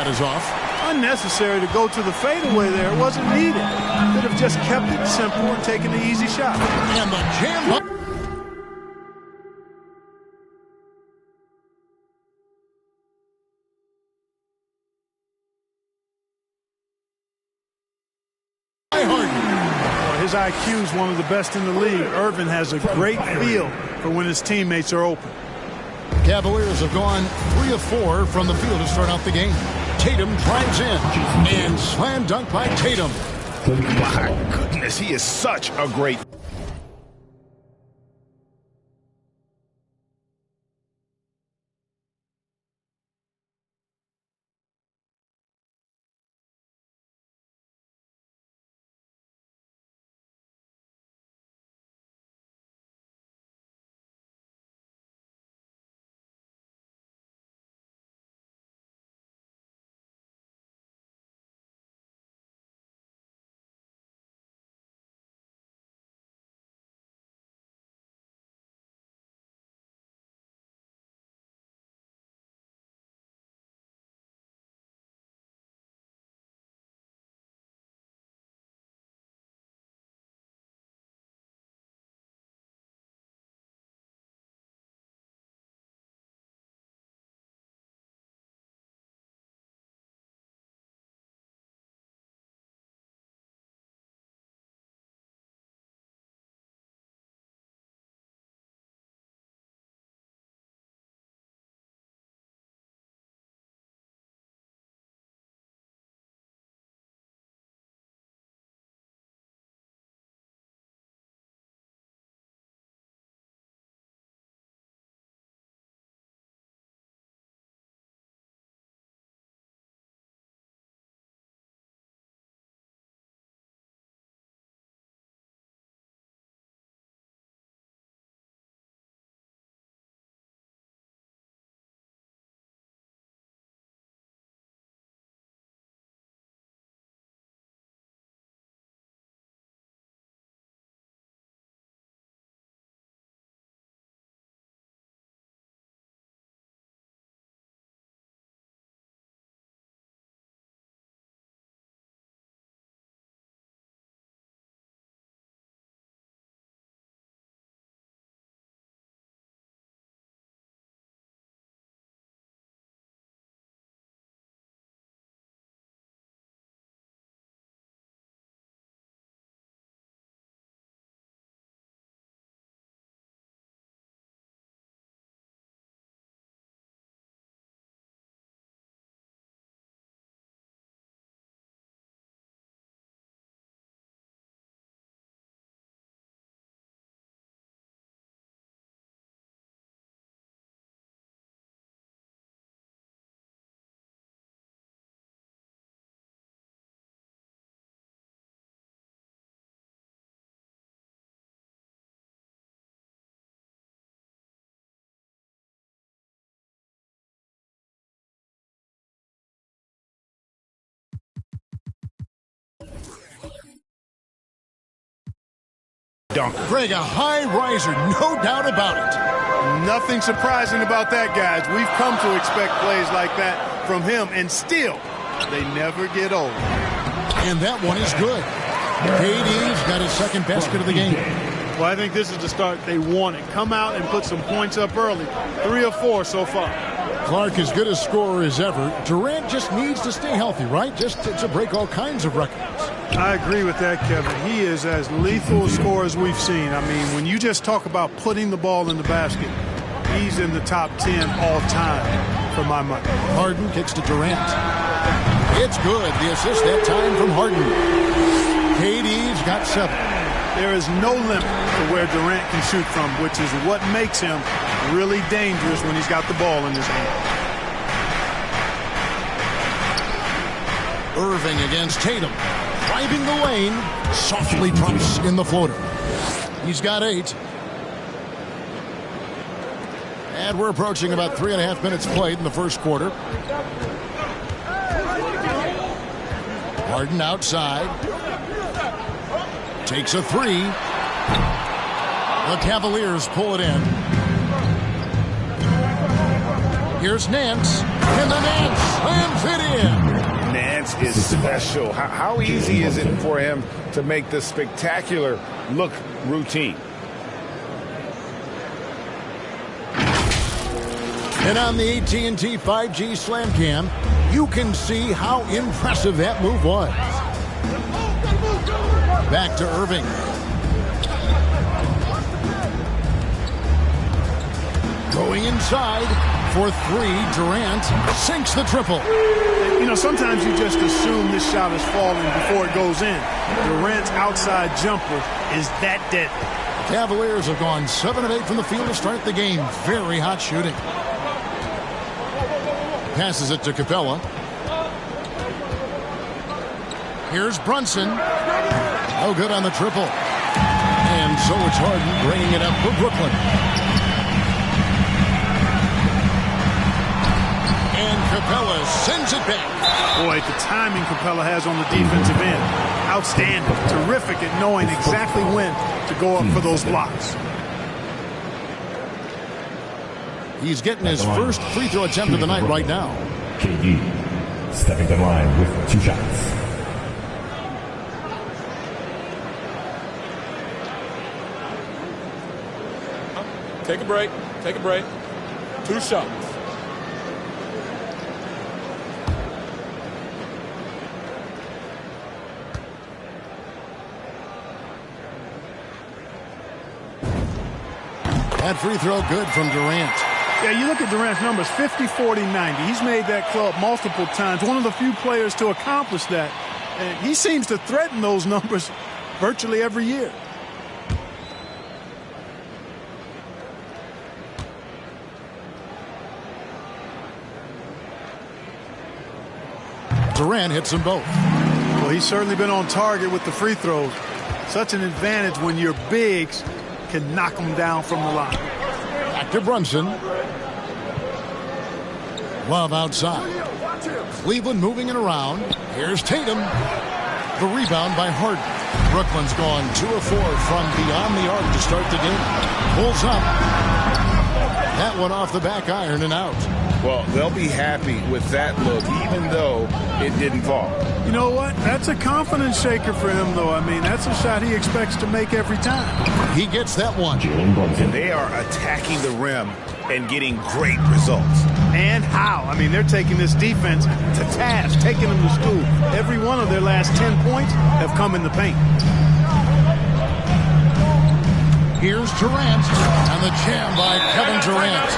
That is off. Unnecessary to go to the fadeaway there. It wasn't needed. Could have just kept it simple and taken the easy shot. And the jam. His IQ is one of the best in the league. Irvin has a great feel for when his teammates are open. Cavaliers have gone 3 of 4 from the field to start out the game. Tatum drives in and slam dunk by Tatum. My goodness, he is such a great. Dunk. Greg, a high riser, no doubt about it. Nothing surprising about that, guys. We've come to expect plays like that from him, and still, they never get old. And that one is good. KD's got his second basket of the game. Well, I think this is the start they wanted. Come out and put some points up early. 3 of 4 so far. Clark as good a scorer as ever. Durant just needs to stay healthy, right? Just to break all kinds of records. I agree with that, Kevin. He is as lethal a scorer as we've seen. I mean, when you just talk about putting the ball in the basket, he's in the top 10 all time for my money. Harden kicks to Durant. It's good. The assist that time from Harden. KD's got 7. There is no limit to where Durant can shoot from, which is what makes him really dangerous when he's got the ball in his hand. Irving against Tatum. Driving the lane, softly drops in the floater. He's got 8. And we're approaching about 3.5 minutes played in the first quarter. Harden outside. Takes a 3. The Cavaliers pull it in. Here's Nance, and the Nance slams it in. Nance is special. How easy is it for him to make the spectacular look routine? And on the AT&T 5G Slam Cam, you can see how impressive that move was. Back to Irving. Going inside for three, Durant sinks the triple. You know, sometimes you just assume this shot is falling before it goes in. Durant's outside jumper is that deadly. Cavaliers have gone 7 of 8 from the field to start the game. Very hot shooting. Passes it to Capella. Here's Brunson. No good on the triple. And so it's Harden bringing it up for Brooklyn. And Capella sends it back. Boy, the timing Capella has on the defensive end. Outstanding. Terrific at knowing exactly when to go up for those blocks. He's getting his first free throw attempt of the night right now. KD stepping to the line with 2 shots. Take a break. Take a break. 2 shots. That free throw good from Durant. Yeah, you look at Durant's numbers, 50, 40, 90. He's made that club multiple times. One of the few players to accomplish that. And he seems to threaten those numbers virtually every year. Durant hits them both. Well, he's certainly been on target with the free throws. Such an advantage when your bigs can knock them down from the line. Back to Brunson. Love outside. Cleveland moving it around. Here's Tatum. The rebound by Harden. Brooklyn's gone 2 of 4 from beyond the arc to start the game. Pulls up. That one off the back iron and out. Well, they'll be happy with that look, even though it didn't fall. You know what? That's a confidence shaker for him, though. I mean, that's a shot he expects to make every time. He gets that one. And they are attacking the rim and getting great results. And how? I mean, they're taking this defense to task, taking them to school. Every one of their last 10 points have come in the paint. Here's Durant on the jam by Kevin Durant.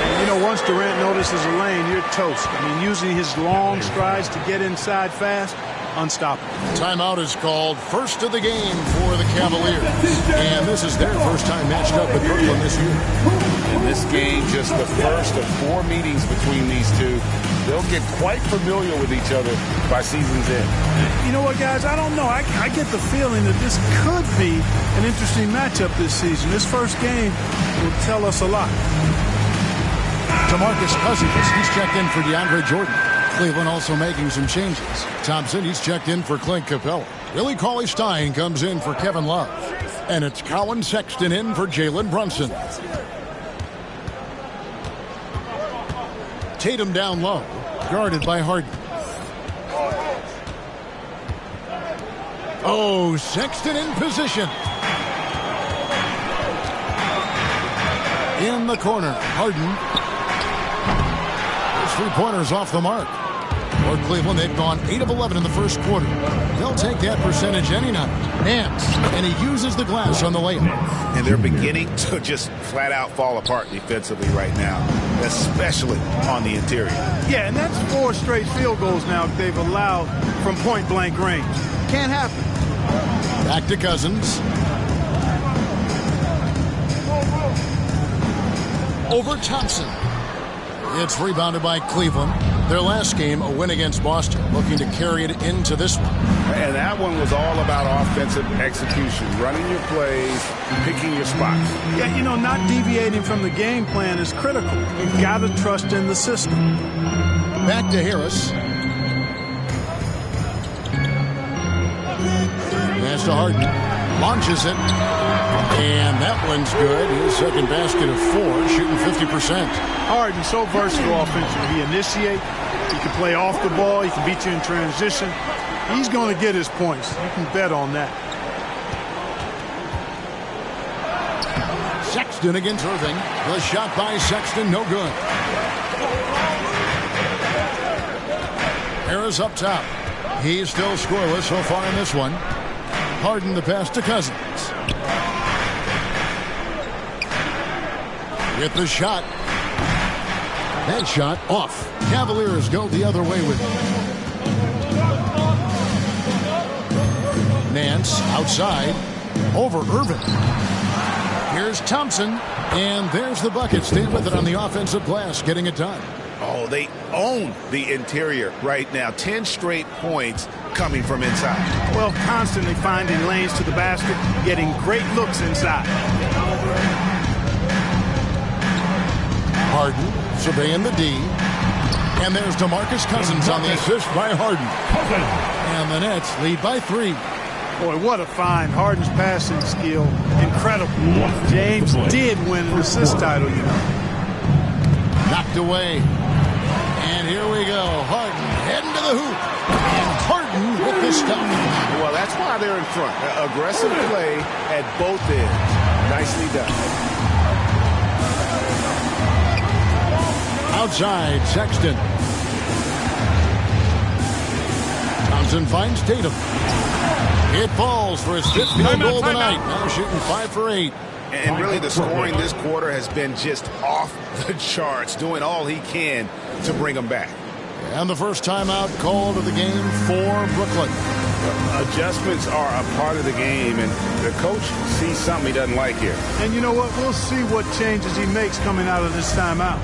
And, you know, once Durant notices a lane, you're toast. I mean, using his long strides to get inside fast, unstoppable. Timeout is called. First of the game for the Cavaliers. And this is their first time matched up with Brooklyn this year. In this game, just the first of 4 meetings between these two. They'll get quite familiar with each other by season's end. You know what, guys? I don't know. I get the feeling that this could be an interesting matchup this season. This first game will tell us a lot. DeMarcus Cousins, he's checked in for DeAndre Jordan. Cleveland also making some changes. Thompson, he's checked in for Clint Capella. Willie Cauley-Stein comes in for Kevin Love. And it's Colin Sexton in for Jalen Brunson. Tatum down low, guarded by Harden. Oh, Sexton in position. In the corner, Harden. His 3-pointers off the mark. For Cleveland, they've gone 8 of 11 in the first quarter. They'll take that percentage any night. Nance, and he uses the glass on the layup. And they're beginning to just flat out fall apart defensively right now, especially on the interior. Yeah, and that's 4 straight field goals now they've allowed from point-blank range. Can't happen. Back to Cousins. Over Thompson. It's rebounded by Cleveland. Their last game, a win against Boston, looking to carry it into this one. And that one was all about offensive execution, running your plays, picking your spots. Yeah, you know, not deviating from the game plan is critical. You've got to trust in the system. Back to Harris. Pass to Harden. Launches it. And that one's good. His second basket of 4, shooting 50%. Harden, so versatile offensively. He initiates. He can play off the ball. He can beat you in transition. He's going to get his points. You can bet on that. Sexton against Irving. The shot by Sexton, no good. Harris up top. He's still scoreless so far in this one. Harden the pass to Cousins. With the shot. That shot off. Cavaliers go the other way with it. Nance outside. Over Irving. Here's Thompson. And there's the bucket. Stay with it on the offensive glass. Getting it done. Oh, they own the interior right now. 10 straight points coming from inside. Well, constantly finding lanes to the basket, getting great looks inside. Harden surveying the D. And there's DeMarcus Cousins on the assist by Harden. And the Nets lead by 3. Boy, what a find. Harden's passing skill. Incredible. James did win an assist title, you know. Knocked away. And here we go. Harden heading to the hoop. And Harden with the stop. Well, that's why they're in front. Aggressive play at both ends. Nicely done. Outside, Sexton. Thompson finds Tatum. It falls for his 5th field goal tonight. Now shooting 5 for 8. And really the scoring this quarter has been just off the charts, doing all he can to bring them back. And the first timeout called of the game for Brooklyn. Adjustments are a part of the game, and the coach sees something he doesn't like here. And you know what? We'll see what changes he makes coming out of this timeout.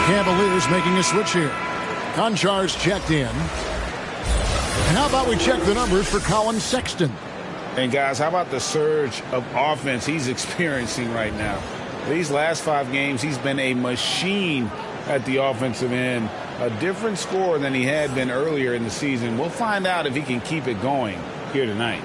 Cavaliers making a switch here. Konchar's checked in. And how about we check the numbers for Colin Sexton? And guys, how about the surge of offense he's experiencing right now? These last 5 games, he's been a machine at the offensive end. A different scorer than he had been earlier in the season. We'll find out if he can keep it going here tonight.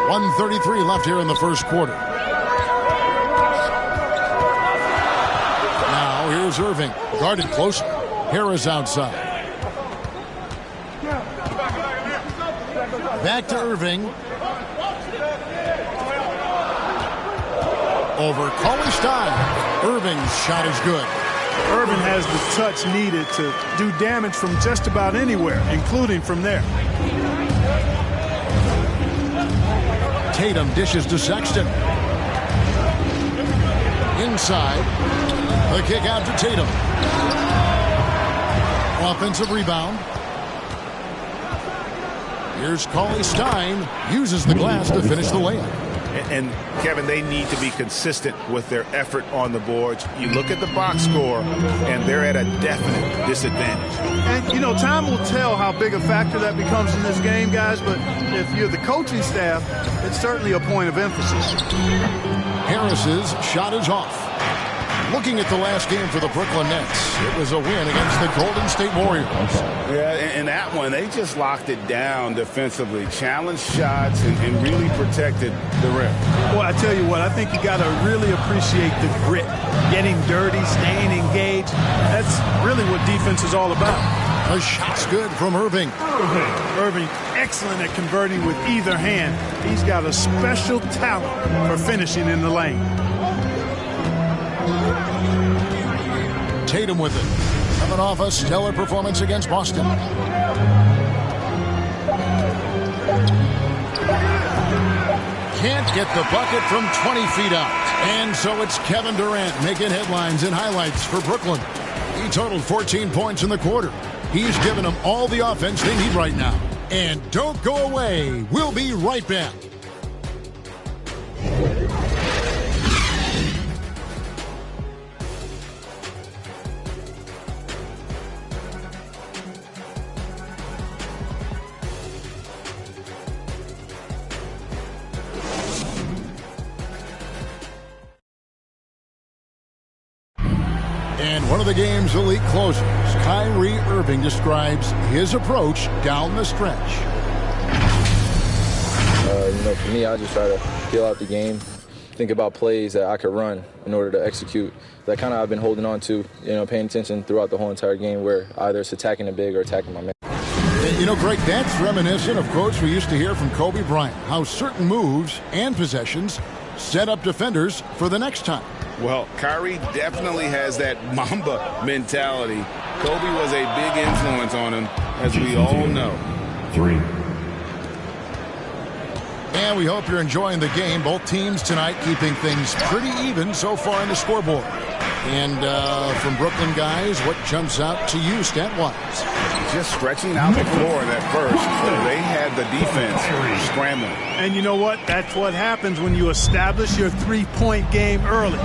.133 left here in the first quarter. Now here's Irving. Guarded close. Harris outside. Back to Irving. Over Cauley-Stein. Irving's shot is good. Irving has the touch needed to do damage from just about anywhere, including from there. Tatum dishes to Sexton. Inside. The kick out to Tatum. Offensive rebound. Here's Cauley-Stein. Uses the glass to finish the layup. And Kevin, they need to be consistent with their effort on the boards. You look at the box score, and they're at a definite disadvantage. And, you know, time will tell how big a factor that becomes in this game, guys, but if you're the coaching staff, it's certainly a point of emphasis. Harris's shot is off. Looking at the last game for the Brooklyn Nets, it was a win against the Golden State Warriors. Yeah, in that one, they just locked it down defensively, challenged shots, and really protected the rim. Well, I tell you what, I think you got to really appreciate the grit, getting dirty, staying engaged. That's really what defense is all about. The shot's good from Irving. Irving, excellent at converting with either hand. He's got a special talent for finishing in the lane. Tatum with it. Coming off a stellar performance against Boston. Can't get the bucket from 20 feet out. And so it's Kevin Durant making headlines and highlights for Brooklyn. He totaled 14 points in the quarter. He's given them all the offense they need right now. And don't go away. We'll be right back. And one of the game's elite closers, Kyrie Irving, describes his approach down the stretch. For me, I just try to feel out the game, think about plays that I could run in order to execute. That kind of I've been holding on to, paying attention throughout the whole entire game where either it's attacking the big or attacking my man. Greg, that's reminiscent of quotes we used to hear from Kobe Bryant, how certain moves and possessions set up defenders for the next time. Well, Kyrie definitely has that Mamba mentality. Kobe was a big influence on him, as we all know. 3. And we hope you're enjoying the game. Both teams tonight keeping things pretty even so far in the scoreboard. And from Brooklyn guys, what jumps out to you stat-wise? Just stretching out the floor in that first. So they had the defense scrambling. And you know what? That's what happens when you establish your three-point game early.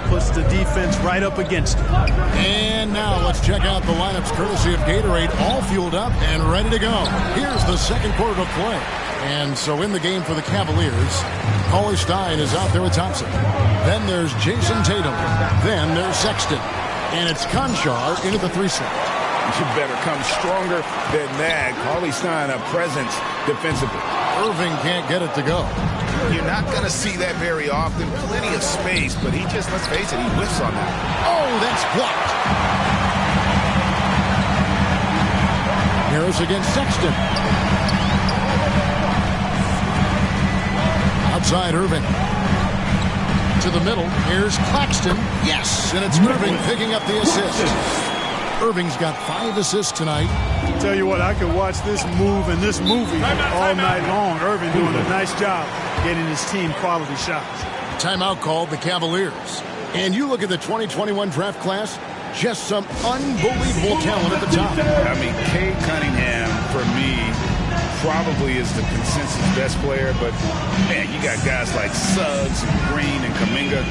Puts the defense right up against it. And now let's check out the lineups courtesy of Gatorade, all fueled up and ready to go. Here's the second quarter of play. And so in the game for the Cavaliers, Cauley Stein is out there with Thompson. Then there's Jason Tatum. Then there's Sexton. And it's Conchar into the 3 slot. You better come stronger than that. Cauley Stein, a presence defensively. Irving can't get it to go. You're not going to see that very often. Plenty of space, but he just, let's face it, he whiffs on that. Oh, that's blocked. Harris against Sexton. Outside Irving. To the middle. Here's Claxton. Yes, and it's Irving picking up the assist. Irving's got 5 assists tonight. Tell you what, I could watch this move and this movie all night long. Irving doing a nice job getting his team quality shots. Timeout called the Cavaliers. And you look at the 2021 draft class, just some unbelievable talent at the top. I mean, Cade Cunningham, for me, probably is the consensus best player. But, man, you got guys like Suggs, and Green, and Kuminga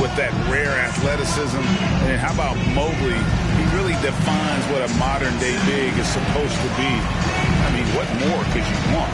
with that rare athleticism. And how about Mobley? He really defines what a modern-day big is supposed to be. I mean, what more could you want?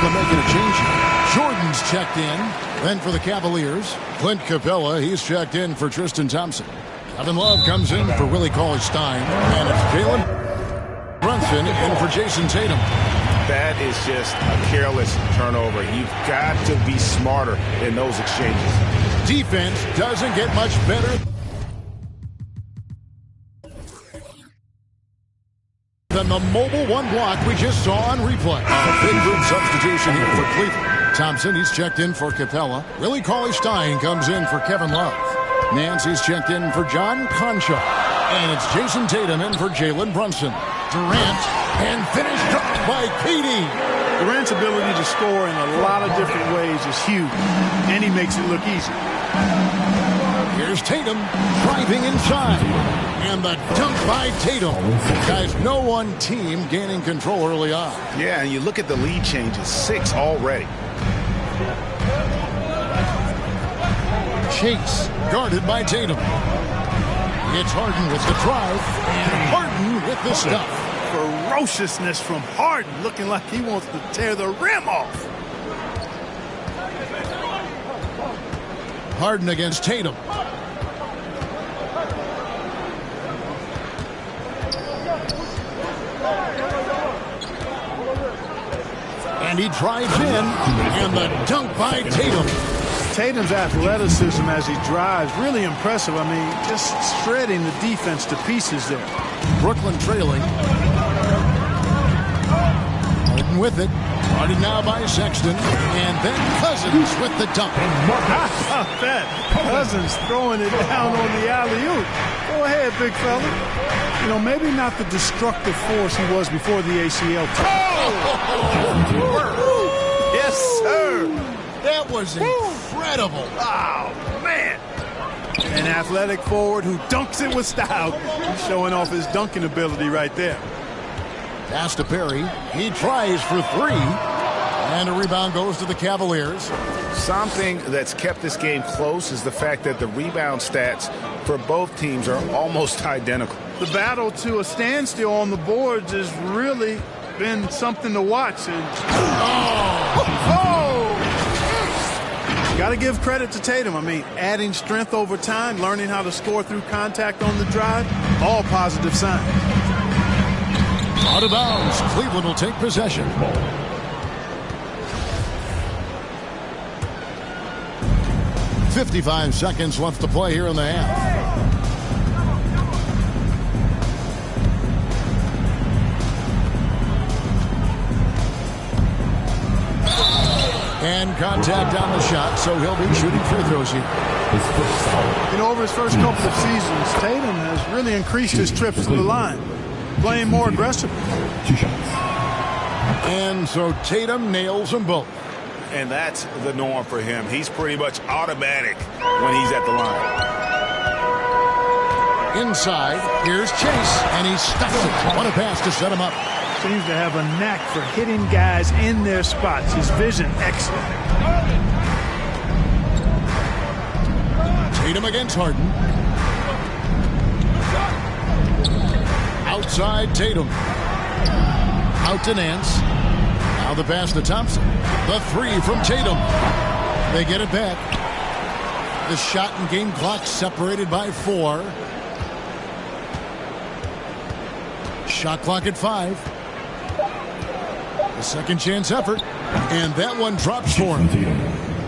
Making a change here. Jordan's checked in. Then for the Cavaliers, Clint Capella, he's checked in for Tristan Thompson. Kevin Love comes in for Willie Cauley-Stein. And it's Jalen Brunson in for Jason Tatum. That is just a careless turnover. You've got to be smarter in those exchanges. Defense doesn't get much better than the mobile one block we just saw on replay. A big group substitution here for Cleveland. Thompson, he's checked in for Capella. Willie Cauley-Stein comes in for Kevin Love. Nance, he's checked in for John Conchar. And it's Jason Tatum in for Jalen Brunson. Durant, and finished off by KD. Durant's ability to score in a lot of different ways is huge, and he makes it look easy. Here's Tatum driving inside, and the dunk by Tatum. Guys, no one team gaining control early on. Yeah, and you look at the lead changes, 6 already. Chase guarded by Tatum. It's Harden with the drive, and Harden with the stuff. Ferociousness from Harden, looking like he wants to tear the rim off. Harden against Tatum. And he drives in, and the dunk by Tatum. Tatum's athleticism as he drives, really impressive. I mean, just shredding the defense to pieces there. Brooklyn trailing. Harden with it. Guarded now by Sexton. And then Cousins with the dunk. How about that? Cousins throwing it down on the alley-oop. Go ahead, big fella. You know, maybe not the destructive force he was before the ACL. Yes, sir. That was incredible. Oh, man. An athletic forward who dunks it with style. He's showing off his dunking ability right there. Pass to Perry. He tries for 3. And a rebound goes to the Cavaliers. Something that's kept this game close is the fact that the rebound stats for both teams are almost identical. The battle to a standstill on the boards has really been something to watch. And got to give credit to Tatum. I mean, adding strength over time, learning how to score through contact on the drive, all positive signs. Out of bounds. Cleveland will take possession. .55 seconds left to play here in the half. And contact on the shot, so he'll be shooting free throws here. You know, over his first couple of seasons, Tatum has really increased his trips to the line, playing more aggressively. And so Tatum nails them both. And that's the norm for him. He's pretty much automatic when he's at the line. Inside, here's Chase, and he stuffs it. What a pass to set him up. Seems to have a knack for hitting guys in their spots. His vision excellent. Tatum against Harden. Outside Tatum. Out to Nance. Now the pass to Thompson. The 3 from Tatum. They get it back. The shot and game clock separated by 4. Shot clock at 5. A second chance effort. And that one drops for him.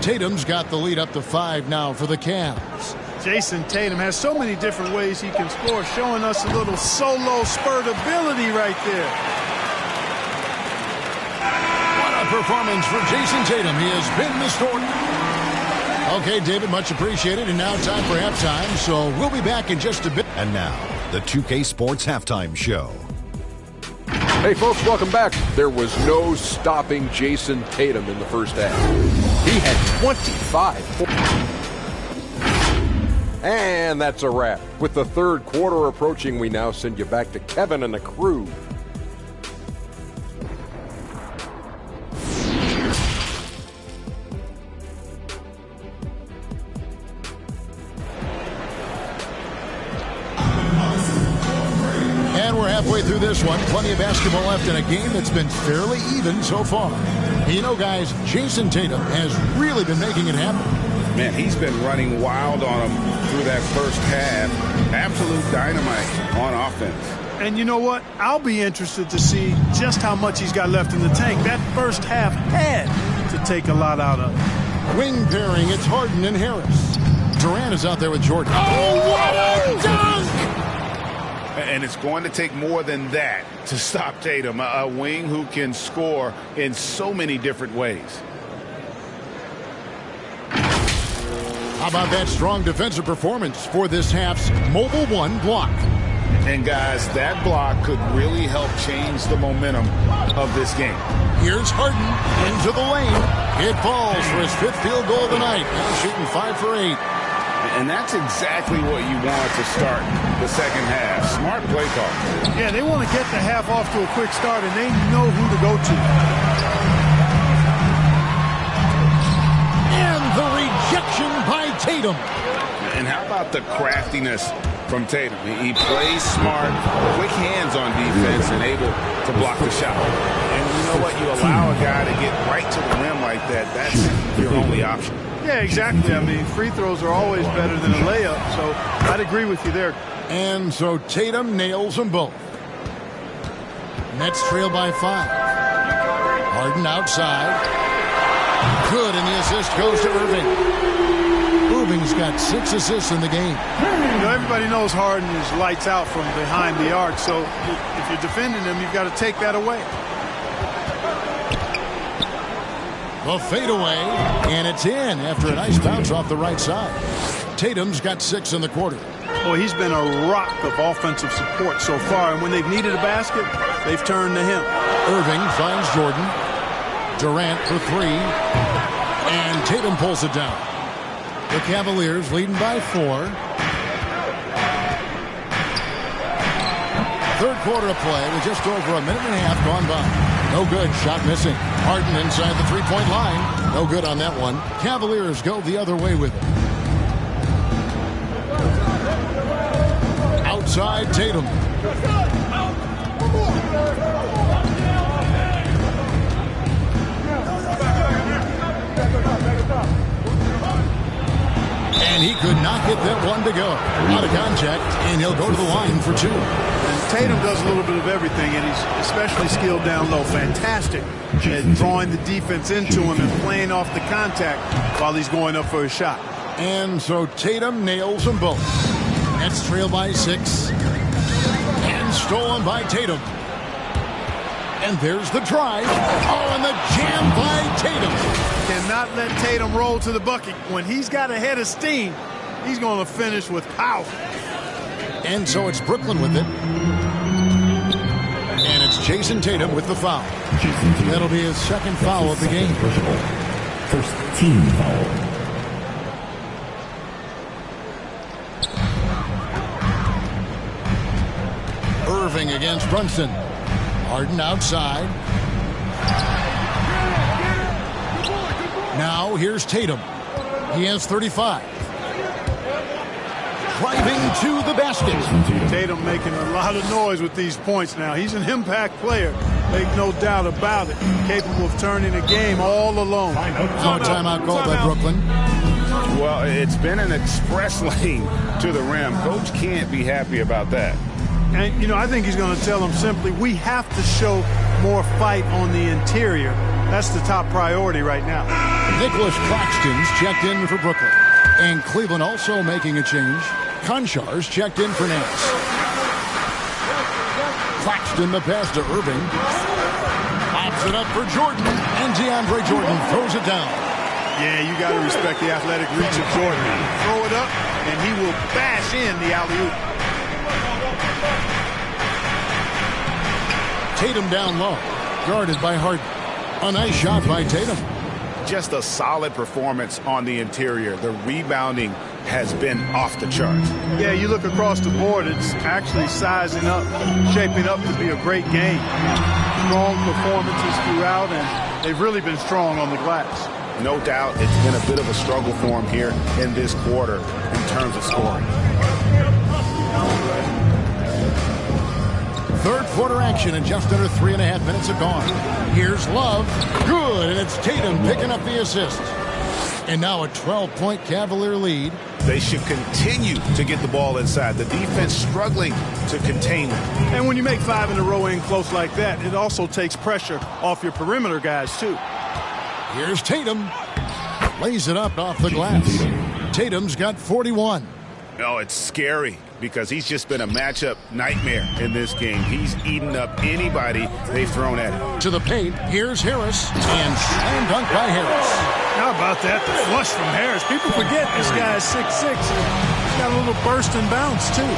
Tatum's got the lead up to 5 now for the Cavs. Jason Tatum has so many different ways he can score, showing us a little solo spurt ability right there. What a performance for Jason Tatum. He has been the story. Okay, David, much appreciated. And now time for halftime, so we'll be back in just a bit. And now, the 2K Sports Halftime Show. Hey, folks, welcome back. There was no stopping Jason Tatum in the first half. He had 25. And that's a wrap. With the third quarter approaching, we now send you back to Kevin and the crew. Halfway through this one, plenty of basketball left in a game that's been fairly even so far. You know, guys, Jason Tatum has really been making it happen. Man, he's been running wild on him through that first half. Absolute dynamite on offense. And you know what? I'll be interested to see just how much he's got left in the tank. That first half had to take a lot out of him. Wing pairing, it's Harden and Harris. Durant is out there with Jordan. Oh, what a dunk! And it's going to take more than that to stop Tatum, a wing who can score in so many different ways. How about that strong defensive performance for this half's Mobile One block? And guys, that block could really help change the momentum of this game. Here's Harden into the lane. It falls for his 5th field goal of the night. Now shooting 5 for 8. And that's exactly what you want to start the second half. Smart play call. Yeah, they want to get the half off to a quick start, and they know who to go to. And the rejection by Tatum. And how about the craftiness from Tatum? He plays smart, quick hands on defense, and able to block the shot. And you know what? You allow a guy to get right to the rim like that, that's your only option. Yeah, exactly. I mean, free throws are always better than a layup, so I'd agree with you there. And so Tatum nails them both. Nets trail by 5. Harden outside. Good, and the assist goes to Irving. Irving's got 6 assists in the game. You know, everybody knows Harden is lights out from behind the arc, so if you're defending him, you've got to take that away. The fadeaway, and it's in after a nice bounce off the right side. Tatum's got 6 in the quarter. Boy, he's been a rock of offensive support so far, and when they've needed a basket, they've turned to him. Irving finds Jordan. Durant for 3, and Tatum pulls it down. The Cavaliers leading by 4. Third quarter of play with just over a minute and a half gone by. No good. Shot missing. Harden inside the 3-point line. No good on that one. Cavaliers go the other way with it. Outside Tatum. And he could not get that one to go. Out of contact, and he'll go to the line for 2. And Tatum does a little bit of everything, and he's especially skilled down low. Fantastic at drawing the defense into him and playing off the contact while he's going up for a shot. And so Tatum nails them both. Nets trail by 6. And stolen by Tatum. And there's the drive. Oh, and the jam by Tatum. Cannot let Tatum roll to the bucket. When he's got a head of steam, he's going to finish with power. And so it's Brooklyn with it. And it's Jason Tatum with the foul. That'll be his 2nd foul of the game. First team foul. Irving against Brunson. Harden outside. Now here's Tatum. He has 35. Driving to the basket. Tatum making a lot of noise with these points now. He's an impact player. Make no doubt about it. Capable of turning a game all alone. No timeout called by Brooklyn. Well, it's been an express lane to the rim. Coach can't be happy about that. And, you know, I think he's going to tell them simply, we have to show more fight on the interior. That's the top priority right now. Nicholas Claxton's checked in for Brooklyn. And Cleveland also making a change. Konchar's checked in for Nance. Claxton the pass to Irving. Pops it up for Jordan. And DeAndre Jordan throws it down. Yeah, you got to respect the athletic reach of Jordan. Throw it up, and he will bash in the alley-oop. Tatum down low. Guarded by Harden. A nice shot by Tatum. Just a solid performance on the interior. The rebounding has been off the charts. Yeah, you look across the board, it's actually sizing up, shaping up to be a great game. Strong performances throughout, and they've really been strong on the glass. No doubt it's been a bit of a struggle for him here in this quarter in terms of scoring. Third quarter action and just under 3.5 minutes have gone. Here's Love. Good, and it's Tatum picking up the assist. And now a 12-point Cavalier lead. They should continue to get the ball inside. The defense struggling to contain them. And when you make 5 in a row in close like that, it also takes pressure off your perimeter guys, too. Here's Tatum. Lays it up off the glass. Tatum's got 41. Oh, it's scary because he's just been a matchup nightmare in this game. He's eaten up anybody they've thrown at him. To the paint, here's Harris, and slam dunk by Harris. How about that? The flush from Harris. People forget this guy is 6'6", and he's got a little burst and bounce, too.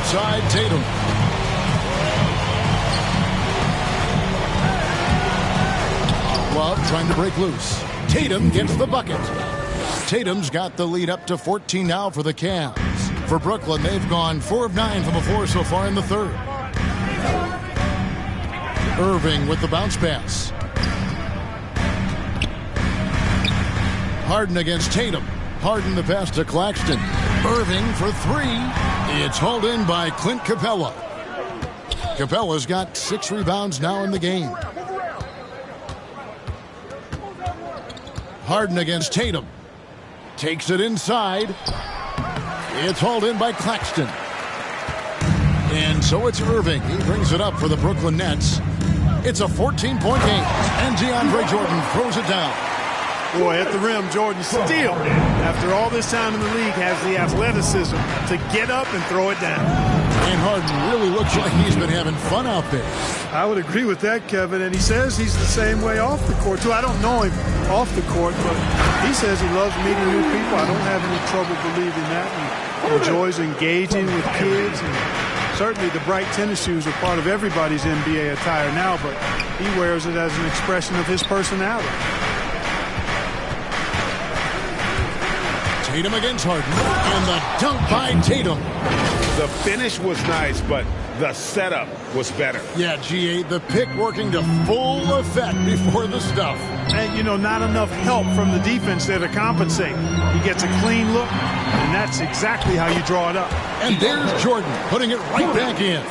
outside Tatum. Love trying to break loose. Tatum gets the bucket. Tatum's got the lead up to 14 now for the Cavs. For Brooklyn, they've gone 4 of 9 from the floor so far in the third. Irving with the bounce pass. Harden against Tatum. Harden the pass to Claxton. Irving for 3. It's hauled in by Clint Capella. Capella's got 6 rebounds now in the game. Harden against Tatum. Takes it inside. It's hauled in by Claxton. And so it's Irving. He brings it up for the Brooklyn Nets. It's a 14-point game. And DeAndre Jordan throws it down. Boy, at the rim, Jordan still, after all this time in the league, has the athleticism to get up and throw it down. And Harden really looks like he's been having fun out there. I would agree with that, Kevin. And he says he's the same way off the court, too. I don't know him off the court, but he says he loves meeting new people. I don't have any trouble believing that. He enjoys engaging with kids. And certainly the bright tennis shoes are part of everybody's NBA attire now, but he wears it as an expression of his personality. Tatum against Harden, and the dunk by Tatum. The finish was nice, but the setup was better. Yeah, GA, the pick working to full effect before the stuff. And, you know, not enough help from the defense there to compensate. He gets a clean look, and that's exactly how you draw it up. And there's Jordan putting it right back in.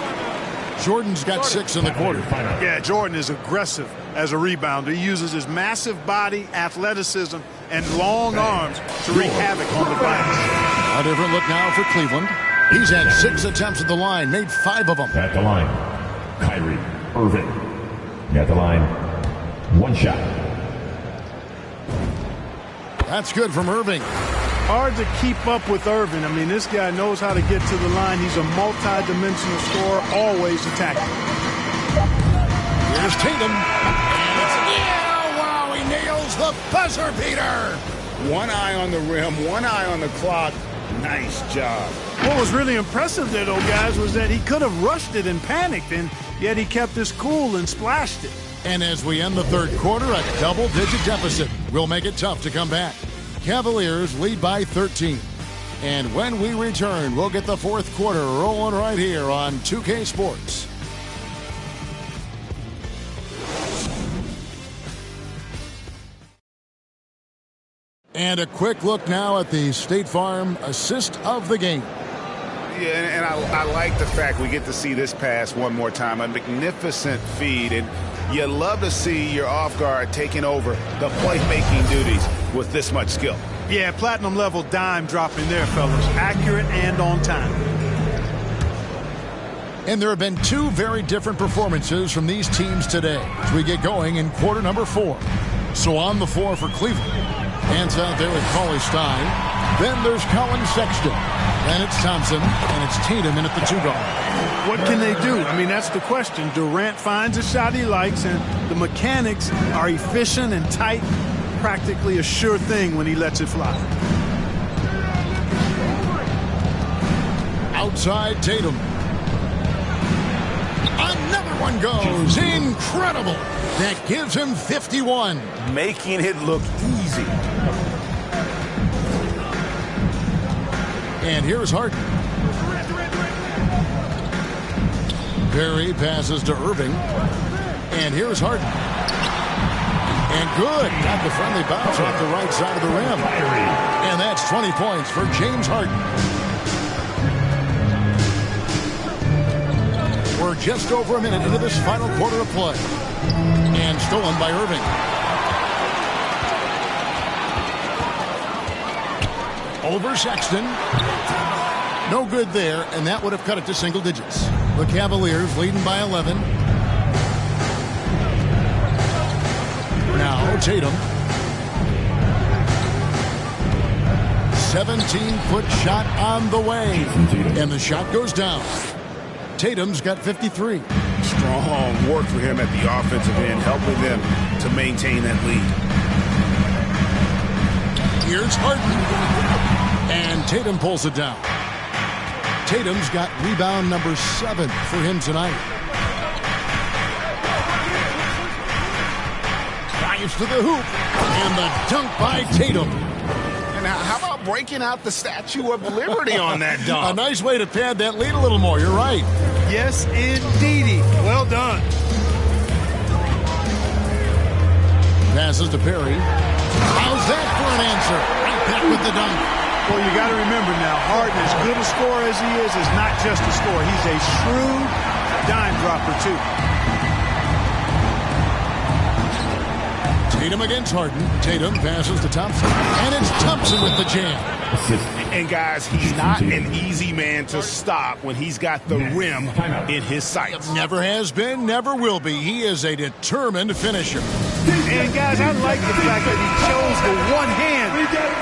Jordan's got 6 in the quarter. Yeah, Jordan is aggressive as a rebounder. He uses his massive body, athleticism, and long arms to wreak havoc on the glass. A different look now for Cleveland. He's had 6 attempts at the line, made 5 of them. At the line, Kyrie Irving. At the line, 1 shot. That's good from Irving. Hard to keep up with Irving. I mean, this guy knows how to get to the line. He's a multi-dimensional scorer, always attacking. Here's Tatum. And it's, yeah, wow, he nails the buzzer beater. One eye on the rim, one eye on the clock. Nice job. What was really impressive there, though, guys, was that he could have rushed it and panicked, and yet he kept his cool and splashed it. And as we end the third quarter, a double-digit deficit will make it tough to come back. Cavaliers lead by 13. And when we return, we'll get the fourth quarter rolling right here on 2K Sports. And a quick look now at the State Farm assist of the game. Yeah, and I like the fact we get to see this pass one more time. A magnificent feed, and you love to see your off guard taking over the playmaking duties with this much skill. Yeah, platinum level dime dropping there, fellas. Accurate and on time. And there have been 2 very different performances from these teams today as we get going in quarter number 4. So on the floor for Cleveland, hands out there with Cauley Stein. Then there's Colin Sexton. Then it's Thompson, and it's Tatum in at the 2-guard. What can they do? I mean, that's the question. Durant finds a shot he likes, and the mechanics are efficient and tight. Practically a sure thing when he lets it fly. Outside Tatum. Another one goes. Incredible. That gives him 51. Making it look easy. And here's Harden. Perry passes to Irving. And here's Harden. And good. Got the friendly bounce off the right side of the rim. And that's 20 points for James Harden. We're just over a minute into this final quarter of play. And stolen by Irving. Over Sexton. No good there, and that would have cut it to single digits. The Cavaliers leading by 11. Now Tatum. 17-foot shot on the way. And the shot goes down. Tatum's got 53. Strong work for him at the offensive end, helping them to maintain that lead. Here's Harden. And Tatum pulls it down. Tatum's got rebound number 7 for him tonight. Drives to the hoop, and the dunk by Tatum. And how about breaking out the Statue of Liberty on that dunk? A nice way to pad that lead a little more. You're right. Yes, indeedy. Well done. Passes to Perry. How's that for an answer? Right back with the dunk. Well, you got to remember now, Harden, as good a scorer as he is not just a scorer. He's a shrewd dime dropper, too. Tatum against Harden. Tatum passes to Thompson. And it's Thompson with the jam. And, guys, he's not an easy man to stop when he's got the rim in his sights. Never has been, never will be. He is a determined finisher. And, guys, I like the fact that he chose the one-hand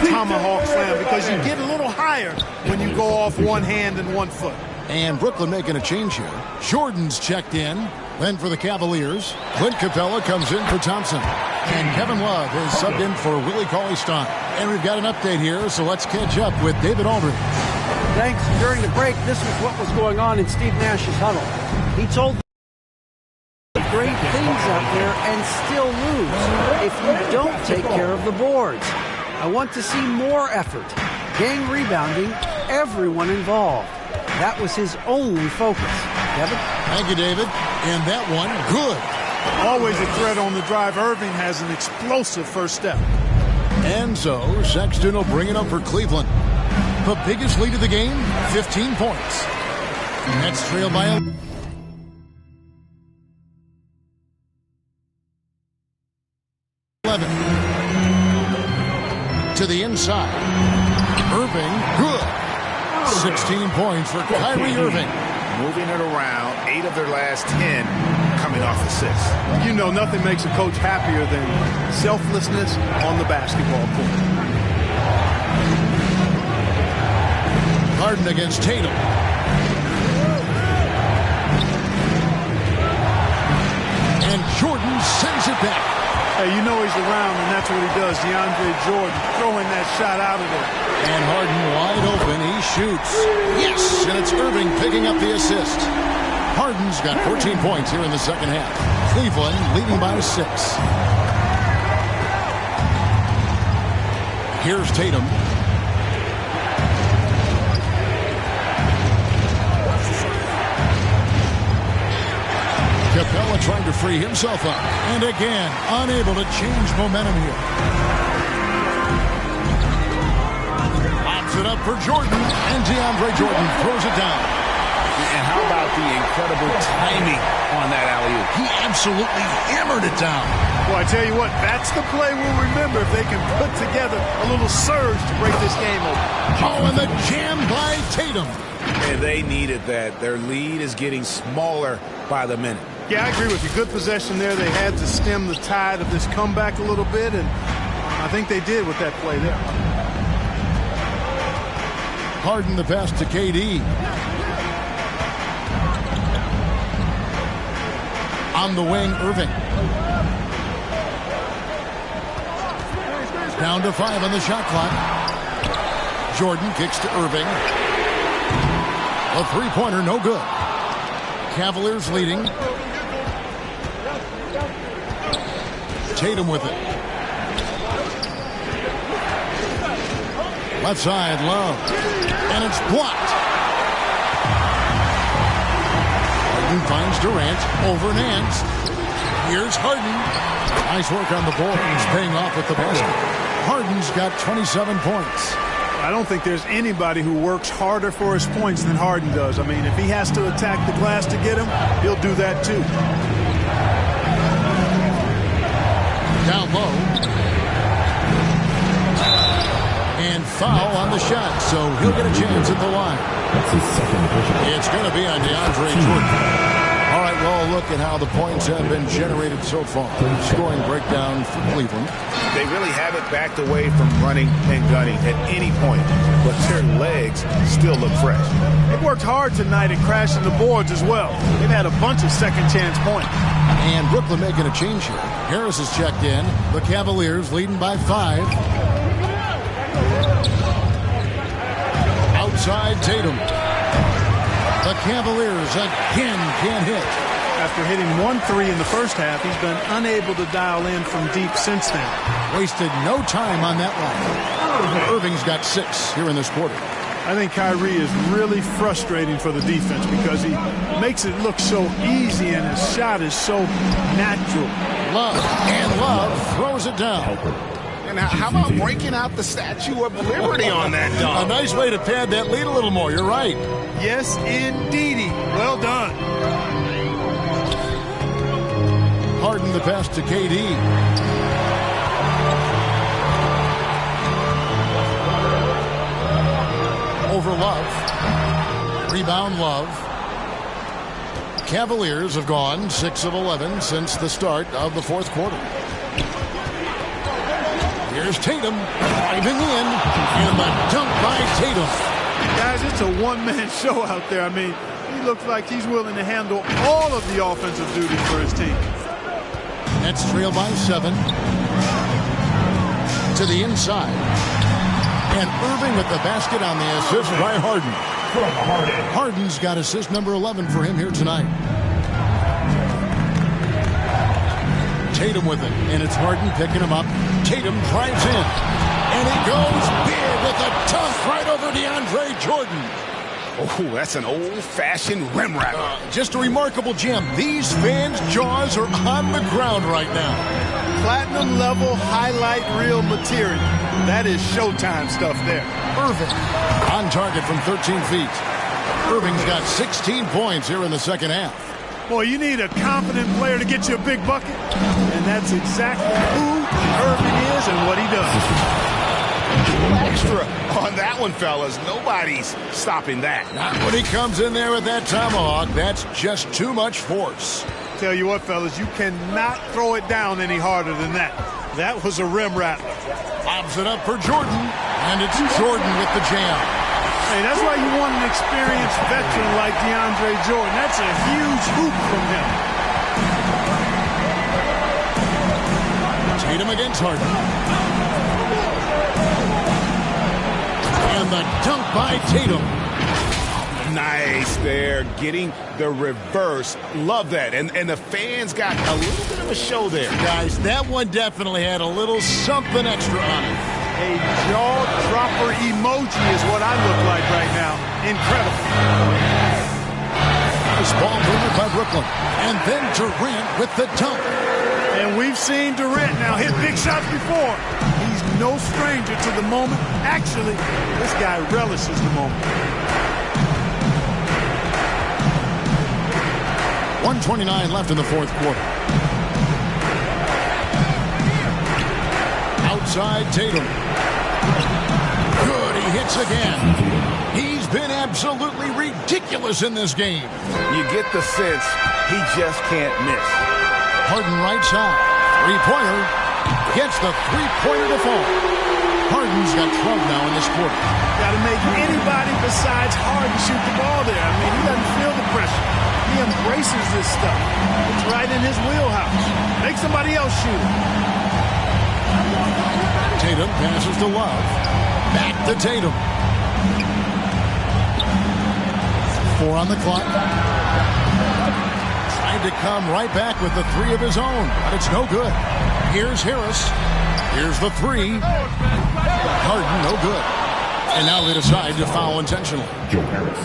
tomahawk slam because you get a little higher when you go off one hand and 1 foot. And Brooklyn making a change here. Jordan's checked in. Then for the Cavaliers, Clint Capella comes in for Thompson. And Kevin Love is subbed in for Willie Cauley-Stein. And we've got an update here, so let's catch up with David Aldridge. Thanks. During the break, this was what was going on in Steve Nash's huddle. He told great things out there and still lose if you don't take care of the boards. I want to see more effort, gang rebounding, everyone involved. That was his only focus. Kevin? Thank you, David. And that one, good. Always a threat on the drive. Irving has an explosive first step. And so Sexton will bring it up for Cleveland. The biggest lead of the game, 15 points. Nets trail by 11. To the inside. Irving, good. 16 points for Kyrie Irving. Moving it around, 8 of their last 10 coming off assists. You know, nothing makes a coach happier than selflessness on the basketball court. Harden against Tatum. And Jordan sends it back. Hey, you know he's around, and that's what he does. DeAndre Jordan throwing that shot out of there. And Harden wide open. He shoots. Yes, and it's Irving picking up the assist. Harden's got 14 points here in the second half. Cleveland leading by 6. Here's Tatum. Capella trying to free himself up. And again, unable to change momentum here. Pops it up for Jordan. And DeAndre Jordan throws it down. And how about the incredible timing on that alley-oop? He absolutely hammered it down. Well, I tell you what, that's the play we'll remember if they can put together a little surge to break this game open. Oh, and the jam by Tatum. And they needed that. Their lead is getting smaller by the minute. Yeah, I agree with you. Good possession there. They had to stem the tide of this comeback a little bit, and I think they did with that play there. Harden the pass to KD. On the wing, Irving. Down to 5 on the shot clock. Jordan kicks to Irving. A three-pointer, no good. Cavaliers leading. Tatum with it. Left side, Love. And it's blocked. Harden finds Durant over Nance. Here's Harden. Nice work on the board. He's paying off with the basket. Harden's got 27 points. I don't think there's anybody who works harder for his points than Harden does. I mean, if he has to attack the glass to get him, he'll do that too. Down low. And foul on the shot, so he'll get a chance at the line. That's his second division. It's going to be on DeAndre Jordan. All right, well, look at how the points have been generated so far. Scoring breakdown for Cleveland. They really haven't backed away from running and gunning at any point, but their legs still look fresh. They worked hard tonight at crashing the boards as well. They've had a bunch of second-chance points. And Brooklyn making a change here. Harris is checked in. The Cavaliers leading by 5. Outside Tatum. The Cavaliers again can't hit. After hitting 1-3 in the first half, he's been unable to dial in from deep since then. Wasted no time on that line. Irving's got 6 here in this quarter. I think Kyrie is really frustrating for the defense because he makes it look so easy and his shot is so natural. Love throws it down. And how about breaking out the Statue of Liberty on that dunk? A nice way to pad that lead a little more. You're right. Yes, indeedy. Well done. Harden the pass to KD. Over Love. Rebound Love. Cavaliers have gone 6 of 11 since the start of the fourth quarter. Here's Tatum driving in, and the dunk by Tatum. Guys, it's a one-man show out there. I mean, he looks like he's willing to handle all of the offensive duties for his team. Nets trail by 7. To the inside. And Irving with the basket on the assist by Harden. Harden's got assist number 11 for him here tonight. Tatum with it, and it's Harden picking him up. Tatum drives in, and he goes big with a dunk right over DeAndre Jordan. Oh, that's an old-fashioned rim wrapper. Just a remarkable gem. These fans' jaws are on the ground right now. Platinum level highlight reel material. That is Showtime stuff there. Irving on target from 13 feet. Irving's got 16 points here in the second half. Boy, you need a confident player to get you a big bucket. And that's exactly who Irving is and what he does. Extra on that one, fellas. Nobody's stopping that. Not when he comes in there with that tomahawk. That's just too much force. Tell you what, fellas, you cannot throw it down any harder than that. That was a rim wrap. Lobs it up for Jordan, and it's Jordan with the jam. Hey, that's why you want an experienced veteran like DeAndre Jordan. That's a huge hoop from him. Tatum against Harden. And the dunk by Tatum. Nice there, getting the reverse. Love that. And the fans got a little bit of a show there. Guys, that one definitely had a little something extra on it. A jaw-dropper emoji is what I look like right now. Incredible. This ball moved by Brooklyn. And then Durant with the dunk. And we've seen Durant now hit big shots before. He's no stranger to the moment. Actually, this guy relishes the moment. 1:29 left in the fourth quarter. Outside Tatum. Good, he hits again. He's been absolutely ridiculous in this game. You get the sense he just can't miss. Harden right side. Three-pointer. Gets the three-pointer to fall. Harden's got 12 now in this quarter. Got to make anybody besides Harden shoot the ball there. I mean, he doesn't feel the pressure. He embraces this stuff. It's right in his wheelhouse. Make somebody else shoot it. Tatum passes to Love. Back to Tatum. 4 on the clock. Trying to come right back with the 3 of his own, but it's no good. Here's Harris. Here's the 3. Harden, no good. And now they decide to foul intentionally. Joe Harris.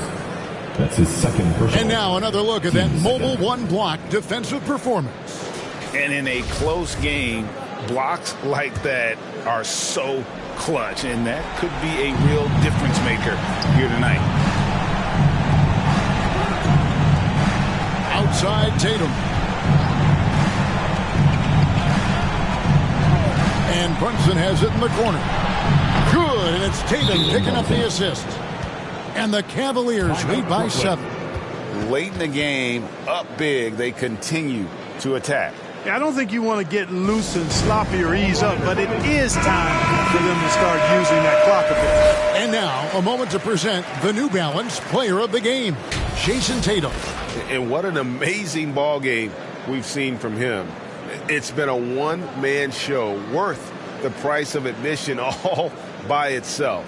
That's his second personal. And now another look at that mobile one-block defensive performance. And in a close game, blocks like that are so clutch, and that could be a real difference maker here tonight. Outside Tatum. And Brunson has it in the corner. Good, and it's Tatum picking up the assist. And the Cavaliers lead by 7. Late in the game, up big, they continue to attack. Yeah, I don't think you want to get loose and sloppy or ease up, but it is time for them to start using that clock a bit. And now, a moment to present the New Balance Player of the Game, Jason Tatum. And what an amazing ball game we've seen from him. It's been a one-man show worth the price of admission all by itself.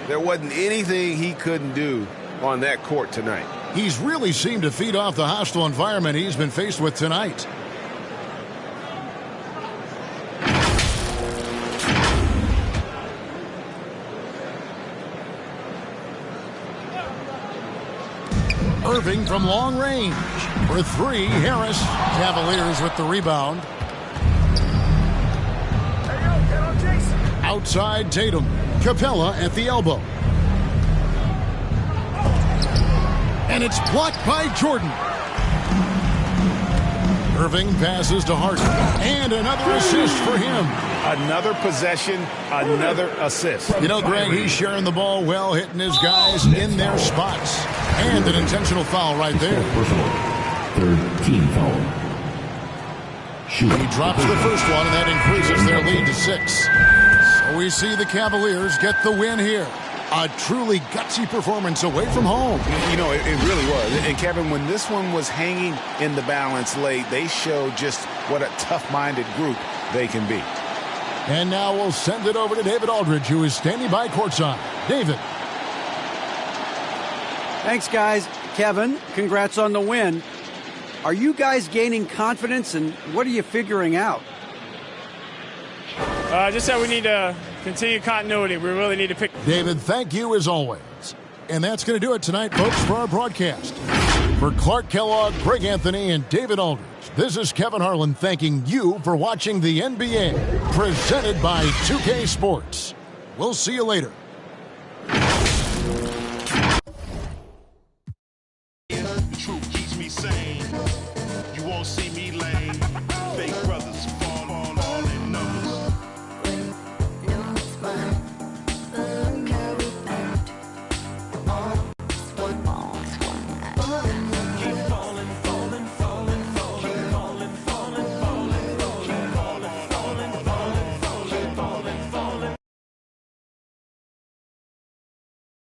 There wasn't anything he couldn't do on that court tonight. He's really seemed to feed off the hostile environment he's been faced with tonight. Irving from long range. For three, Harris. Cavaliers with the rebound. Outside Tatum. Capella at the elbow. And it's blocked by Jordan. Irving passes to Harden. And another assist for him. Another possession, another assist. You know, Greg, he's sharing the ball well, hitting his guys in their spots. And an intentional foul right there. Third team foul. He drops the first one, and that increases their lead to 6. So we see the Cavaliers get the win here. A truly gutsy performance away from home. You know, it really was. And, Kevin, when this one was hanging in the balance late, they showed just what a tough-minded group they can be. And now we'll send it over to David Aldridge, who is standing by courtside. David. Thanks, guys. Kevin, congrats on the win. Are you guys gaining confidence, and what are you figuring out? Just that we need to continue continuity. We really need to pick. David, thank you as always. And that's going to do it tonight, folks, for our broadcast. For Clark Kellogg, Greg Anthony, and David Aldridge, this is Kevin Harlan thanking you for watching the NBA, presented by 2K Sports. We'll see you later. The truth keeps me sane. You won't see me